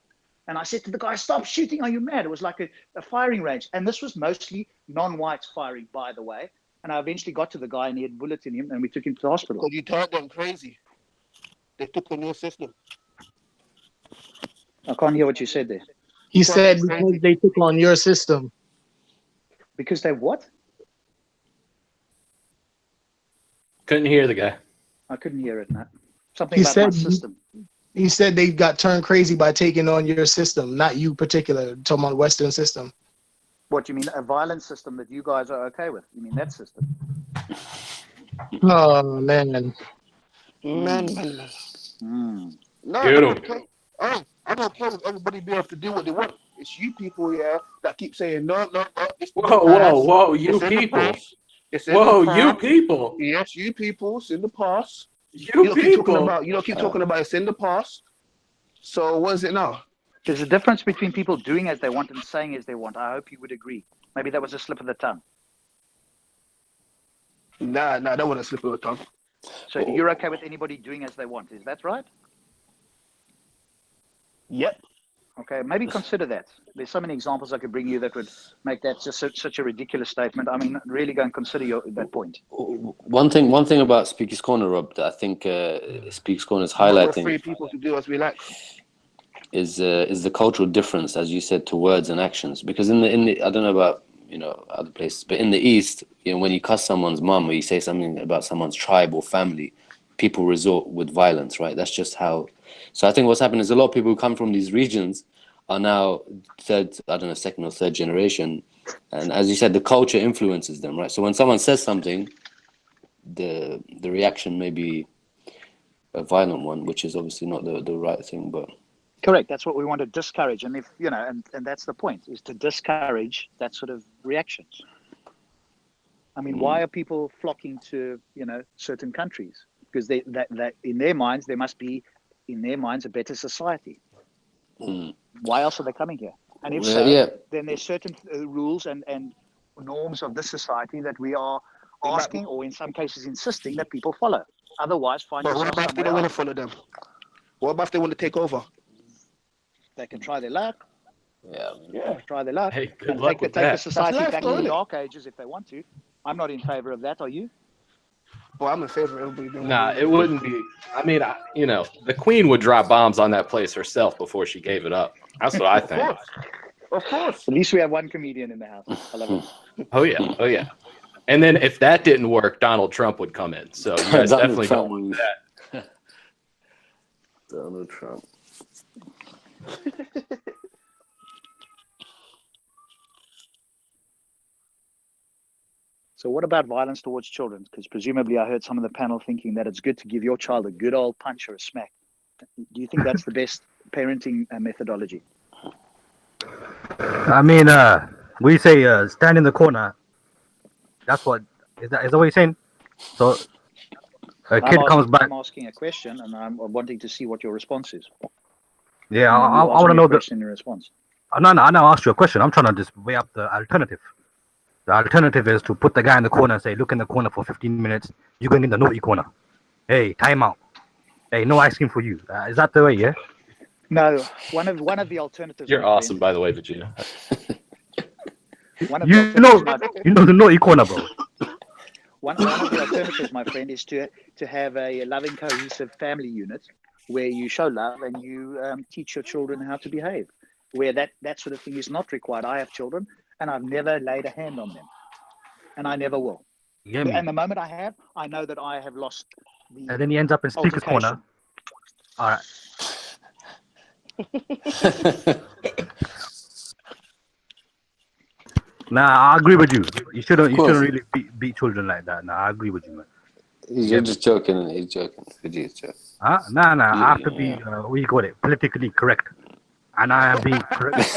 And I said to the guy, "Stop shooting! Are you mad?" It was like a firing range. And this was mostly non-whites firing, by the way. And I eventually got to the guy, and he had bullets in him, and we took him to the hospital. Because you turned them crazy. They took on your system. I can't hear what you said there. He said because they took on your system. Because they what? Couldn't hear the guy. I couldn't hear it, Matt. Something about my system. He said they got turned crazy by taking on your system, not you particular, talking about Western system. What, you mean a violent system that you guys are okay with? You mean that system? Oh, man. No, I'm okay with everybody being able to do what they want. It's you people here that keep saying, no. Whoa, you people. You people. Yes, you people. It's in the past. You don't keep talking about it's in the past. So what is it now? There's a difference between people doing as they want and saying as they want. I hope you would agree. Maybe that was a slip of the tongue. Nah, that wasn't a slip of the tongue. So you're okay with anybody doing as they want, is that right? Yep. Okay, maybe consider that. There's so many examples I could bring you that would make that just such a ridiculous statement. I mean, really go and consider that point. One thing about Speaker's Corner, Rob, that I think Speaker's Corner is highlighting. Free people to do as we like. Is the cultural difference, as you said, to words and actions. Because in the I don't know about other places, but in the East, when you cuss someone's mum or you say something about someone's tribe or family, people resort with violence, right? That's just how. So I think what's happened is a lot of people who come from these regions are now second or third generation, and as you said, the culture influences them, right? So when someone says something, the reaction may be a violent one, which is obviously not the right thing, but. Correct. That's what we want to discourage. And if, and that's the point, is to discourage that sort of reactions. I mean, why are people flocking to, certain countries? because that in their minds there must be, in their minds, a better society. Why else are they coming here? And if then there's certain rules and norms of this society that we are asking, or in some cases insisting, that people follow. Otherwise, find But what yourself about if they somewhere don't want to else. follow them? What about if they want to take over? They can try their luck. Yeah. Try their luck. Hey, good And luck take with the that. society That's back life, to the though, dark ages if they want to. I'm not in favor of that. Are you? Well, I'm in favor of everybody doing Nah, what they it want. wouldn't be. I mean, you know, the Queen would drop bombs on that place herself before she gave it up. That's what I Of think. course. Of course. At least we have one comedian in the house. I love it. Oh yeah, oh yeah. And then if that didn't work, Donald Trump would come in. So you guys Donald definitely Trump don't want that. Donald Trump. So what about violence towards children? Because presumably I heard some of the panel thinking that it's good to give your child a good old punch or a smack. Do you think that's the best parenting methodology? I mean, we say stand in the corner. That's what is that what you're saying? So a kid comes back. I'm asking a question, and I'm wanting to see what your response is. Yeah, And I want to know the question in response. No, I now asked you a question. I'm trying to just weigh up the alternative. The alternative is to put the guy in the corner and say, look in the corner for 15 minutes. You're going in the naughty corner. Hey, time out. Hey, no ice cream for you. Is that the way, yeah? No, one of the alternatives. You're awesome, by the way, Vegeta. You know the naughty corner, bro. One of the alternatives, my friend, is to have a loving, cohesive family unit where you show love and you teach your children how to behave. Where that sort of thing is not required. I have children, and I've never laid a hand on them, and I never will. And the moment I have, I know that I have lost the. And then he ends up in speaker's corner. All right. Nah, I agree with you. You shouldn't really beat children like that. Nah, I agree with you, man. You're just joking. He's joking. Vegeta's joking. Huh? Nah. I have to be, what do you call it, politically correct. And I am being correct.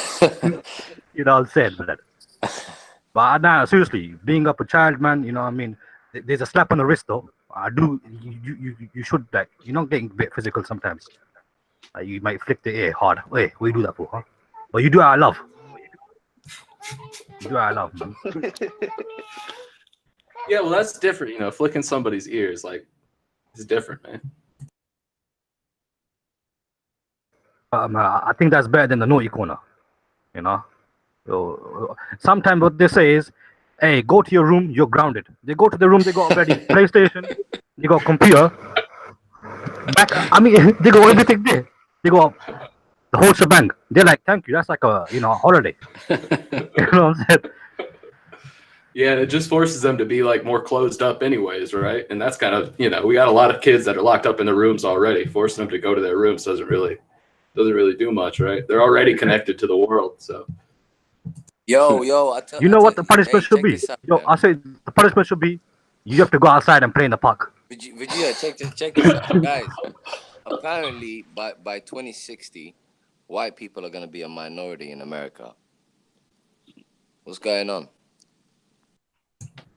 You know what I'm saying, man. But nah, seriously, being up a child, man, you know what I mean? There's a slap on the wrist, though. You should, like, you're not getting a bit physical sometimes. You might flick the air hard. Hey, what do you do that for, huh? But you do it out of love. You do it out of love, man. Yeah, well, that's different. You know, flicking somebody's ears, like, it's different, man. I think that's better than the naughty corner, you know. So, sometimes what they say is, hey, go to your room, you're grounded. They go to the room, they got already PlayStation, they got computer. They got everything there. They got the whole shebang. They're like, thank you, that's like a, holiday. You know what I'm saying? Yeah, and it just forces them to be like more closed up anyways, right? And that's kind of, we got a lot of kids that are locked up in their rooms already. Forcing them to go to their rooms doesn't really do much, right? They're already connected to the world, so. Yo, you know what the punishment should be? I say the punishment should be you have to go outside and play in the park. Vegeta, check this out, guys. Apparently, by 2060, white people are going to be a minority in America. What's going on?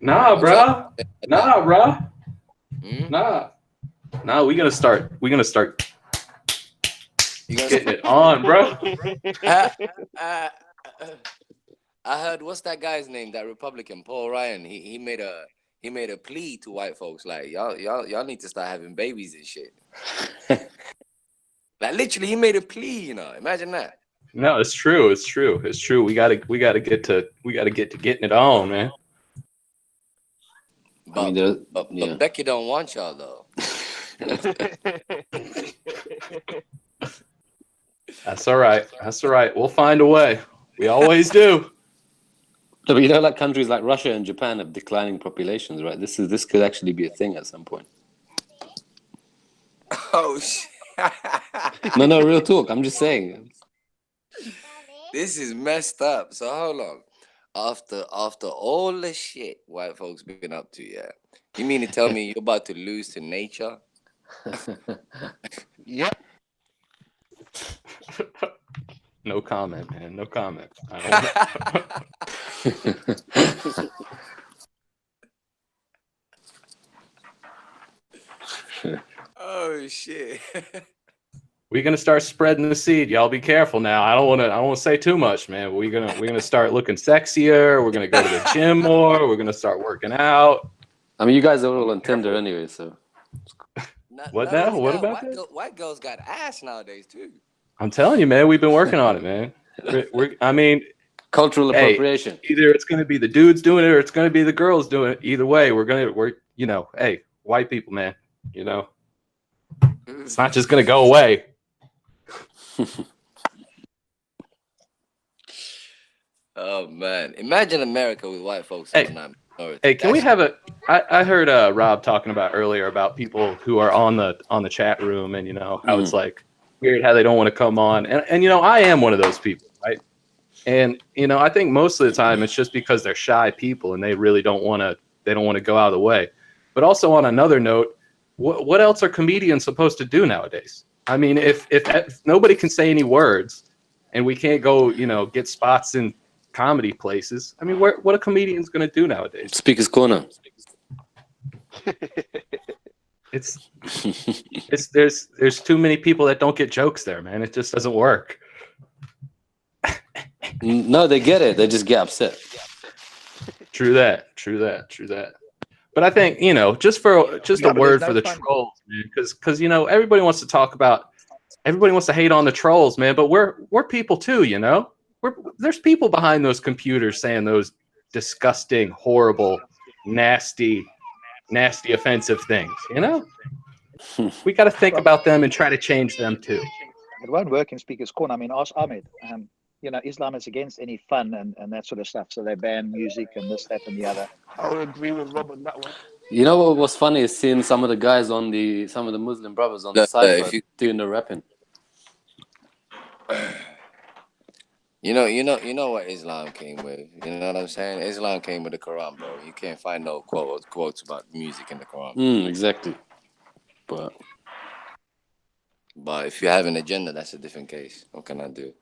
Nah, bruh. Nah, we're gonna start getting it on, bro. I heard, what's that guy's name? That Republican, Paul Ryan. He made a plea to white folks, like y'all need to start having babies and shit. Like literally, he made a plea. Imagine that. No, it's true. We gotta get to getting it on, man. But Becky don't want y'all though. That's all right. We'll find a way. We always do. No, but like countries like Russia and Japan have declining populations, right? This could actually be a thing at some point. Oh shit. No, real talk. I'm just saying. This is messed up. So hold on. After all the shit white folks been up to, yeah. You mean to tell me you're about to lose to nature? Yep. No comment, man. No comment. Oh shit. We're gonna start spreading the seed. Y'all be careful now. I don't wanna say too much, man. But we're gonna start looking sexier. We're gonna go to the gym more. We're gonna start working out. I mean, you guys are all on Tinder anyway, so. What now? What about that? White girls got ass nowadays too. I'm telling you, man. We've been working on it, man. I mean, cultural appropriation. Either it's gonna be the dudes doing it, or it's gonna be the girls doing it. Either way, we're you know, hey, white people, man. You know, it's not just gonna go away. Oh man, imagine America with white folks. Hey, can we have a? I heard Rob talking about earlier about people who are on the chat room, and you know how it's like weird how they don't want to come on, and you know I am one of those people, right? And you know I think most of the time it's just because they're shy people and they really don't want to go out of the way. But also on another note, what else are comedians supposed to do nowadays? I mean, if nobody can say any words, and we can't go, you know, get spots in comedy places. I mean, what are comedians going to do nowadays? Speaker's Corner. There's too many people that don't get jokes there, man. It just doesn't work. No, they get it. They just get upset. True that. But I think, you know, just a word for the trolls, man, because you know everybody wants to hate on the trolls, man. But we're people too, you know. There's people behind those computers saying those disgusting, horrible, nasty, offensive things. You know, we got to think about them and try to change them too. It won't work in Speaker's Corner. I mean, ask Ahmed. You know, Islam is against any fun and that sort of stuff. So they ban music and this, that, and the other. I would agree with Rob on that one. You know what was funny is seeing some of the guys some of the Muslim brothers on the side doing the rapping. You know what Islam came with. You know what I'm saying? Islam came with the Quran, bro. You can't find no quotes about music in the Quran. Exactly. But if you have an agenda, that's a different case. What can I do?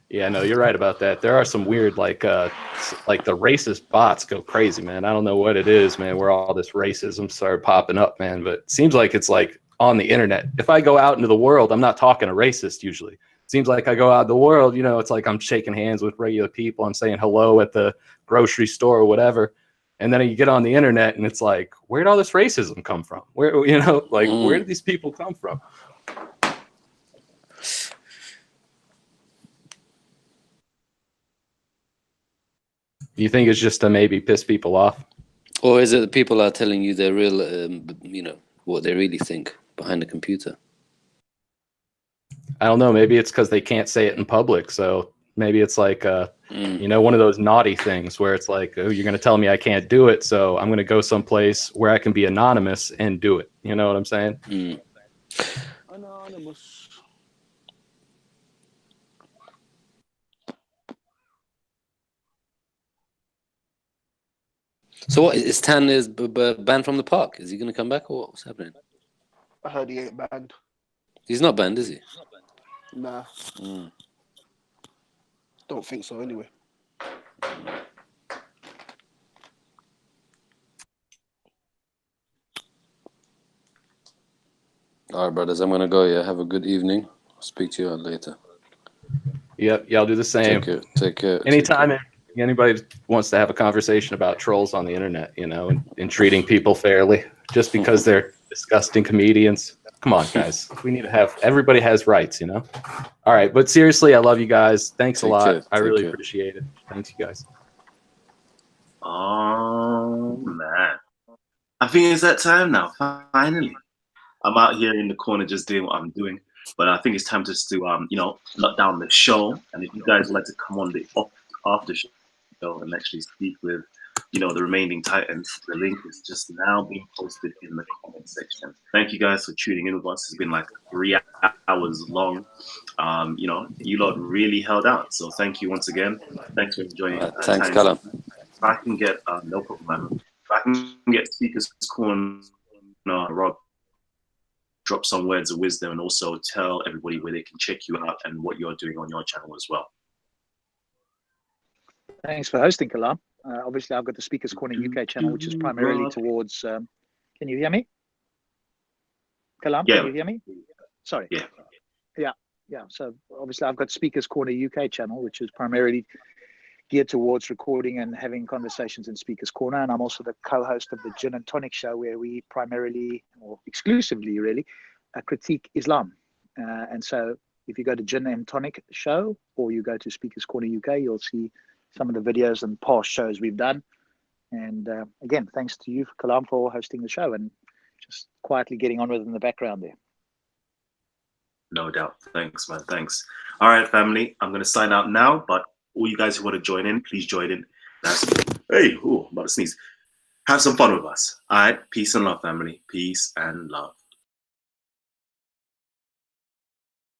Yeah, no, you're right about that. There are some weird, like the racist bots go crazy, man. I don't know what it is, man, where all this racism started popping up, man. But it seems like it's like on the internet. If I go out into the world, I'm not talking to racist usually. It seems like I go out in the world, you know, it's like I'm shaking hands with regular people. I'm saying hello at the grocery store or whatever. And then you get on the internet and it's like, where'd all this racism come from? Where, you know, like, where did these people come from? Do you think it's just to maybe piss people off? Or is it the people are telling you their real, you know, what they really think behind the computer? I don't know. Maybe it's because they can't say it in public. So maybe it's like, you know, one of those naughty things where it's like, oh, you're going to tell me I can't do it. So I'm going to go someplace where I can be anonymous and do it. You know what I'm saying? Anonymous. So what is Tan is banned from the park? Is he going to come back or what's happening? I heard he ain't banned. He's not banned, is he? Nah. Don't think so anyway. All right, brothers, I'm going to go. Yeah, have a good evening. I'll speak to you later. Yep, y'all do the same. Take care. Anytime anybody wants to have a conversation about trolls on the internet, you know, and treating people fairly just because they're disgusting comedians. Come on, guys. We need to have, everybody has rights, you know? All right. But seriously, I love you guys. Thanks a lot. I really appreciate it. Thanks, you guys. Oh, man. I think it's that time now. Finally. I'm out here in the corner just doing what I'm doing. But I think it's time just to, you know, lock down the show. And if you guys would like to come on the after show and actually speak with, you know, the remaining Titans, the link is just now being posted in the comment section. Thank you guys for tuning in with us. It's been like 3 hours long. You know, you lot really held out. So thank you once again. Thanks for enjoying it. Thanks, Kalam. If I can get, no problem, man. If I can get Speaker's Corner, Rob, drop some words of wisdom and also tell everybody where they can check you out and what you're doing on your channel as well. Thanks for hosting, Kalam. Obviously, I've got the Speaker's Corner UK channel, which is primarily towards. Can you hear me? Kalam, Yeah. can you hear me? Sorry. Yeah. So obviously I've got Speakers Corner UK channel, which is primarily geared towards recording and having conversations in Speakers Corner. And I'm also the co-host of the Gin and Tonic Show, where we primarily, or exclusively really, critique Islam. And so if you go to Gin and Tonic Show, or you go to Speakers Corner UK, you'll see some of the videos and past shows we've done. And again, thanks to you, Kalam, for hosting the show and just quietly getting on with it in the background there. No doubt. Thanks, man. Thanks. All right, family. I'm going to sign out now, but all you guys who want to join in, please join in. Hey, I'm about to sneeze. Have some fun with us. All right. Peace and love, family. Peace and love.